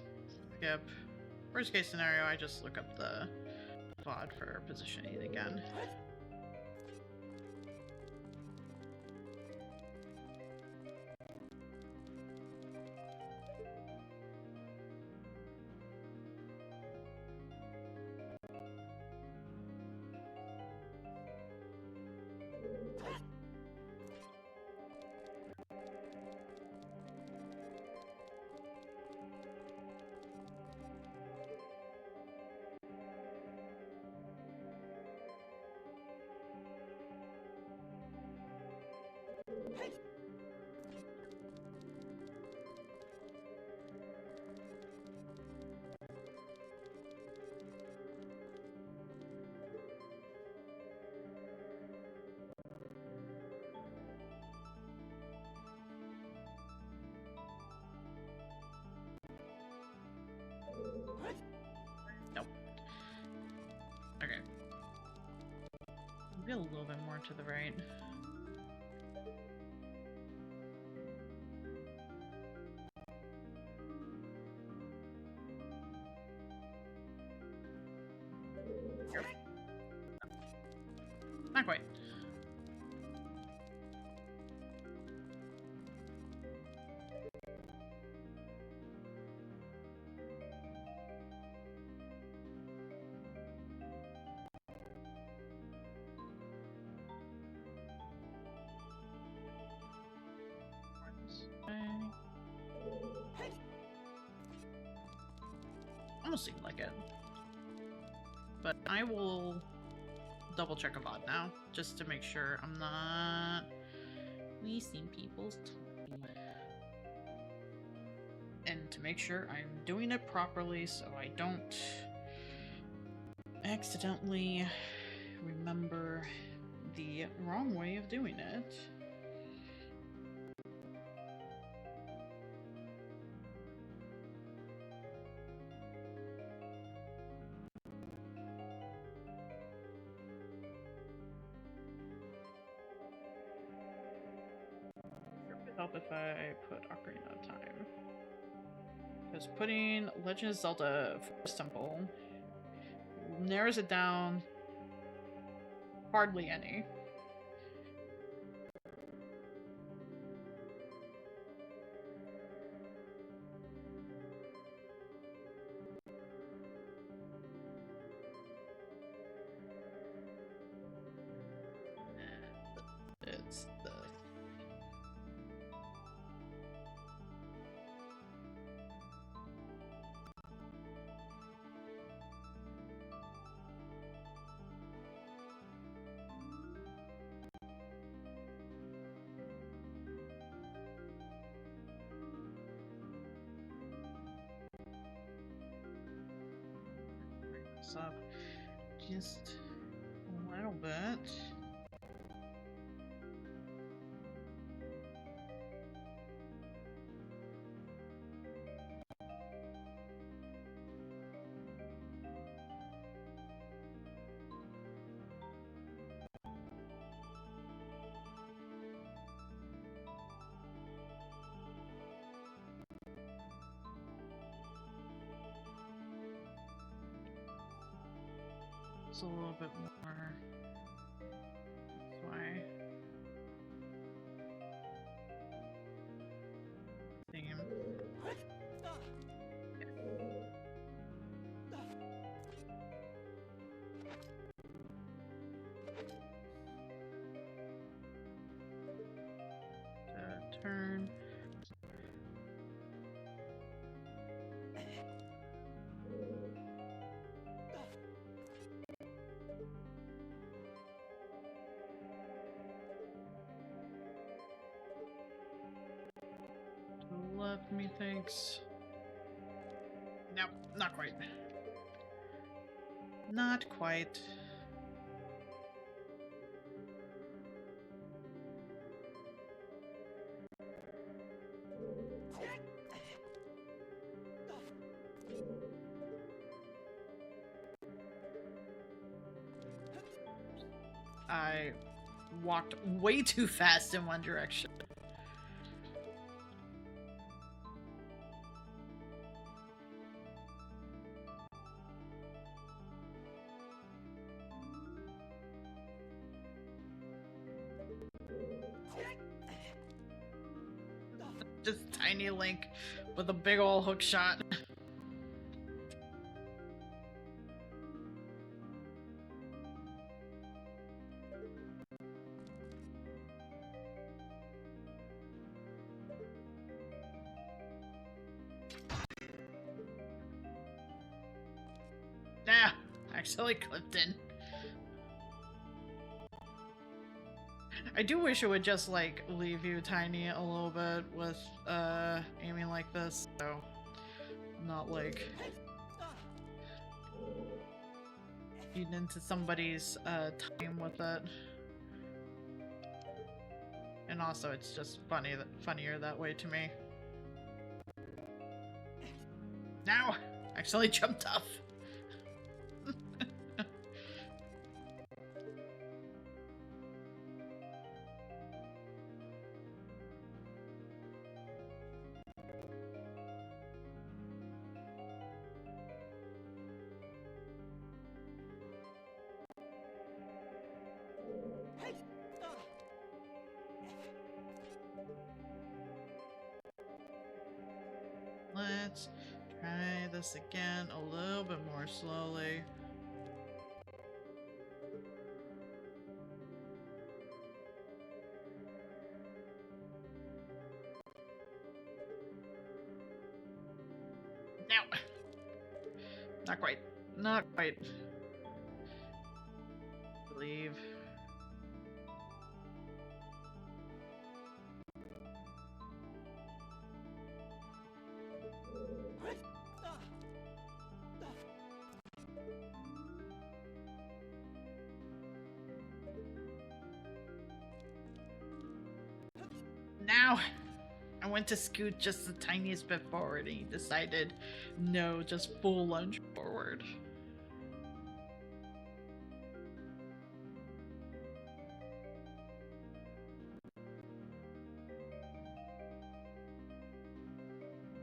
Skip. Worst case scenario, I just look up the VOD for positioning again. Maybe a little bit more to the right. Not quite. Almost seemed like it. But I will double check a bot now, just to make sure I'm not wasting people's time. And to make sure I'm doing it properly so I don't accidentally remember the wrong way of doing it. It would help if I put Ocarina of Time. Because putting Legend of Zelda Forest Temple narrows it down hardly any. It's the... up just a little bit. A little bit more this way. Theme. Turn. Left, methinks. Nope, not quite. Not quite. I walked way too fast in one direction. Just tiny Link with a big ol' hook shot. Nah, actually clipped in. I do wish it would just, like, leave you tiny a little bit with, aiming like this, so not, like, feeding into somebody's, time with it. And also, it's just funnier that way to me. Now! Actually jumped off. Let's try this again a little bit more slowly. No! Not quite. Not quite. Leave. Now! I went to scoot just the tiniest bit forward and he decided, no, just full lunge forward.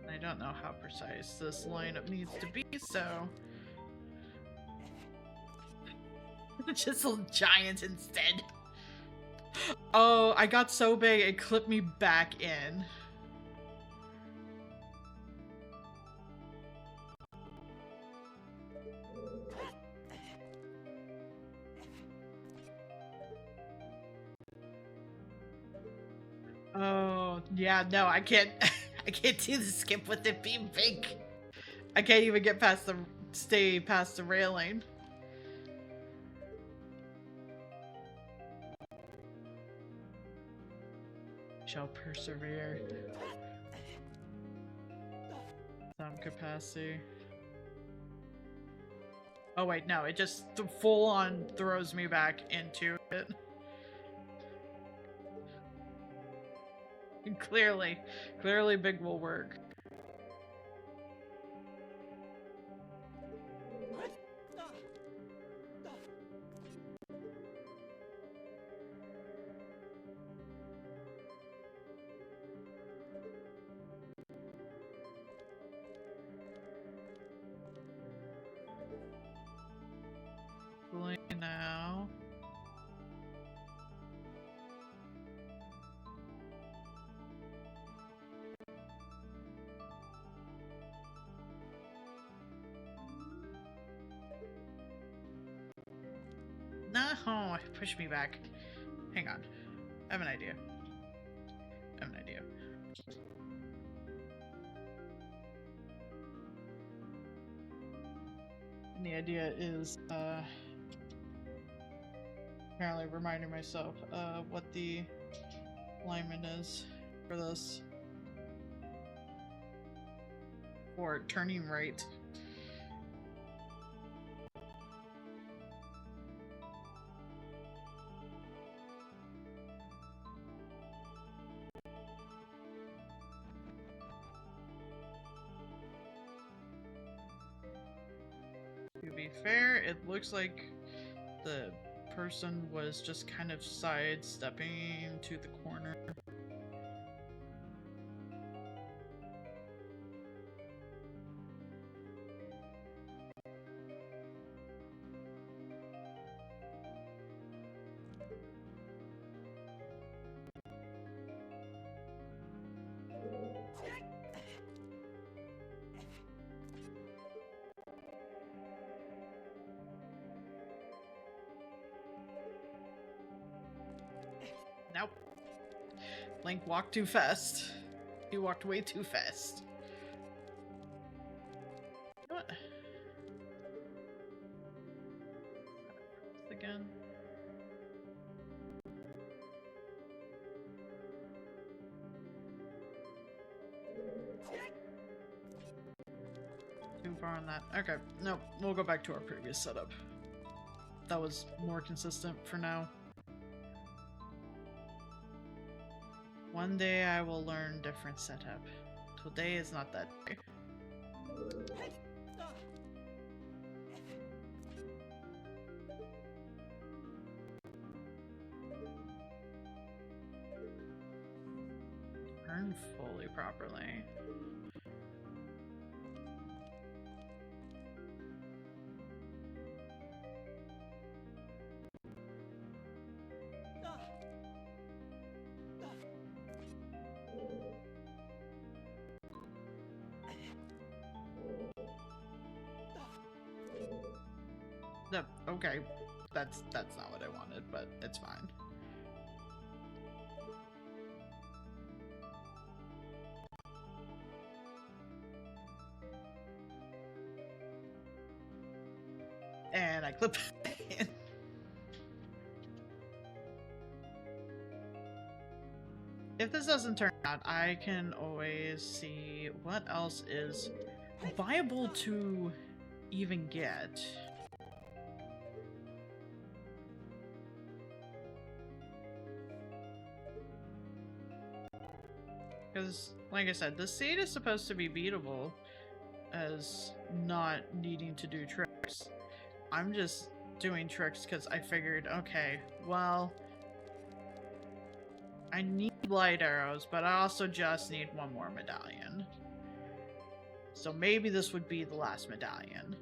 I don't know how precise this lineup needs to be, so... just a giant instead. Oh, I got so big it clipped me back in. Oh, yeah, no, I can't I can't do the skip with it being big. I can't even get past the stay past the railing. Shall persevere. Some capacity. Oh wait, no, it just full on throws me back into it. Clearly big will work. Now. No, push me back. Hang on. I have an idea. And the idea is, apparently reminding myself, what the alignment is for this. For turning right. To be fair, it looks like the person was just kind of sidestepping to the corner. Nope. Link walked too fast. He walked way too fast. What? Again. Too far on that. Okay, nope. We'll go back to our previous setup. That was more consistent for now. One day I will learn different setup. Today is not that day. Turn fully properly. Okay, that's not what I wanted, but it's fine. And I clip it in. If this doesn't turn out, I can always see what else is viable to even get. Because, like I said, the seed is supposed to be beatable as not needing to do tricks. I'm just doing tricks because I figured, okay, well, I need light arrows, but I also just need one more medallion. So maybe this would be the last medallion.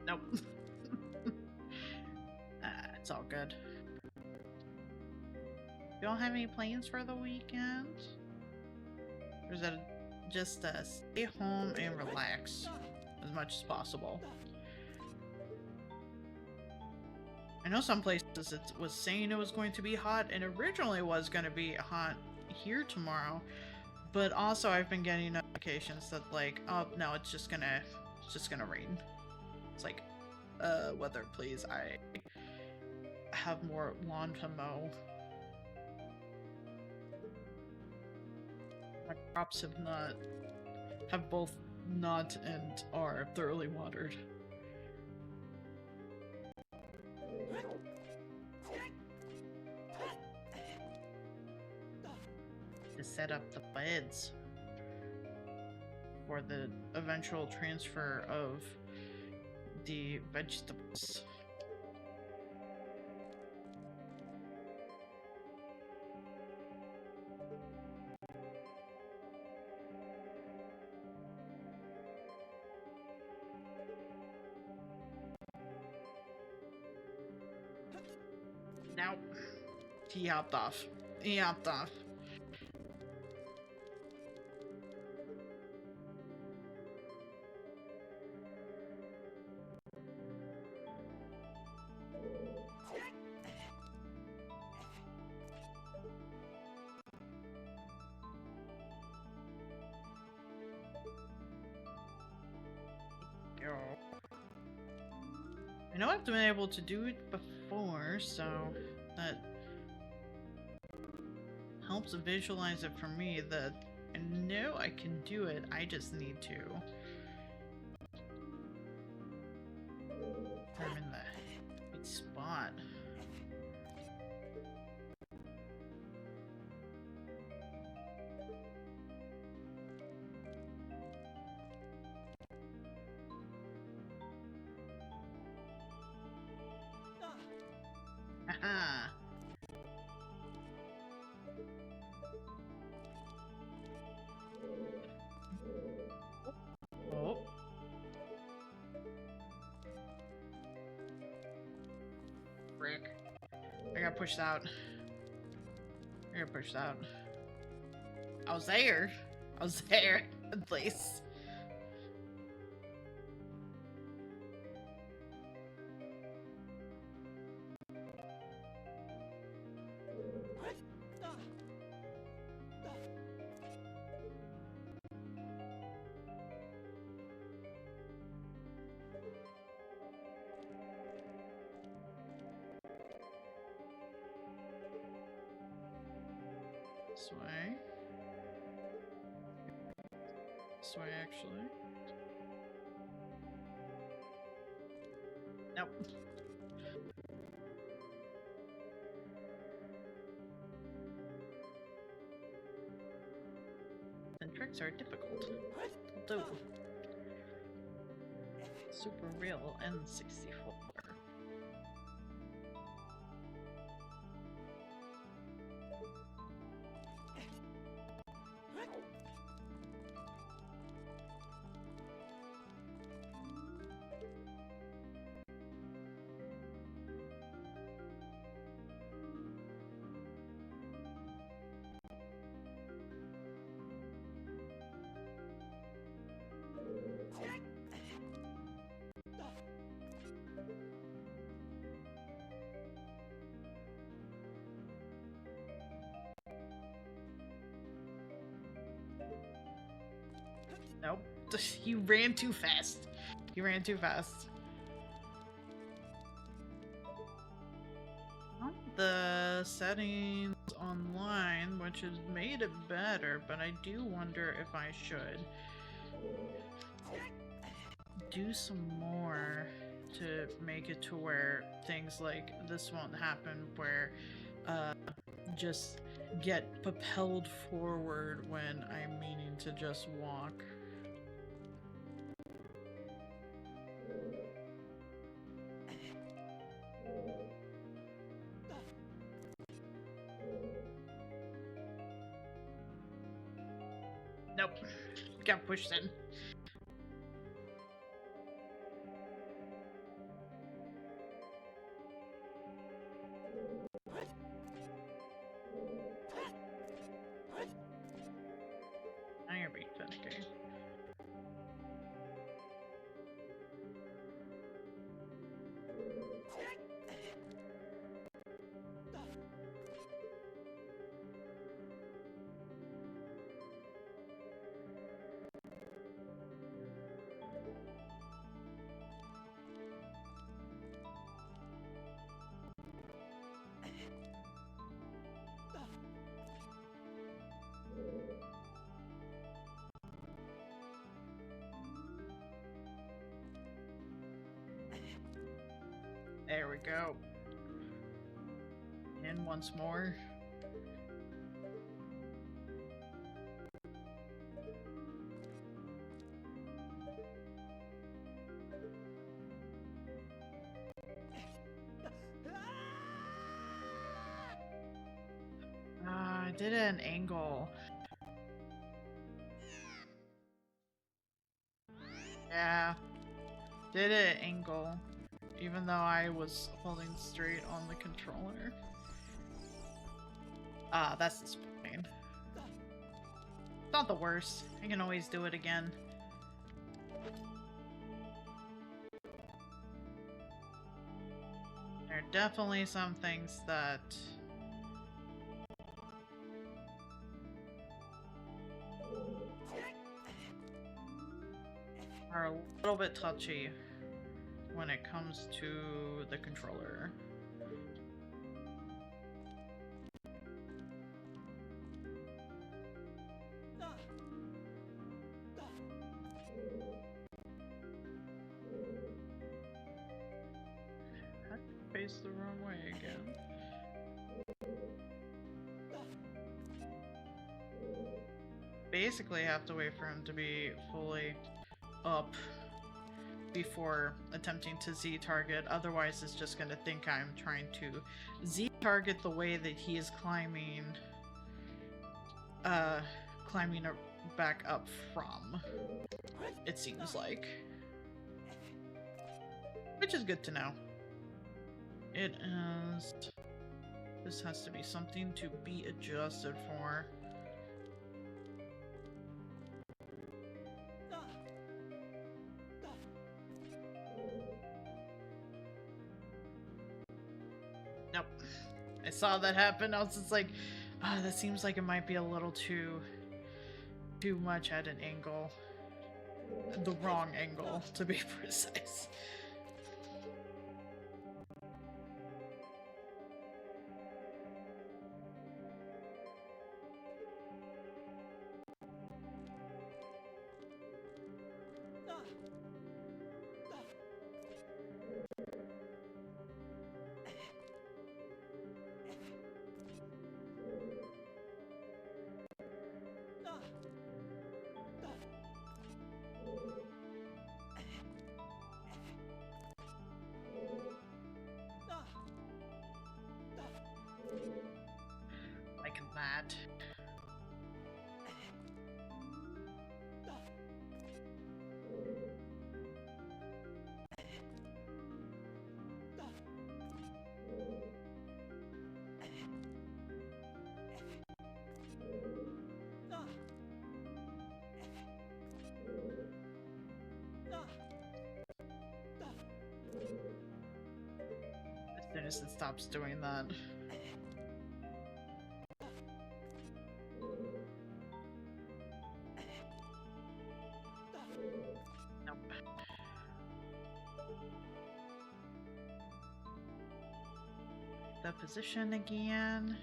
Nope. It's all good. You don't have any plans for the weekend? Or is it just stay home and relax as much as possible? I know some places it was saying it was going to be hot, and originally was going to be hot here tomorrow, but also I've been getting notifications that like, oh no, it's just gonna rain. It's like, weather please, I have more lawn to mow. My crops have both not and are thoroughly watered. To set up the beds for the eventual transfer of the vegetables. Now, he hopped off. He hopped off. I know I've been able to do it before, so that helps visualize it for me that I know I can do it, I just need to determine the right spot. Haha! Oh. Frick. I got pushed out. I got pushed out. I was there. I was there, at least. This way. This way, actually. Nope. and tricks are difficult. Although Super Real N64. Nope. He ran too fast. He ran too fast. The settings online, which has made it better, but I do wonder if I should do some more to make it to where things like this won't happen, where just get propelled forward when I'm meaning to just walk. Nope. Got pushed in. Now you're being finicky. There we go. And once more. I did it at an angle. Yeah. Did it at an angle. Even though I was holding straight on the controller. Ah, that's disappointing. It's not the worst. I can always do it again. There are definitely some things that are a little bit touchy when it comes to the controller. I faced the wrong way again. Basically have to wait for him to be fully up before attempting to Z-target, otherwise it's just gonna think I'm trying to Z-target the way that he is climbing back up from, it seems like. Which is good to know. It is... This has to be something to be adjusted for. Nope. I saw that happen. I was just like, that seems like it might be a little too much at an angle. The wrong angle, to be precise. that. As soon as it stops doing that. Nope. The position again.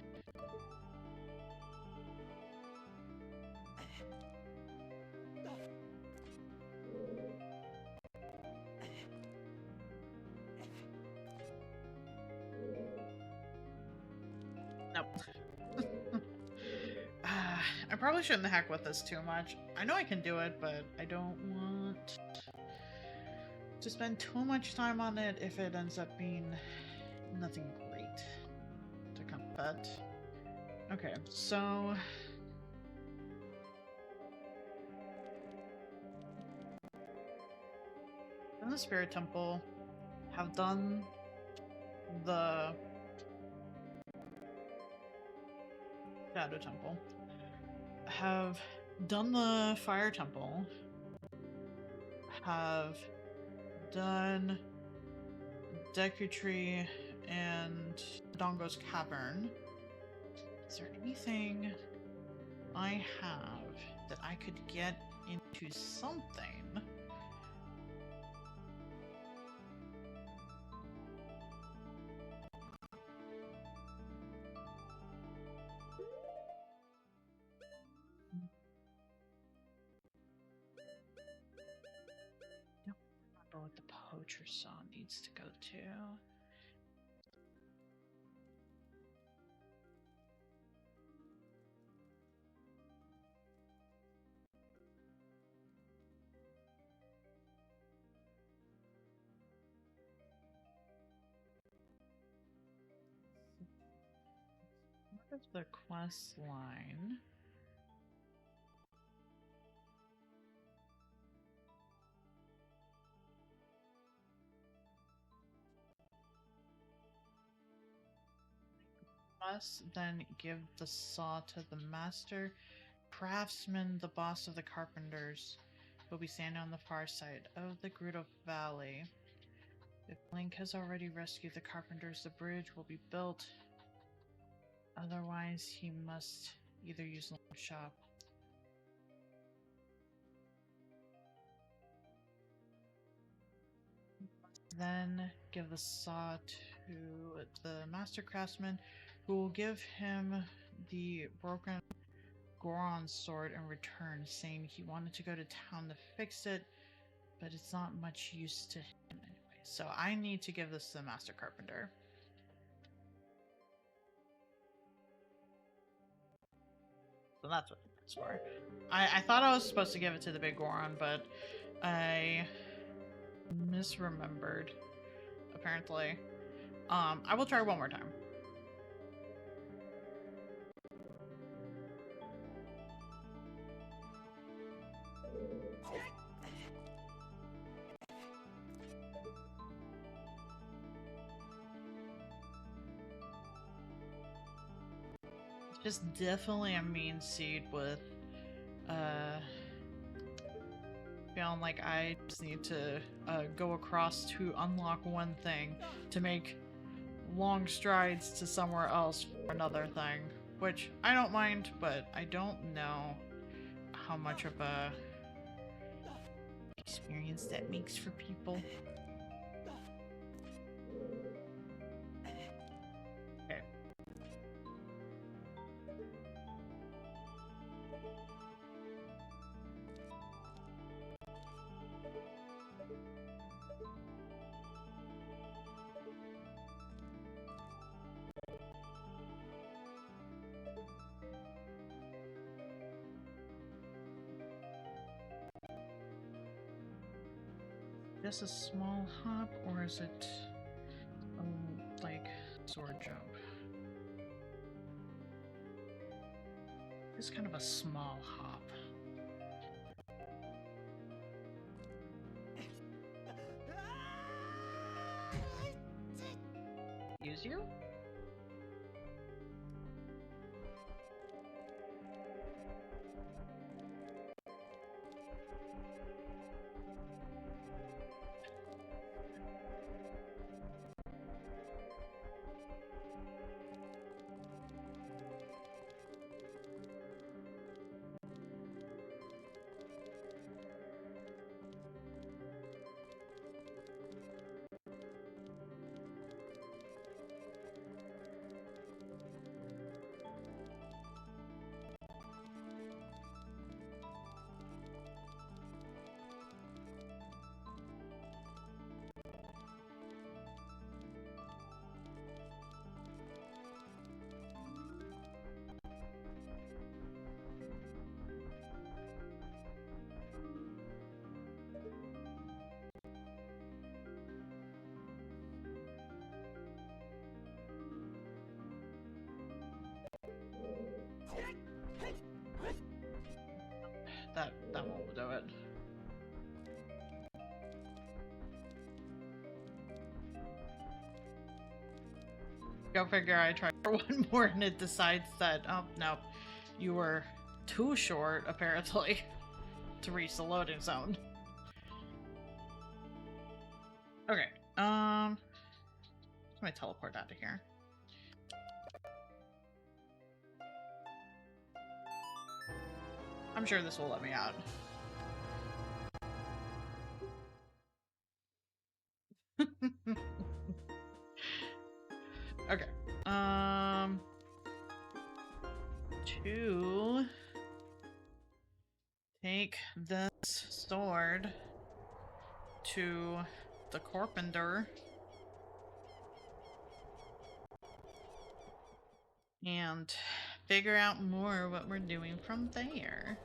Nope. I probably shouldn't hack with this too much. I know I can do it, but I don't want to spend too much time on it if it ends up being nothing great to combat. Okay, so in the Spirit Temple, have done the Shadow Temple, have done the Fire Temple, have done Deku Tree and Dongo's Cavern. Is there anything I have that I could get into something? Don't remember what the Poacher Saw needs to go to. Part of the quest line. Must then give the saw to the master craftsman, the boss of the carpenters, who will be standing on the far side of the Gerudo Valley. If Link has already rescued the carpenters, the bridge will be built. Otherwise, he must either use Link's shop. Then give the saw to the master craftsman, who will give him the broken Goron sword in return, saying he wanted to go to town to fix it, but it's not much use to him anyway. So I need to give this to the master carpenter. So that's what it's for. I thought I was supposed to give it to the big Goron, but I misremembered, apparently. I will try one more time. It's just definitely a mean seed with, feeling like I just need to go across to unlock one thing to make long strides to somewhere else for another thing, which I don't mind, but I don't know how much of a experience that makes for people. Okay. Just a small hop, or is it like sword jump? It's kind of a small hop. Use you? That won't do it. Go figure, I tried for one more and it decides that, oh, no, you were too short, apparently, to reach the loading zone. Okay, let me teleport out of here. I'm sure this will let me out. Okay. To take this sword to the carpenter and figure out more what we're doing from there.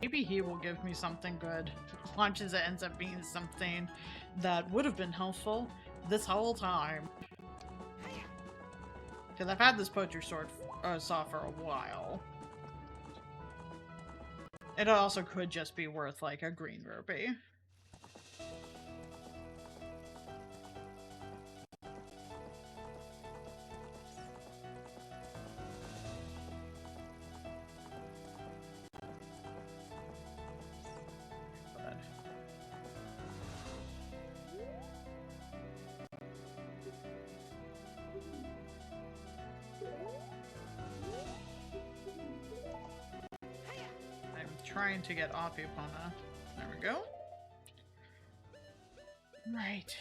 Maybe he will give me something good. As long as it ends up being something that would have been helpful this whole time. Because I've had this poacher sword saw for a while. It also could just be worth like a green rupee. Trying to get off Epona. There we go. Right.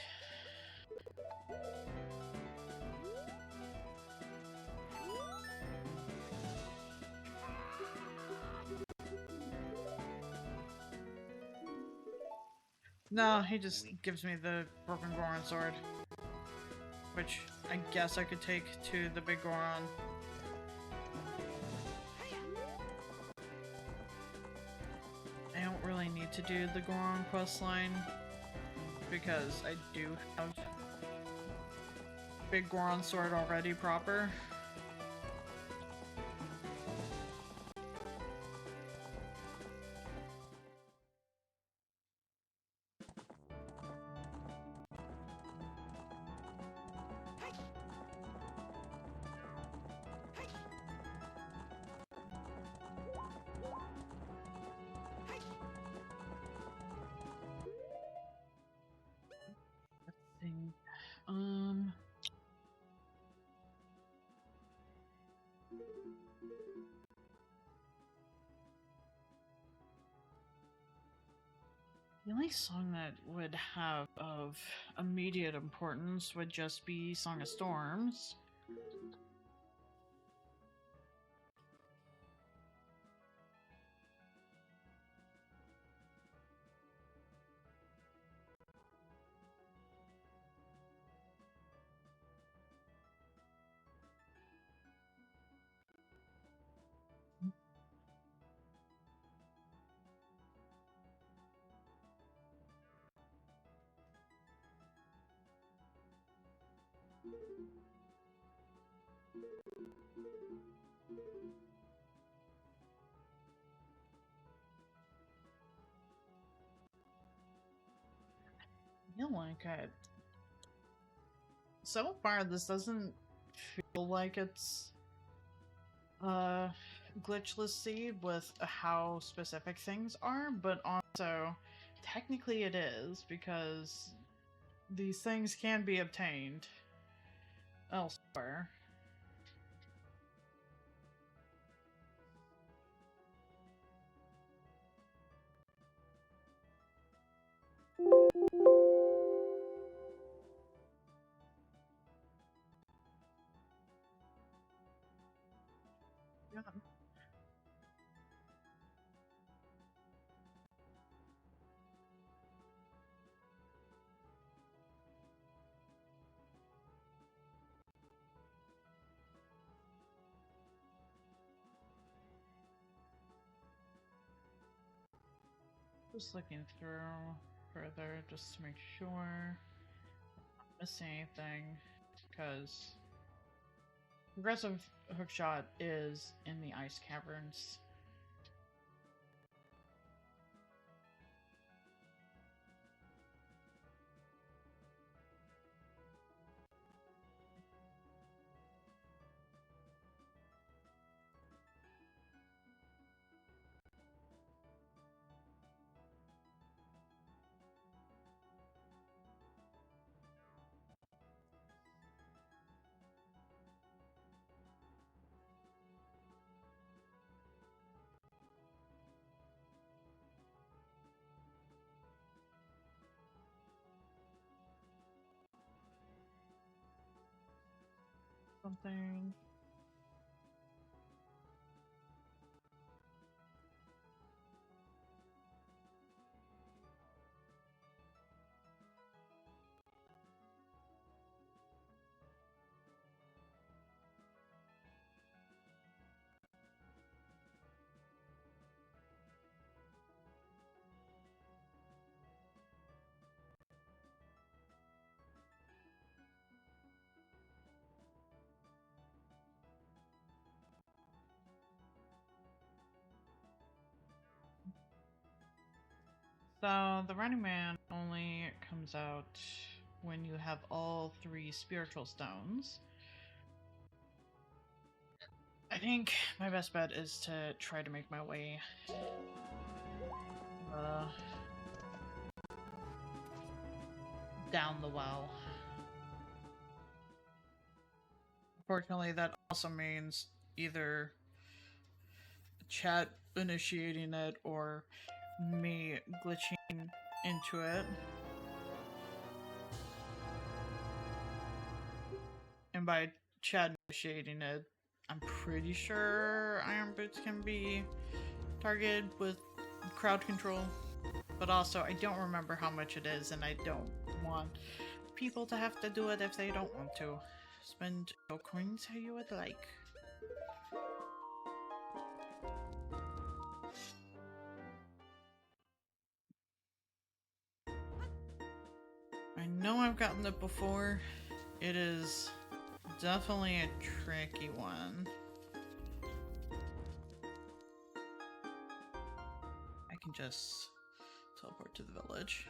No, he just gives me the broken Goron sword. Which I guess I could take to the big Goron. I don't really need to do the Goron questline because I do have big Goron sword already proper. The only song that would have of immediate importance would just be Song of Storms. I feel like it. So far, this doesn't feel like it's glitchless seed with how specific things are, but also technically it is because these things can be obtained elsewhere. Yeah. Just looking through further just to make sure I'm not missing anything, because progressive hookshot is in the ice caverns. Something. So the Running Man only comes out when you have all 3 spiritual stones. I think my best bet is to try to make my way down the well. Unfortunately, that also means either chat initiating it or me glitching into it. And by chat initiating it, I'm pretty sure Iron Boots can be targeted with crowd control. But also, I don't remember how much it is, and I don't want people to have to do it if they don't want to. Spend your coins how you would like. I know I've gotten it before. It is definitely a tricky one. I can just teleport to the village.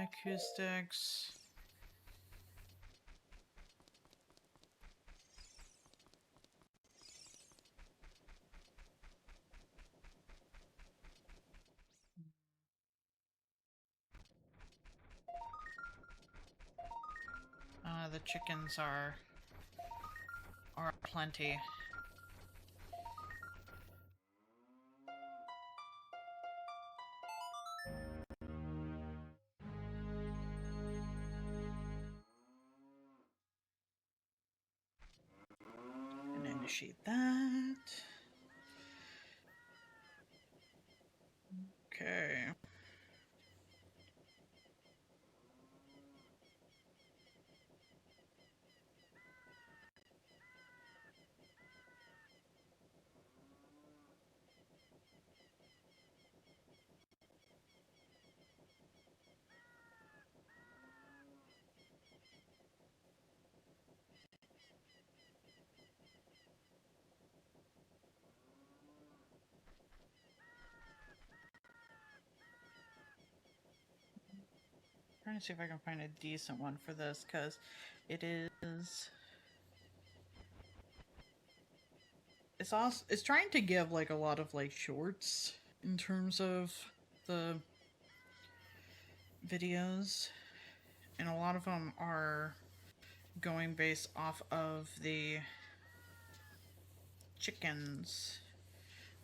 acoustics. The chickens are plenty. And initiate that. Okay. Trying to see if I can find a decent one for this, because it is... It's trying to give like a lot of like shorts in terms of the videos, and a lot of them are going based off of the chickens,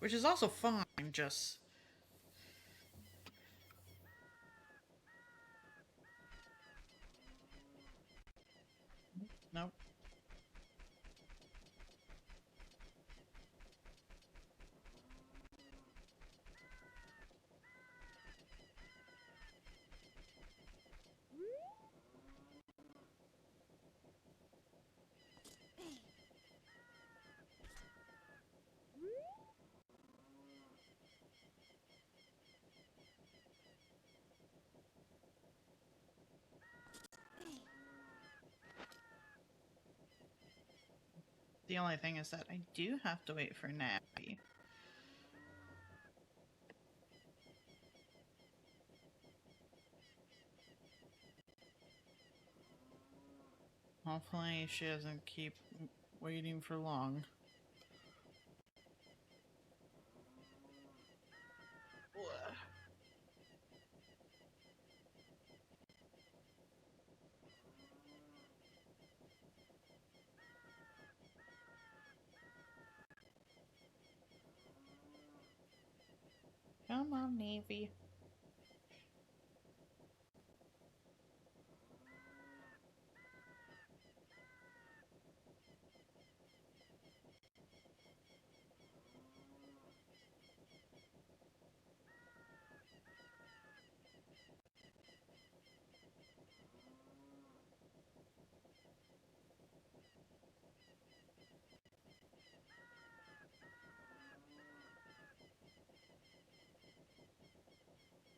which is also fine, just... Nope. The only thing is that I do have to wait for Nappy. Hopefully she doesn't keep waiting for long. Come on, Navy.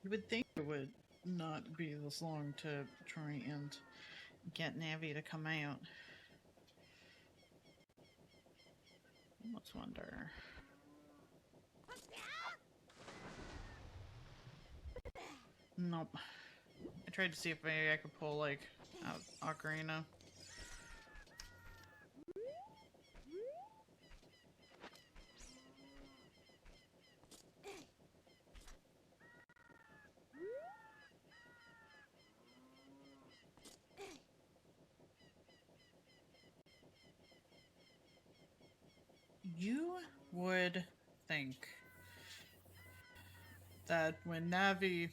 You would think it would not be this long to try and get Navi to come out. Let's wonder. Nope. I tried to see if maybe I could pull, like, out Ocarina. You would think that when Navi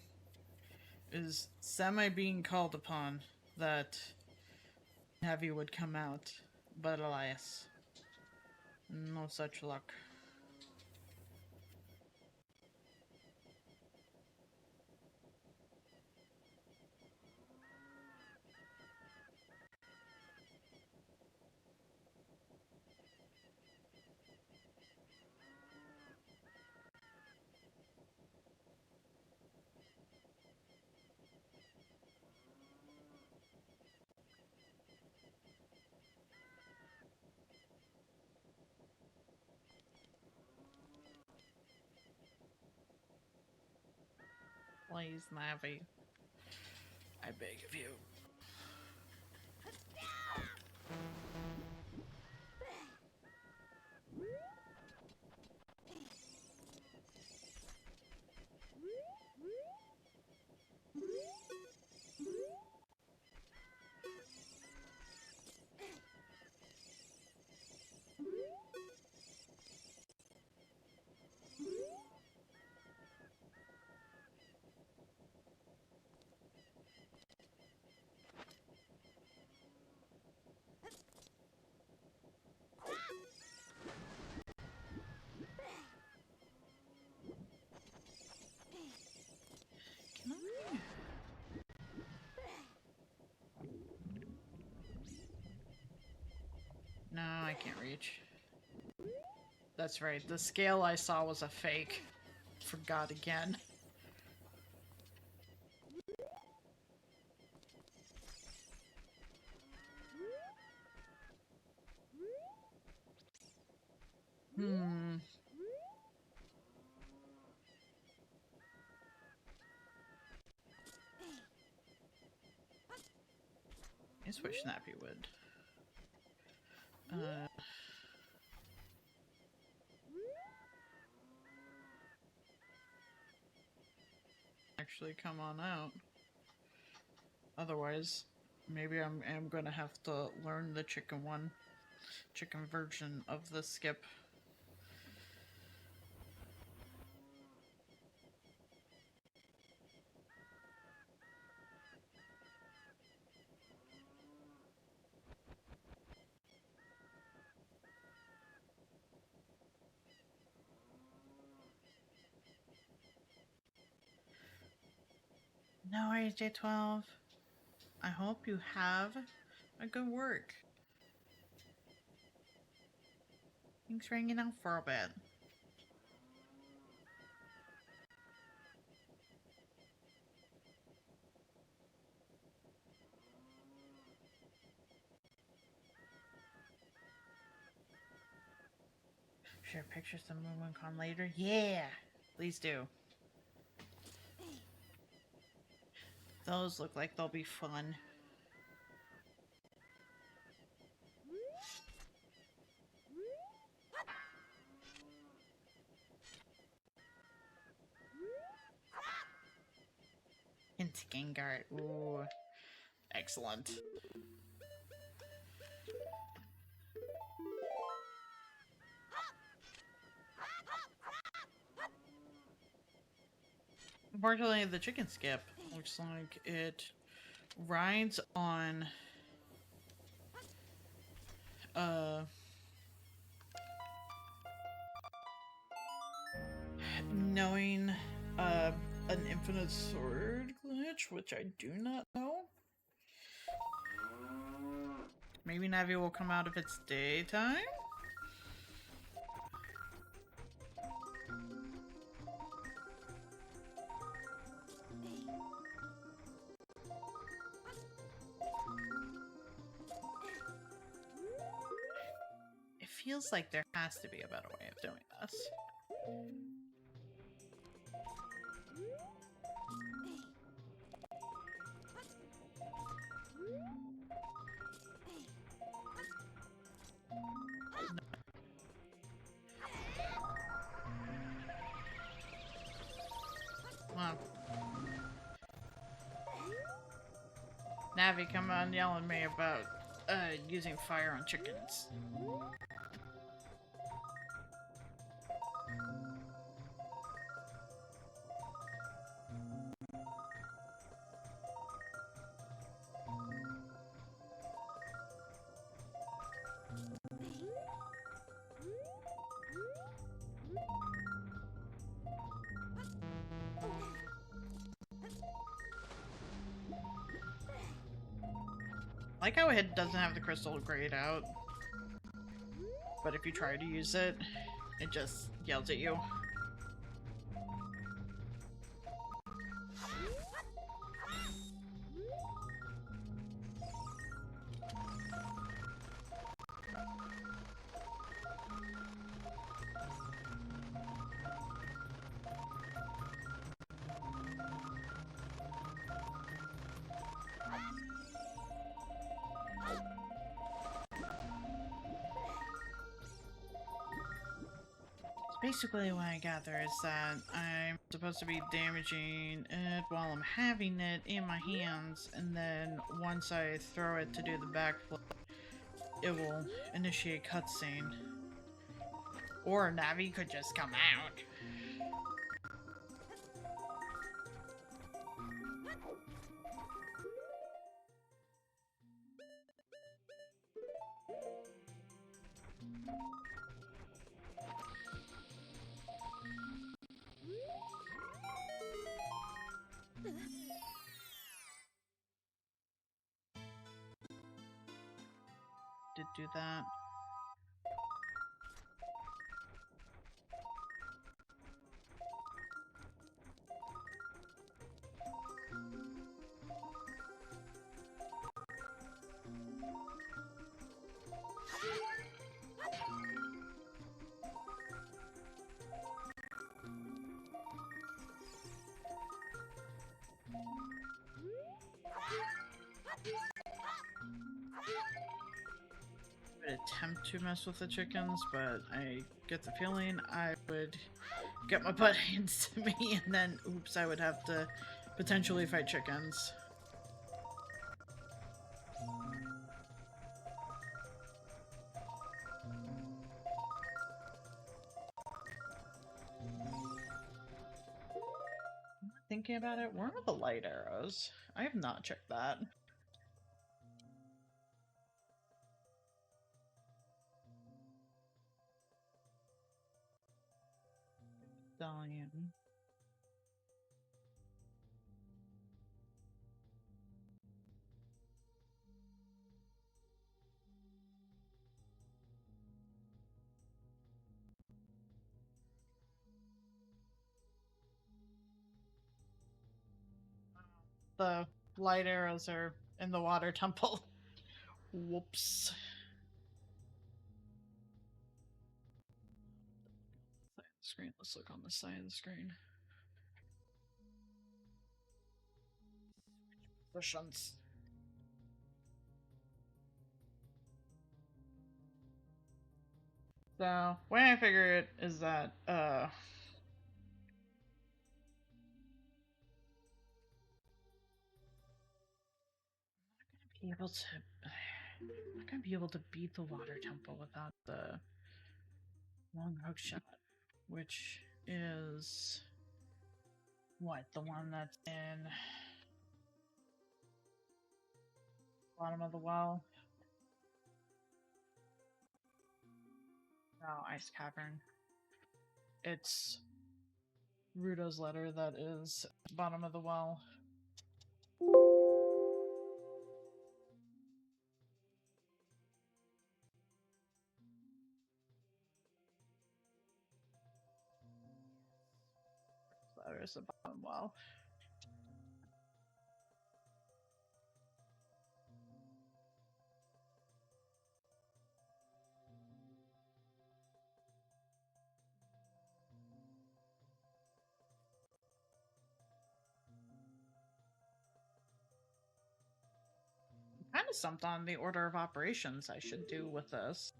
is semi being called upon, that Navi would come out, but alas, no such luck. Please, Navi. I I beg of you. Can I? No, I can't reach. That's right. The scale I saw was a fake. Forgot again. I just wish Snappy would. Actually come on out. Otherwise, maybe I'm gonna have to learn the chicken version of the skip. No, AJ12. I hope you have a good work. Thanks for hanging out for a bit. Share pictures of MoonCon later? Yeah! Please do. Those look like they'll be fun. Into Gengar. Ooh. Excellent. Unfortunately, the chicken skip looks like it rides on knowing an infinite sword glitch, which I do not know. Maybe Navi will come out if it's daytime? It feels like there has to be a better way of doing this. Well, Navi, come on yelling at me about using fire on chickens. I like how it doesn't have the crystal grayed out, but if you try to use it, it just yells at you. Basically, what I gather is that I'm supposed to be damaging it while I'm having it in my hands, and then once I throw it to do the backflip, it will initiate cutscene. Or Navi could just come out. Did do that. I would attempt to mess with the chickens, but I get the feeling I would get my butt handed to me, and then, oops, I would have to potentially fight chickens. Thinking about it, where are the light arrows? I have not checked that. Stallion. The light arrows are in the water temple. Whoops. Side of the screen. Let's look on the side of the screen. Positions. So, way I figure it is that, I'm not gonna be able to beat the water temple without the long hook shot, which is what, the one that's in bottom of the well? No, Ice Cavern. It's Rudo's letter that is bottom of the well. Letter is the bottom well. Kind of stumped on the order of operations I should do with this.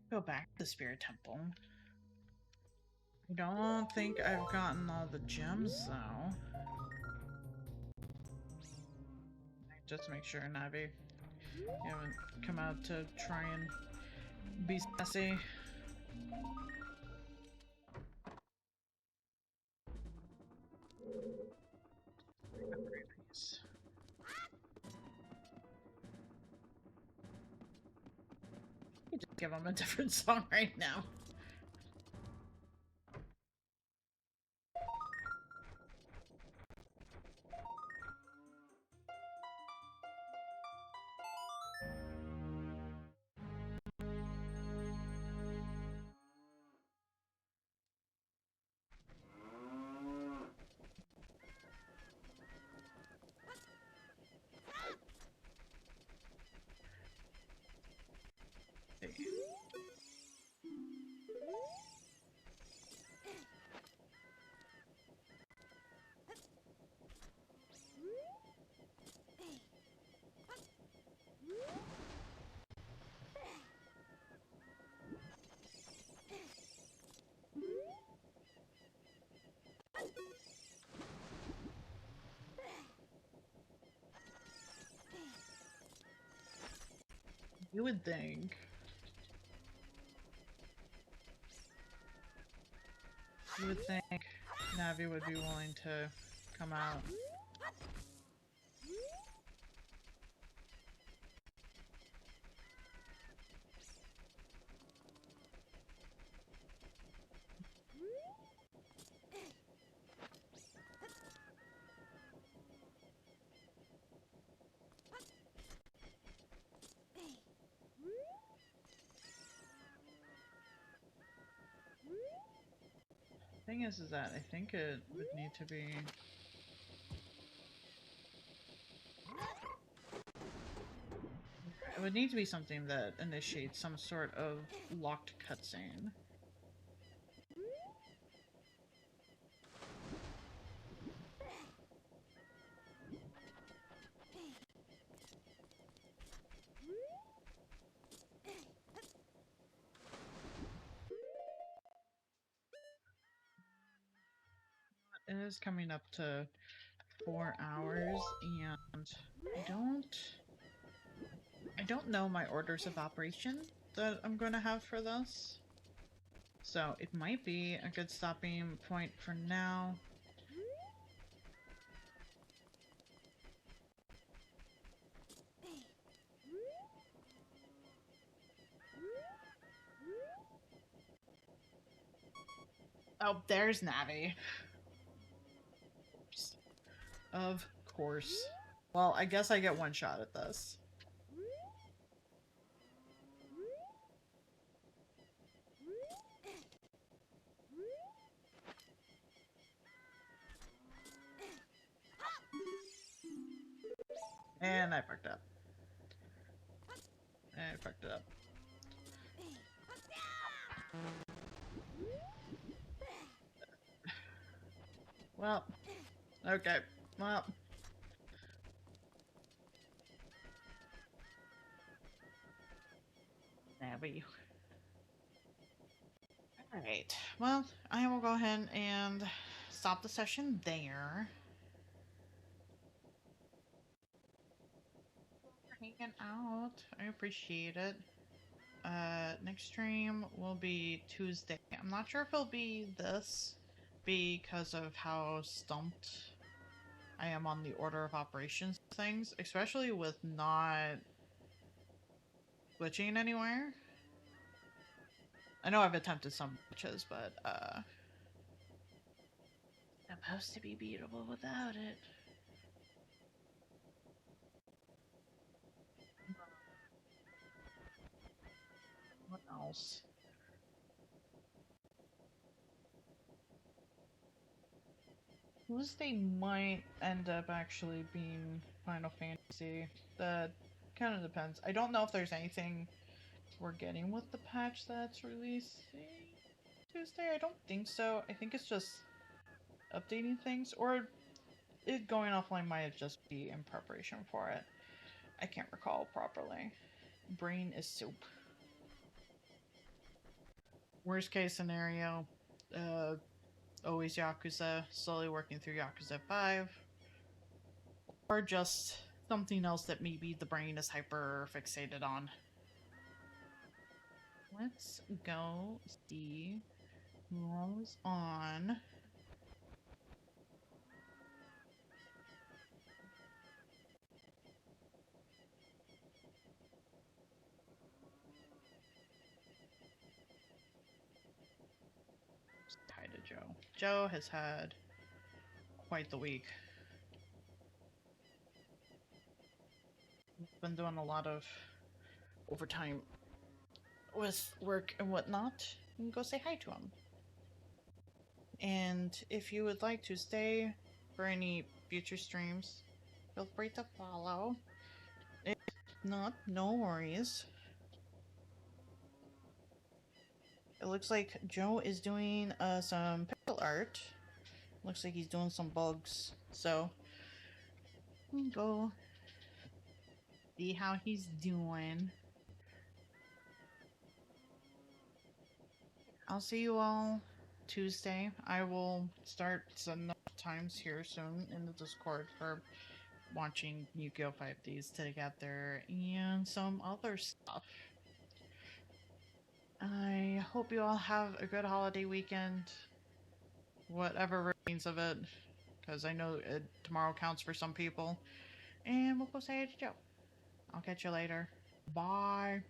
Go back to the Spirit Temple. I don't think I've gotten all the gems though. Just make sure, Navi, you haven't come out to try and be sassy. You just give him a different song right now. You would think. You would think Navi would be willing to come out. Thing is that I think it would need to be. It would need to be something that initiates some sort of locked cutscene. It is coming up to 4 hours, and I don't know my orders of operation that I'm going to have for this. So it might be a good stopping point for now. Oh, there's Navi. Of course. Well, I guess I get one shot at this. And I fucked up. I fucked it up. Well, okay. Well. Navi. Alright. Well, I will go ahead and stop the session there. Hanging out. I appreciate it. Next stream will be Tuesday. I'm not sure if it'll be this because of how stumped I am on the order of operations things, especially with not glitching anywhere. I know I've attempted some glitches, but supposed to be beatable without it. What else? Tuesday might end up actually being Final Fantasy. That kind of depends. I don't know if there's anything we're getting with the patch that's releasing Tuesday. I don't think so. I think it's just updating things, or it going offline might just be in preparation for it. I can't recall properly. Brain is soup. Worst case scenario, always Yakuza, slowly working through Yakuza 5. Or just something else that maybe the brain is hyper fixated on. Let's go see who's on. Hi to Joe. Joe has had quite the week. Been doing a lot of overtime with work and whatnot. You can go say hi to him. And if you would like to stay for any future streams, feel free to follow. If not, no worries. It looks like Joe is doing some pixel art. Looks like he's doing some bugs. So, go see how he's doing. I'll see you all Tuesday. I will start setting up times here soon in the Discord for watching Yu-Gi-Oh! 5Ds together and some other stuff. I hope you all have a good holiday weekend, whatever remains of it, because I know tomorrow counts for some people. And we'll go say it to Joe. I'll catch you later. Bye.